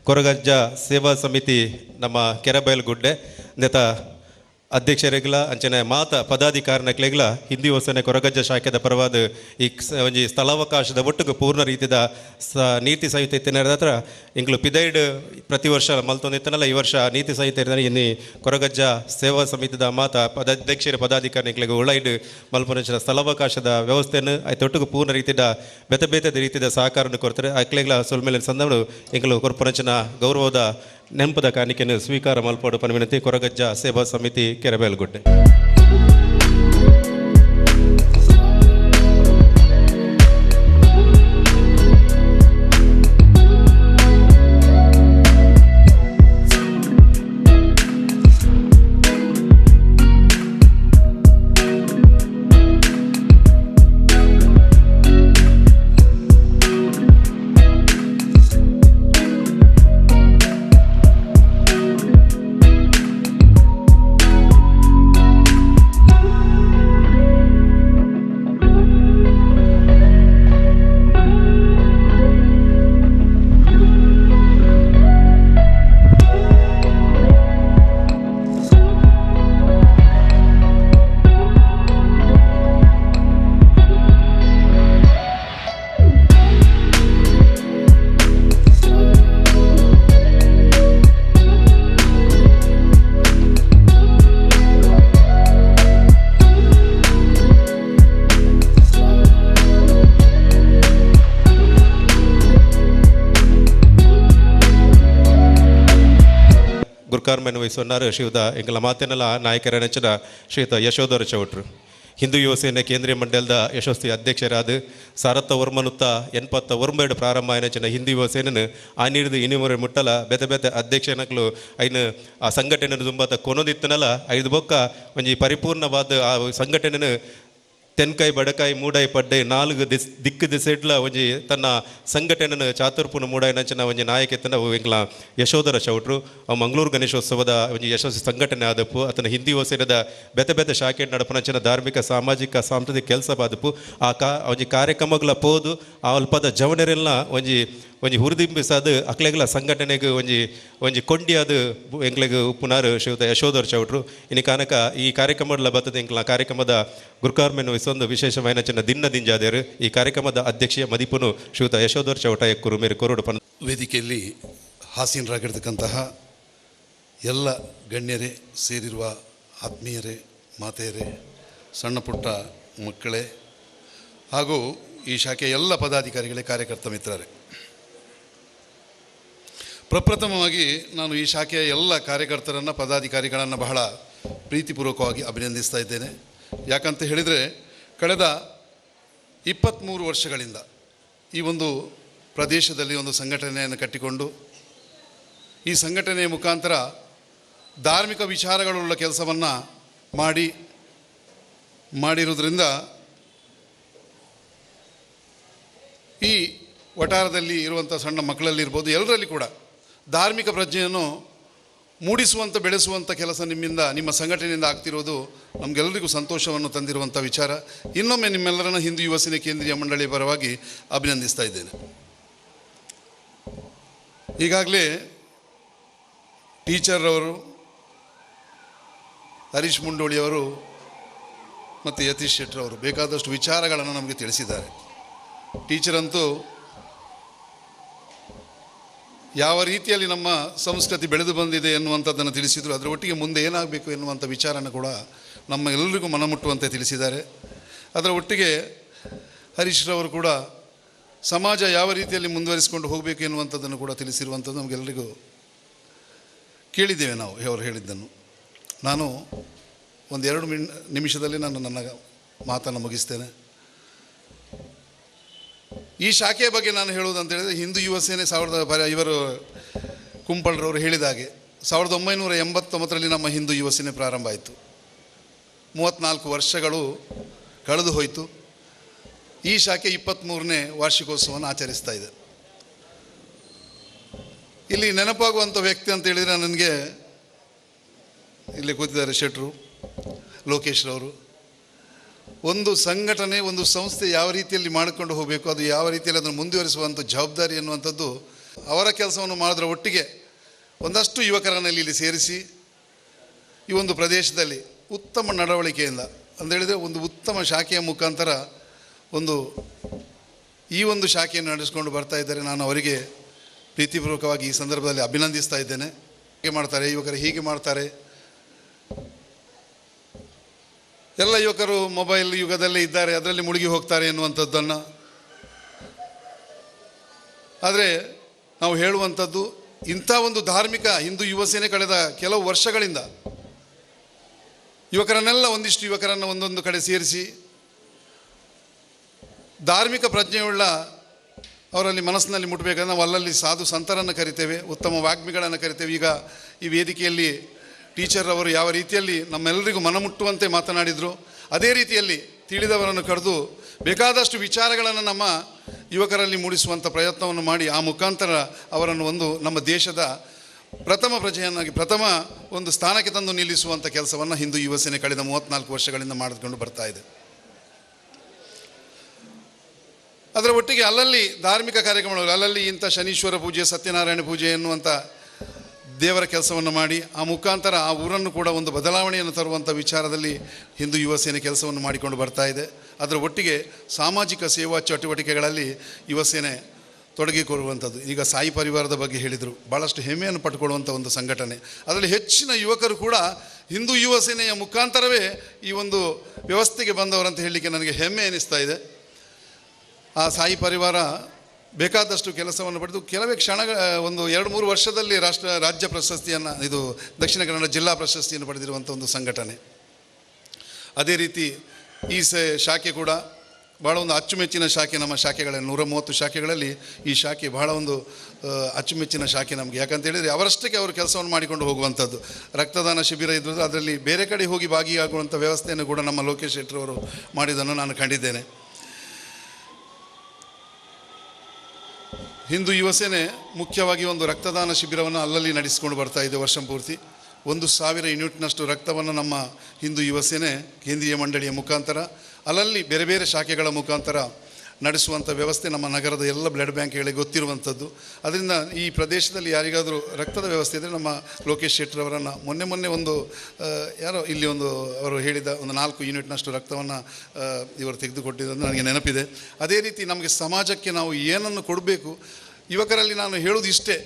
S1: ಕೊರಗಜ್ಜ ಸೇವಾ ಸಮಿತಿ ನಮ್ಮ ಕೆರೆಬೈಲ್ಗುಡ್ಡೆ ನೆತ ಅಧ್ಯಕ್ಷರಿಗಲ ಅಂಚನೆ ಮಾತ ಪದಾಧಿಕಾರಿನಕ್ಲೆಗ್ಲ ಹಿಂದಿ ಯೋಸನೆ ಕೊರಗಜ್ಜ ಶಾಖೆದ ಪರವಾದ ಈ ಒಂಜಿ ಸ್ಥಳಾವಕಾಶದ ಒಟ್ಟಿಗೆ ಪೂರ್ಣ ರೀತಿದ ನೀತಿ ಸಂಹಿತೆ ಇತ್ತಿನ ಹತ್ರ ಇಂಗ್ಲು ಪಿದೈಡ್ ಪ್ರತಿ ವರ್ಷ ಮಲ್ತೊಂದಿತ್ತನಲ್ಲ ಈ ವರ್ಷ ನೀತಿ ಸಂಹಿತೆ ಇನ್ನು ಕೊರಗಜ್ಜ ಸೇವಾ ಸಮಿತಿದ ಮಾತ ಪದಾಧ್ಯಕ್ಷರ ಪದಾಧಿಕಾರಿಗಳಿಗೆ ಉಳೈಡ್ ಮಲ್ಪುನಂಚಿನ ಸ್ಥಳಾವಕಾಶದ ವ್ಯವಸ್ಥೆಯನ್ನು ಆಯ್ತೊಟ್ಟಿಗೆ ಪೂರ್ಣ ರೀತಿಯ ಬೇತೆ ರೀತಿಯ ಸಹಕಾರವನ್ನು ಕೊಡ್ತಾರೆ ಅಕ್ಲೆಗ್ಲ ಸೊಲ್ಮೇಲಿನ ಸಂದರ್ಭ ಇಂಗ್ಲು ಕೊರ್ಪುನಂಚಿನ ಗೌರವದ ನೆನಪದ ಕಾಣಿಕೆಯನ್ನು ಸ್ವೀಕಾರ ಮಲ್ಪಡು ಪನ್ವಿನತಿ ಕೊರಗಜ್ಜ ಸೇವಾ ಸಮಿತಿ ಕೆರೆಬೇಲ್ಗುಡ್ಡೆ. ಗುರುಕಾರ್ಮೆನ್ನು ವಹಿಸುವన్నారు ಶ್ರೀಯುತ ಎಂಕಲ ಮಾತೆನಲ್ಲ ನಾಯಕರ ನೆಚ್ಚಿನ ಶ್ರೀಯುತ ಯಶೋಧರ ಚೌಟ್ರು ಹಿಂದೂ ಯುವ ಸೇನೆ ಕೇಂದ್ರೀಯ ಮಂಡಲದ ಯಶಸ್ವಿ ಅಧ್ಯಕ್ಷರಾದ ಸಾರತ್ತ ವರ್ಮನುತ್ತ 81 ಪ್ರಾರಂಭ ಆಯ್ನಚಿನ ಹಿಂದೂ ಯುವ ಸೇನೆಯನ್ನು ಆ ನೀಡಿದ ಇನಿಮರೆ ಮುಟ್ಟಲ ಬೇತೆ ಅಧ್ಯಕ್ಷನಕ್ಲು ಐನು ಆ ಸಂಘಟನೆಯನ್ನು ತುಂಬಾತ ಕೊನೋದಿತ್ತನಲ್ಲ ಐದು ಬೊಕ್ಕ ಒಂಜಿ ಪರಿಪೂರ್ಣವಾದ ಆ ಸಂಘಟನೆಯನ್ನು ತೆನ್ಕಾಯಿ ಬಡಕಾಯಿ ಮೂಡಾಯಿ ಪಡ್ಡೆ 4 ದಿಕ್ಕು ದಿಸೆಡ್ಲ ಒಂಜಿ ತನ್ನ ಸಂಘಟನೆಯನ್ನು ಚಾತುರ್ಪುನ ಮೂಡಾಯಿ ನಂಚಿನ ಒಂಜಿ ನಾಯಕತನ ಎಂಕ್ಲ ಯಶೋಧರ ಚೌಟ್ರು ಅವು ಮಂಗಳೂರು ಗಣೇಶೋತ್ಸವದ ಒಂಜಿ ಯಶಸ್ವಿ ಸಂಘಟನೆ ಆದಪ್ಪು ಆತನ ಹಿಂದಿ ಯೋಸೇನದ ಬೇತೆ ಶಾಖೆ ನಡಪನಂಚಿನ ಧಾರ್ಮಿಕ ಸಾಮಾಜಿಕ ಸಾಂಸ್ಕೃತಿಕ ಕೆಲಸ ಬಾದಪ್ಪು ಒಂಜಿ ಕಾರ್ಯಕ್ರಮಗಳ ಪೋದು ಆ ಅಲ್ಪದ ಜವನರೆಲ್ಲ ಒಂಜಿ ಹುರಿದಿಂಬಿಸದು ಅಕ್ಲೆಗ್ಲ ಸಂಘಟನೆಗೆ ಒಂಜಿ ಕೊಂಡಿಯಾದ ಎಂಕ್ಲೆಗೆ ಉಪ್ಪುನಾರು ಶ್ರೀಯುತ ಯಶೋಧರ್ ಚೌಟ್ರು ಇನ್ನು ಕಾನಕ ಈ ಕಾರ್ಯಕ್ರಮಗಳ ಬರ್ತದೆ ಎಂಕ್ಲ ಕಾರ್ಯಕ್ರಮದ ಗುರುಕಾರ್ಮೆನ್ನು ವಹಿಸೊಂದು ವಿಶೇಷమైన ಚಿನ್ನ ದಿನ್ನ ದಿಂಜಾದೇರು ಈ ಕಾರ್ಯಕ್ರಮದ ಅಧ್ಯಕ್ಷೀಯ ಮದಿಪುನು ಶ್ರೀಯುತ ಯಶೋಧರ್ ಚೌಟ ಎಕ್ಕೂರು ಮೇರೆ ಕೊರೋಡು ಪನ್
S7: ವೇದಿಕೆಯಲ್ಲಿ ಹಾಸೀನರಾಗಿರ್ತಕ್ಕಂತಹ ಎಲ್ಲ ಗಣ್ಯರೇ ಸೇರಿರುವ ಆತ್ಮೀಯರೇ ಮಾತೆಯರೇ ಸಣ್ಣ ಪುಟ್ಟ ಮಕ್ಕಳೇ ಹಾಗೂ ಈ ಶಾಖೆಯ ಎಲ್ಲ ಪದಾಧಿಕಾರಿಗಳೇ ಕಾರ್ಯಕರ್ತ ಮಿತ್ರರೇ, ಪ್ರಪ್ರಥಮವಾಗಿ ನಾನು ಈ ಶಾಖೆಯ ಎಲ್ಲ ಕಾರ್ಯಕರ್ತರನ್ನು ಪದಾಧಿಕಾರಿಗಳನ್ನು ಬಹಳ ಪ್ರೀತಿಪೂರ್ವಕವಾಗಿ ಅಭಿನಂದಿಸ್ತಾ ಇದ್ದೇನೆ. ಯಾಕಂತ ಹೇಳಿದರೆ ಕಳೆದ 23 ವರ್ಷಗಳಿಂದ ಈ ಒಂದು ಪ್ರದೇಶದಲ್ಲಿ ಒಂದು ಸಂಘಟನೆಯನ್ನು ಕಟ್ಟಿಕೊಂಡು ಈ ಸಂಘಟನೆಯ ಮುಖಾಂತರ ಧಾರ್ಮಿಕ ವಿಚಾರಗಳುಳ್ಳ ಕೆಲಸವನ್ನು ಮಾಡಿರುವುದರಿಂದ ಈ ವಠಾರದಲ್ಲಿ ಇರುವಂಥ ಸಣ್ಣ ಮಕ್ಕಳಲ್ಲಿರ್ಬೋದು ಎಲ್ಲರಲ್ಲಿ ಕೂಡ ಧಾರ್ಮಿಕ ಪ್ರಜ್ಞೆಯನ್ನು ಮೂಡಿಸುವಂಥ ಬೆಳೆಸುವಂಥ ಕೆಲಸ ನಿಮ್ಮ ಸಂಘಟನೆಯಿಂದ ಆಗ್ತಿರೋದು ನಮಗೆಲ್ಲರಿಗೂ ಸಂತೋಷವನ್ನು ತಂದಿರುವಂಥ ವಿಚಾರ. ಇನ್ನೊಮ್ಮೆ ನಿಮ್ಮೆಲ್ಲರನ್ನು ಹಿಂದೂ ಯುವ ಸೇನೆ ಕೇಂದ್ರೀಯ ಮಂಡಳಿಯ ಪರವಾಗಿ ಅಭಿನಂದಿಸ್ತಾ ಇದ್ದೇನೆ. ಈಗಾಗಲೇ ಟೀಚರ್ ಅವರು, ಹರೀಶ್ ಮುಂಡೋಳಿಯವರು ಮತ್ತು ಯತೀಶ್ ಶೆಟ್ಟರ್ ಅವರು ಬೇಕಾದಷ್ಟು ವಿಚಾರಗಳನ್ನು ನಮಗೆ ತಿಳಿಸಿದ್ದಾರೆ. ಟೀಚರ್ ಅಂತೂ ಯಾವ ರೀತಿಯಲ್ಲಿ ನಮ್ಮ ಸಂಸ್ಕೃತಿ ಬೆಳೆದು ಬಂದಿದೆ ಎನ್ನುವಂಥದ್ದನ್ನು ತಿಳಿಸಿದರು. ಅದರ ಒಟ್ಟಿಗೆ ಮುಂದೆ ಏನಾಗಬೇಕು ಎನ್ನುವಂಥ ವಿಚಾರನ ಕೂಡ ನಮ್ಮ ಎಲ್ಲರಿಗೂ ಮನಮುಟ್ಟುವಂತೆ ತಿಳಿಸಿದ್ದಾರೆ. ಅದರ ಒಟ್ಟಿಗೆ ಹರೀಶ್ರವರು ಕೂಡ ಸಮಾಜ ಯಾವ ರೀತಿಯಲ್ಲಿ ಮುಂದುವರಿಸಿಕೊಂಡು ಹೋಗಬೇಕು ಎನ್ನುವಂಥದ್ದನ್ನು ಕೂಡ ತಿಳಿಸಿರುವಂಥದ್ದು ನಮಗೆಲ್ಲರಿಗೂ ಕೇಳಿದ್ದೇವೆ ನಾವು ಅವರು ಹೇಳಿದ್ದನ್ನು. ನಾನು ಒಂದು 2 ನಿಮಿಷದಲ್ಲಿ ನಾನು ನನ್ನ ಮಾತನ್ನು ಮುಗಿಸ್ತೇನೆ. ಈ ಶಾಖೆಯ ಬಗ್ಗೆ ನಾನು ಹೇಳುವುದಂತ ಹೇಳಿದರೆ ಹಿಂದೂ ಯುವ ಸೇನೆ ಇವರು ಕುಂಪಳ್ರವರು ಹೇಳಿದ ಹಾಗೆ 1989ರಲ್ಲಿ ನಮ್ಮ ಹಿಂದೂ ಯುವ ಸೇನೆ ಪ್ರಾರಂಭ ಆಯಿತು. 34 ವರ್ಷಗಳು ಕಳೆದು ಹೋಯಿತು. ಈ ಶಾಖೆ 23ನೇ ವಾರ್ಷಿಕೋತ್ಸವವನ್ನು ಆಚರಿಸ್ತಾ ಇದೆ. ಇಲ್ಲಿ ನೆನಪಾಗುವಂಥ ವ್ಯಕ್ತಿ ಅಂತ ಹೇಳಿದರೆ ನನಗೆ ಇಲ್ಲಿ ಕೂತಿದ್ದಾರೆ ಶೆಟ್ರು, ಲೋಕೇಶ್ರವರು. ಒಂದು ಸಂಘಟನೆ, ಒಂದು ಸಂಸ್ಥೆ ಯಾವ ರೀತಿಯಲ್ಲಿ ಮಾಡಿಕೊಂಡು ಹೋಗಬೇಕು, ಅದು ಯಾವ ರೀತಿಯಲ್ಲಿ ಅದನ್ನು ಮುಂದುವರಿಸುವಂಥ ಜವಾಬ್ದಾರಿ ಎನ್ನುವಂಥದ್ದು ಅವರ ಕೆಲಸವನ್ನು ಮಾಡೋದ್ರ ಒಟ್ಟಿಗೆ ಒಂದಷ್ಟು ಯುವಕರನ್ನು ಇಲ್ಲಿ ಸೇರಿಸಿ ಈ ಒಂದು ಪ್ರದೇಶದಲ್ಲಿ ಉತ್ತಮ ನಡವಳಿಕೆಯಿಂದ ಅಂದೇಳಿದರೆ ಒಂದು ಉತ್ತಮ ಶಾಖೆಯ ಮುಖಾಂತರ ಈ ಒಂದು ಶಾಖೆಯನ್ನು ನಡೆಸಿಕೊಂಡು ಬರ್ತಾ ಇದ್ದಾರೆ. ನಾನು ಅವರಿಗೆ ಪ್ರೀತಿಪೂರ್ವಕವಾಗಿ ಈ ಸಂದರ್ಭದಲ್ಲಿ ಅಭಿನಂದಿಸ್ತಾ ಇದ್ದೇನೆ. ಹೀಗೆ ಮಾಡ್ತಾರೆ, ಯುವಕರು ಹೀಗೆ ಮಾಡ್ತಾರೆ. ಎಲ್ಲ ಯುವಕರು ಮೊಬೈಲ್ ಯುಗದಲ್ಲೇ ಇದ್ದಾರೆ, ಅದರಲ್ಲಿ ಮುಳುಗಿ ಹೋಗ್ತಾರೆ ಎನ್ನುವಂಥದ್ದನ್ನು. ಆದರೆ ನಾವು ಹೇಳುವಂಥದ್ದು ಇಂಥ ಒಂದು ಧಾರ್ಮಿಕ ಹಿಂದೂ ಯುವ ಸೇನೆ ಕಳೆದ ಕೆಲವು ವರ್ಷಗಳಿಂದ ಯುವಕರನ್ನೆಲ್ಲ ಒಂದಿಷ್ಟು ಯುವಕರನ್ನು ಒಂದೊಂದು ಕಡೆ ಸೇರಿಸಿ ಧಾರ್ಮಿಕ ಪ್ರಜ್ಞೆಯುಳ್ಳ ಅವರಲ್ಲಿ ಮನಸ್ಸಿನಲ್ಲಿ ಮುಟ್ಟಬೇಕಾದ್ರೆ ನಾವು ಅಲ್ಲಲ್ಲಿ ಸಾಧು ಸಂತರನ್ನು ಕರಿತೇವೆ, ಉತ್ತಮ ವಾಗ್ಮಿಗಳನ್ನು ಕರಿತೇವೆ. ಈಗ ಈ ವೇದಿಕೆಯಲ್ಲಿ ಟೀಚರ್ ಅವರು ಯಾವ ರೀತಿಯಲ್ಲಿ ನಮ್ಮೆಲ್ಲರಿಗೂ ಮನಮುಟ್ಟುವಂತೆ ಮಾತನಾಡಿದರು, ಅದೇ ರೀತಿಯಲ್ಲಿ ತಿಳಿದವರನ್ನು ಕರೆದು ಬೇಕಾದಷ್ಟು ವಿಚಾರಗಳನ್ನು ನಮ್ಮ ಯುವಕರಲ್ಲಿ ಮೂಡಿಸುವಂಥ ಪ್ರಯತ್ನವನ್ನು ಮಾಡಿ ಆ ಮುಖಾಂತರ ಅವರನ್ನು ನಮ್ಮ ದೇಶದ ಪ್ರಥಮ ಪ್ರಜೆಯನ್ನಾಗಿ ಪ್ರಥಮ ಒಂದು ಸ್ಥಾನಕ್ಕೆ ತಂದು ನಿಲ್ಲಿಸುವಂಥ ಕೆಲಸವನ್ನು ಹಿಂದೂ ಯುವ ಸೇನೆ ಕಳೆದ 34 ವರ್ಷಗಳಿಂದ ಮಾಡಿಕೊಂಡು ಬರ್ತಾ ಇದೆ. ಅದರ ಒಟ್ಟಿಗೆ ಅಲ್ಲಲ್ಲಿ ಧಾರ್ಮಿಕ ಕಾರ್ಯಕ್ರಮಗಳು, ಅಲ್ಲಲ್ಲಿ ಇಂಥ ಶನೀಶ್ವರ ಪೂಜೆ, ಸತ್ಯನಾರಾಯಣ ಪೂಜೆ ಎನ್ನುವಂಥ ದೇವರ ಕೆಲಸವನ್ನು ಮಾಡಿ ಆ ಮುಖಾಂತರ ಆ ಊರನ್ನು ಕೂಡ ಒಂದು ಬದಲಾವಣೆಯನ್ನು ತರುವಂಥ ವಿಚಾರದಲ್ಲಿ ಹಿಂದೂ ಯುವ ಸೇನೆ ಕೆಲಸವನ್ನು ಮಾಡಿಕೊಂಡು ಬರ್ತಾ ಇದೆ. ಅದರ ಒಟ್ಟಿಗೆ ಸಾಮಾಜಿಕ ಸೇವಾ ಚಟುವಟಿಕೆಗಳಲ್ಲಿ ಯುವ ಸೇನೆ ತೊಡಗಿಕೊಳ್ಳುವಂಥದ್ದು. ಈಗ ಸಾಯಿ ಪರಿವಾರದ ಬಗ್ಗೆ ಹೇಳಿದರು, ಭಾಳಷ್ಟು ಹೆಮ್ಮೆಯನ್ನು ಪಟ್ಟುಕೊಳ್ಳುವಂಥ ಒಂದು ಸಂಘಟನೆ. ಅದರಲ್ಲಿ ಹೆಚ್ಚಿನ ಯುವಕರು ಕೂಡ ಹಿಂದೂ ಯುವ ಸೇನೆಯ ಮುಖಾಂತರವೇ ಈ ಒಂದು ವ್ಯವಸ್ಥೆಗೆ ಬಂದವರಂತ ಹೇಳಲಿಕ್ಕೆ ನನಗೆ ಹೆಮ್ಮೆ ಎನಿಸ್ತಾ ಇದೆ. ಆ ಸಾಯಿ ಪರಿವಾರ ಬೇಕಾದಷ್ಟು ಕೆಲಸವನ್ನು ಪಡೆದು ಕೆಲವೇ ಒಂದು 2-3 ವರ್ಷದಲ್ಲಿ ರಾಜ್ಯ ಪ್ರಶಸ್ತಿಯನ್ನು, ಇದು ದಕ್ಷಿಣ ಕನ್ನಡ ಜಿಲ್ಲಾ ಪ್ರಶಸ್ತಿಯನ್ನು ಪಡೆದಿರುವಂಥ ಒಂದು ಸಂಘಟನೆ. ಅದೇ ರೀತಿ ಈ ಶಾಖೆ ಕೂಡ ಭಾಳ ಒಂದು ಅಚ್ಚುಮೆಚ್ಚಿನ ಶಾಖೆ. ನಮ್ಮ ಶಾಖೆಗಳಲ್ಲಿ 130 ಶಾಖೆಗಳಲ್ಲಿ ಈ ಶಾಖೆ ಬಹಳ ಒಂದು ಅಚ್ಚುಮೆಚ್ಚಿನ ಶಾಖೆ ನಮಗೆ. ಯಾಕಂತ ಹೇಳಿದರೆ ಅವರಷ್ಟಕ್ಕೆ ಅವರು ಕೆಲಸವನ್ನು ಮಾಡಿಕೊಂಡು ಹೋಗುವಂಥದ್ದು. ರಕ್ತದಾನ ಶಿಬಿರ ಇದ್ದರೂ ಅದರಲ್ಲಿ ಬೇರೆ ಕಡೆ ಹೋಗಿ ಭಾಗಿಯಾಗುವಂಥ ವ್ಯವಸ್ಥೆಯನ್ನು ಕೂಡ ನಮ್ಮ ಲೋಕೇಶ್ ಶೆಟ್ಟರ್ ಅವರು ಮಾಡಿದ್ದನ್ನು ನಾನು ಕಂಡಿದ್ದೇನೆ. ಹಿಂದೂ ಯುವ ಸೇನೆ ಮುಖ್ಯವಾಗಿ ಒಂದು ರಕ್ತದಾನ ಶಿಬಿರವನ್ನು ಅಲ್ಲಲ್ಲಿ ನಡೆಸಿಕೊಂಡು ಬರ್ತಾ ಇದೆ. ವರ್ಷ ಪೂರ್ತಿ 1,000 ಯೂನಿಟ್ನಷ್ಟು ರಕ್ತವನ್ನು ನಮ್ಮ ಹಿಂದೂ ಯುವ ಸೇನೆ ಕೇಂದ್ರೀಯ ಮಂಡಳಿಯ ಮುಖಾಂತರ ಅಲ್ಲಲ್ಲಿ ಬೇರೆ ಬೇರೆ ಶಾಖೆಗಳ ಮುಖಾಂತರ ನಡೆಸುವಂಥ ವ್ಯವಸ್ಥೆ ನಮ್ಮ ನಗರದ ಎಲ್ಲ ಬ್ಲಡ್ ಬ್ಯಾಂಕ್ಗಳಿಗೆ ಗೊತ್ತಿರುವಂಥದ್ದು. ಅದರಿಂದ ಈ ಪ್ರದೇಶದಲ್ಲಿ ಯಾರಿಗಾದರೂ ರಕ್ತದ ವ್ಯವಸ್ಥೆ ಇದ್ದರೆ ನಮ್ಮ ಲೋಕೇಶ್ ಶೆಟ್ಟರ್ ಅವರನ್ನು ಮೊನ್ನೆ ಒಂದು ಯಾರೋ ಇಲ್ಲಿ ಅವರು ಹೇಳಿದ 4 ಯೂನಿಟ್ನಷ್ಟು ರಕ್ತವನ್ನು ಇವರು ತೆಗೆದುಕೊಟ್ಟಿದ್ದು ನನಗೆ ನೆನಪಿದೆ. ಅದೇ ರೀತಿ ನಮಗೆ ಸಮಾಜಕ್ಕೆ ನಾವು ಏನನ್ನು ಕೊಡಬೇಕು, ಯುವಕರಲ್ಲಿ ನಾನು ಹೇಳೋದು ಇಷ್ಟೇ,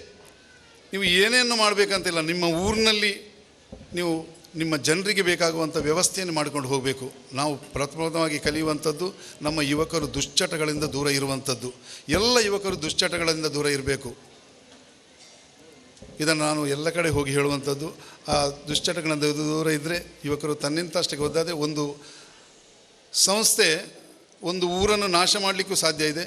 S7: ನೀವು ಏನೇನು ಮಾಡಬೇಕಂತಿಲ್ಲ, ನಿಮ್ಮ ಊರಿನಲ್ಲಿ ನೀವು ನಿಮ್ಮ ಜನರಿಗೆ ಬೇಕಾಗುವಂಥ ವ್ಯವಸ್ಥೆಯನ್ನು ಮಾಡಿಕೊಂಡು ಹೋಗಬೇಕು. ನಾವು ಪ್ರಥಮವಾಗಿ ಕಲಿಯುವಂಥದ್ದು ನಮ್ಮ ಯುವಕರು ದುಶ್ಚಟಗಳಿಂದ ದೂರ ಇರುವಂಥದ್ದು. ಎಲ್ಲ ಯುವಕರು ದುಶ್ಚಟಗಳಿಂದ ದೂರ ಇರಬೇಕು. ಇದನ್ನು ನಾನು ಎಲ್ಲ ಕಡೆ ಹೋಗಿ ಹೇಳುವಂಥದ್ದು. ಆ ದುಶ್ಚಟಗಳಿಂದ ದೂರ ಇದ್ದರೆ ಯುವಕರು ತನ್ನಿಂತಷ್ಟಕ್ಕೆ ಒದ್ದಾದರೆ ಒಂದು ಸಂಸ್ಥೆ ಒಂದು ಊರನ್ನು ನಾಶ ಮಾಡಲಿಕ್ಕೂ ಸಾಧ್ಯ ಇದೆ,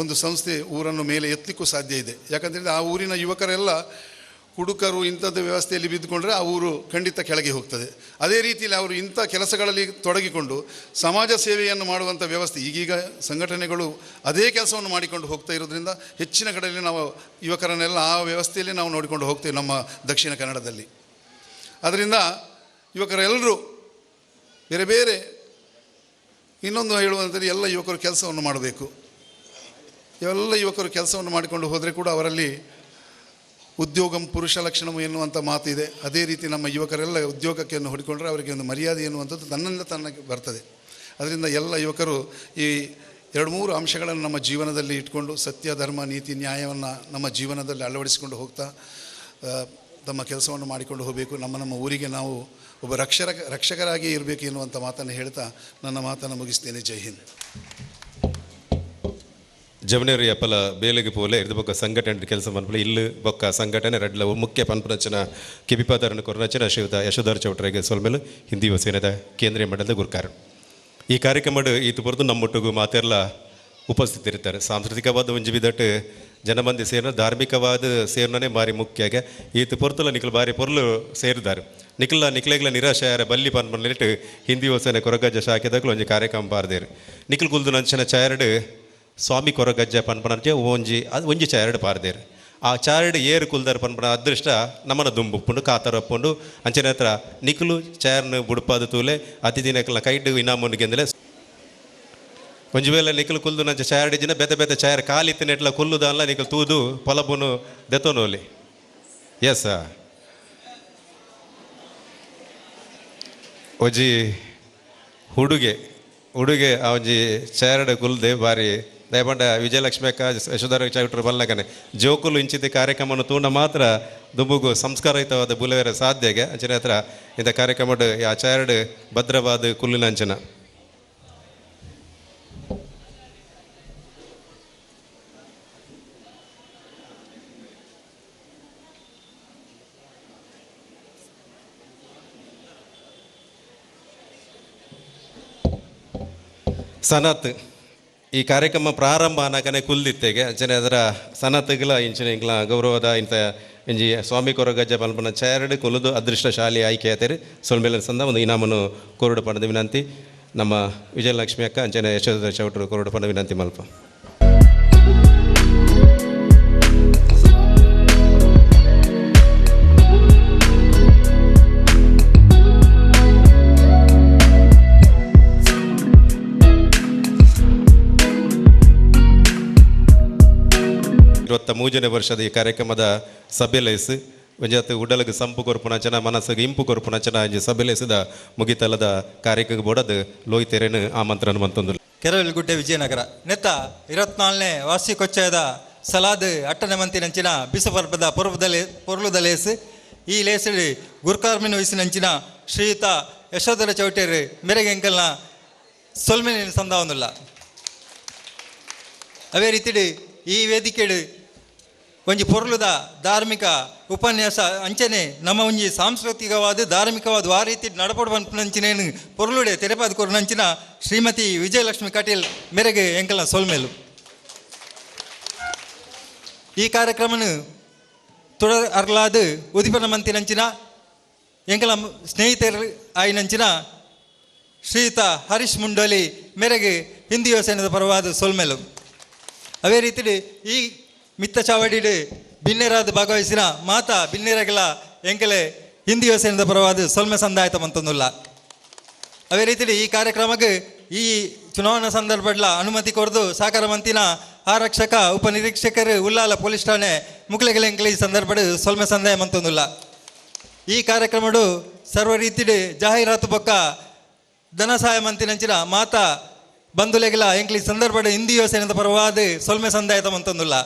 S7: ಒಂದು ಸಂಸ್ಥೆ ಊರನ್ನು ಮೇಲೆ ಎತ್ತಲಿಕ್ಕೂ ಸಾಧ್ಯ ಇದೆ. ಯಾಕಂತೇಳಿದರೆ ಆ ಊರಿನ ಯುವಕರೆಲ್ಲ ಹುಡುಕರು ಇಂಥದ್ದು ವ್ಯವಸ್ಥೆಯಲ್ಲಿ ಬಿದ್ದುಕೊಂಡ್ರೆ ಆ ಊರು ಖಂಡಿತ ಕೆಳಗೆ ಹೋಗ್ತದೆ. ಅದೇ ರೀತಿಯಲ್ಲಿ ಅವರು ಇಂಥ ಕೆಲಸಗಳಲ್ಲಿ ತೊಡಗಿಕೊಂಡು ಸಮಾಜ ಸೇವೆಯನ್ನು ಮಾಡುವಂಥ ವ್ಯವಸ್ಥೆ, ಈಗೀಗ ಸಂಘಟನೆಗಳು ಅದೇ ಕೆಲಸವನ್ನು ಮಾಡಿಕೊಂಡು ಹೋಗ್ತಾ ಇರೋದ್ರಿಂದ ಹೆಚ್ಚಿನ ಕಡೆಯಲ್ಲಿ ನಾವು ಯುವಕರನ್ನೆಲ್ಲ ಆ ವ್ಯವಸ್ಥೆಯಲ್ಲಿ ನಾವು ನೋಡಿಕೊಂಡು ಹೋಗ್ತೇವೆ ನಮ್ಮ ದಕ್ಷಿಣ ಕನ್ನಡದಲ್ಲಿ. ಅದರಿಂದ ಯುವಕರೆಲ್ಲರೂ ಬೇರೆ ಬೇರೆ ಇನ್ನೊಂದು ಹೇಳುವಂಥದ್ದು, ಎಲ್ಲ ಯುವಕರು ಕೆಲಸವನ್ನು ಮಾಡಬೇಕು. ಎಲ್ಲ ಯುವಕರು ಕೆಲಸವನ್ನು ಮಾಡಿಕೊಂಡು ಹೋದರೆ ಕೂಡ ಅವರಲ್ಲಿ ಉದ್ಯೋಗಂ ಪುರುಷ ಲಕ್ಷಣವು ಎನ್ನುವಂಥ ಮಾತಿದೆ. ಅದೇ ರೀತಿ ನಮ್ಮ ಯುವಕರೆಲ್ಲ ಉದ್ಯೋಗಕ್ಕೆ ಹೊಡಿಕೊಂಡ್ರೆ ಅವರಿಗೆ ಒಂದು ಮರ್ಯಾದೆ ಎನ್ನುವಂಥದ್ದು ತನ್ನಿಂದ ತನಗೆ ಬರ್ತದೆ. ಅದರಿಂದ ಎಲ್ಲ ಯುವಕರು ಈ 2-3 ಅಂಶಗಳನ್ನು ನಮ್ಮ ಜೀವನದಲ್ಲಿ ಇಟ್ಕೊಂಡು ಸತ್ಯ, ಧರ್ಮ, ನೀತಿ, ನ್ಯಾಯವನ್ನು ನಮ್ಮ ಜೀವನದಲ್ಲಿ ಅಳವಡಿಸಿಕೊಂಡು ಹೋಗ್ತಾ ತಮ್ಮ ಕೆಲಸವನ್ನು ಮಾಡಿಕೊಂಡು ಹೋಗಬೇಕು. ನಮ್ಮ ಊರಿಗೆ ನಾವು ಒಬ್ಬ ರಕ್ಷಕರಾಗಿಯೇ ಇರಬೇಕು ಎನ್ನುವಂಥ ಮಾತನ್ನು ಹೇಳ್ತಾ ನನ್ನ ಮಾತನ್ನು ಮುಗಿಸ್ತೇನೆ. ಜೈ ಹಿಂದ್.
S1: ಜವನೇರು ಎಪ್ಪಲ ಬೇಲೆಗೆ ಪೋಲೆ ಇರ್ದು ಬೊಕ್ಕ ಸಂಘಟನೆ ಕೆಲಸ ಪನ್ಪಲೆ ಇಲ್ಲು ಬೊಕ್ಕ ಸಂಘಟನೆ ರಡ್ಲ ಮುಖ್ಯ ಪನ್ಪನಚನ ಕಿಬಿಪಾದರನ್ನು ಕೊರನಚನ ಶ್ರೀಯುತ ಯಶೋಧರ್ ಚೌಟ್ರಿಗೆ ಸೊಲ್ಮೇಲು ಹಿಂದಿ ಯುವ ಸೇನೆದ ಕೇಂದ್ರೀಯ ಮಂಡಲದ ಗುರ್ಕಾರು. ಈ ಕಾರ್ಯಕ್ರಮ ಈತು ಬರೆದು ನಮ್ಮೊಟ್ಟಿಗೂ ಮಾತೆಲ್ಲ ಉಪಸ್ಥಿತರಿರ್ತಾರೆ. ಸಾಂಸ್ಕೃತಿಕವಾದ ಒಂಜಿ ಬಿದಟ್ಟು ಜನಮಂದಿ ಸೇರಿನ ಧಾರ್ಮಿಕವಾದ ಸೇರ್ನೇ ಬಾರಿ ಮುಖ್ಯಗೆ ಈತು ಪೊರ್ತಲ ನಿಖಲ್ ಬಾರಿ ಪೊರ್ಲು ಸೇರಿದ್ದಾರೆ. ನಿಖಲೆಗ್ಲ ನಿರಾಶಾರ ಬಲ್ಲಿ ಪನ್ಪನ್ಲಿಟ್ಟು ಹಿಂದಿ ಯುವ ಸೇನೆ ಕೊರಗಜ್ಜ ಶಾಖೆದಾಗಲು ಒಂಜಿ ಕಾರ್ಯಕ್ರಮ ಪಾರ್ದೇರು. ನಿಖಲ್ ಕುಲ್ದು ನಂಚನ ಚಾರಡು ಸ್ವಾಮಿ ಕೊರಗಜ್ಜ ಪನ್ಪನಂಚೆ ಒಂಜಿ ಚಾರಡು ಪಾರ್ದೇರು. ಆ ಚಾರಡು ಏರು ಕುಲ್ದಾರ ಪನ್ಪನ ಅದೃಷ್ಟ ನಮ್ಮನ ದುಂಬುಪ್ಪುಂಡು ಕಾತರಪ್ಪುಂಡು ಅಂಚನೆ ಹತ್ರ ನಿಖಲು ಚಾರ್ನು ಬುಡುಪಾದ ತೂಲೆ ಅತಿ ದಿನಕ್ಲ ಕೈಡು ಇನಾಮುಂಡು ಗೆಂದಲೆ ಒಂಜಿ ವೇಳೆ ನಿಖಲ್ ಕುಲ್ದು ನಂಚ ಚಾಯರ್ ಡಿಜಿನ ಬೆತೆ ಬೆತೆ ಚಾಯರ್ ಕಾಲಿತ್ತಿನ ಎಟ್ಲ ಕುಲ್ಲುದಲ್ಲ ನಿಖಲ್ ತೂದು ಪೊಲಬುನು ದೆತೋನೋಲಿ ಎಸ್ ಒಂಜಿ ಹುಡುಗೆ ಆ ಒಂಜಿ ಚಾಯರ್ಡ್ ಕುಲ್ದೆ ಬಾರಿ ದಯಪಂಡ ವಿಜಯಲಕ್ಷ್ಮಿ ಅಕ್ಕ ಯಶೋಧರ ಚೌಟ್ರು ಬಲ್ಲಕನೆ ಜೋಕುಲು ಇಂಚಿದ ಕಾರ್ಯಕ್ರಮವನ್ನು ತೂಂಡ ಮಾತ್ರ ದುಂಬುಗು ಸಂಸ್ಕಾರಯುತವಾದ ಬುಲೆವೆರ ಸಾಧ್ಯಗೆ ಅಂಚನೆ ಹತ್ರ ಇಂಥ ಕಾರ್ಯಕ್ರಮಡ್ ಆ ಚಾಯರ್ಡ್ ಭದ್ರವಾದ ಕುಲ್ಲಿನ ಅಂಚನ ಸನತ್ ಈ ಕಾರ್ಯಕ್ರಮ ಪ್ರಾರಂಭ ಅನ್ನಕನೆ ಕುಲ್ದಿತ್ತೆಗೆ ಅಂಚನೆ ಅದರ ಸನತ್ಗಳ ಇಂಚಿನ ಇಂಗ್ಲ ಗೌರವದ ಇಂಥ ಇಂಜಿ ಸ್ವಾಮಿ ಕೊರಗಜ್ಜ ಪಲ್ಪನ ಚಾಯರ್ಡ್ ಕುಲುದು ಅದೃಷ್ಟಶಾಲಿ ಆಯ್ಕೆ ಆತೇರಿ ಸೊಲ್ಮೇಲೆ ಸಂದ ಒಂದು ಇನಾಮನ್ನು ಕೋರುಡು ಪಡೆದ ವಿನಂತಿ ನಮ್ಮ ವಿಜಯಲಕ್ಷ್ಮಿ ಅಕ್ಕ ಅಂಚನೆ ಯಶೋಧ ಚೌಟ್ರು ಕೋರುಡು ಪಡೆದ ವಿನಂತಿ ಮಲ್ಪ ಮೂಜನೇ ವರ್ಷದ ಈ ಕಾರ್ಯಕ್ರಮದ ಸಭೆಲೆಸ್ ಒಂಜಾತು ಉಡಲಗೆ ಸಂಪು ಕೊರ್ಪುನಂಚನ ಮನಸ್ಸಿಗೆ ಇಂಪು ಕೊರ್ಪುನಂಚನ ಇಂಜಿ ಸಭೆಲೆಸಿದ ಮುಗಿತಲದ ಕಾರ್ಯಕ್ರಮ ಬೋಡದು ಲೋಯ್ತೆರೆನು ಆಮಂತ್ರಣ ಮಂತೊಂದು
S8: ಕೆರವಲ್ಗುಡ್ಡೆ ವಿಜಯನಗರ ನೆತ್ತ 24ನೇ ವಾರ್ಷಿಕೋತ್ಸವದ ಸಲಾದ್ ಅಟ್ಟನೆ ಮಂತಿನಂಚಿನ ಬಿಸಪರ್ಪದ ಪೊರ್ಲುದ ಈ ಲೇಸಡಿ ಗುರ್ಕಾರ್ಮಿನ ವಯಸ್ಸಿನಂಚಿನ ಶ್ರೀಯುತ ಯಶೋಧರ ಚೌಟೇರು ಮೆರೆಗೆ ಎಂಕಲ್ನ ಸೊಲ್ಮೆನಿನ ಸಂದಾವನುಲ್ಲ ಅವೇ ರೀತಿ ಈ ವೇದಿಕೆಡು ಒಂಜಿ ಪೊರ್ಲುದ ಧಾರ್ಮಿಕ ಉಪನ್ಯಾಸ ಅಂಚನೆ ನಮ್ಮ ಒಂಜಿ ಸಾಂಸ್ಕೃತಿಕವಾದ ಧಾರ್ಮಿಕವಾದ ಆ ರೀತಿ ನಡಪಡು ಬಂಪುನಂಚಿನೇನು ಪೊರ್ಲುಡೆ ತೆರೆಪಾದ ಕೊರನಂಚಿನ ಶ್ರೀಮತಿ ವಿಜಯಲಕ್ಷ್ಮಿ ಕಟೀಲ್ ಮೆರೆಗೆ ಎಂಕಲ್ನ ಸೊಲ್ಮೇಲು ಈ ಕಾರ್ಯಕ್ರಮನು ತುಡ ಅರ್ಲಾದು ಉದಿಪನ ಮಂತಿನಂಚಿನ ಎಂಕಲ ಸ್ನೇಹಿತರು ಆಯ್ನಂಚಿನ ಶ್ರೀಯುತ ಹರೀಶ್ ಮುಂಡೋಲಿ ಮೆರೆಗೆ ಹಿಂದಿ ಯೋಜನೆದ ಪರವಾದ ಸೊಲ್ಮೇಲು ಅವೇ ರೀತಿ ಈ ಮಿತ್ತ ಚಾವಡಿಡು ಬಿನ್ನೆರಾದ ಭಾಗವಹಿಸಿನ ಮಾತಾ ಬಿನ್ನೆರಗಲ ಎಂಕಲೆ ಹಿಂದಿ ಯೋಜನೆದ ಪರವಾದ ಸೊಲ್ಮೆ ಸಂದಾಯತ ಮಂತೊಂದುಲ್ಲ ಅವೇ ರೀತಿ ಈ ಕಾರ್ಯಕ್ರಮಕ್ಕೆ ಈ ಚುನಾವಣಾ ಸಂದರ್ಭಡ್ಲ ಅನುಮತಿ ಕೊರದು ಸಹಕಾರ ಮಂತಿನ ಆರಕ್ಷಕ ಉಪನಿರೀಕ್ಷಕರು ಉಲ್ಲಾಲ ಪೊಲೀಸ್ ಠಾಣೆ ಮುಕ್ಲೆಗಳ ಎಂಕಲೆ ಈ ಸಂದರ್ಭಡು ಸೊಲ್ಮೆ ಸಂದಾಯ ಮಂತೊಂದುಲ್ಲ ಈ ಕಾರ್ಯಕ್ರಮಡು ಸರ್ವ ರೀತಿಡು ಜಾಹೀರಾತು ಪಕ್ಕ ಧನ ಸಹಾಯ ಮಂತಿನಂಚಿನ ಮಾತಾ ಬಂಧುಲೆಗಳ ಎಂಕ್ಲಿ ಸಂದರ್ಭಡು ಹಿಂದಿ ಯೋಜನೆದ ಪರವಾದ ಸೊಲ್ಮೆ ಸಂದಾಯತ ಮಂತೊಂದುಲ್ಲ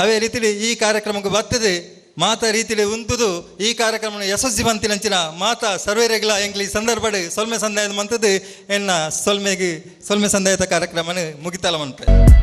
S8: ಅವೇ ರೀತಿ ಈ ಕಾರ್ಯಕ್ರಮಕ್ಕೆ ಬರ್ತದೆ ಮಾತಾ ರೀತಿಲಿ ಉಂತುದು ಈ ಕಾರ್ಯಕ್ರಮ ಯಶಸ್ವಿ ಮಂತಿನಂಚಿನ ಮಾತಾ ಸರ್ವೇರೆಗಳ ಎಂಕ್ಲಿ ಸಂದರ್ಭಡು ಸೊಲ್ಮೆ ಸಂದಾಯದ ಮಂತದ್ದು ಎನ್ನ ಸೊಲ್ಮೆ ಸಂದಾಯದ ಕಾರ್ಯಕ್ರಮನ ಮುಗಿತಲ ಮನ್ಪೆ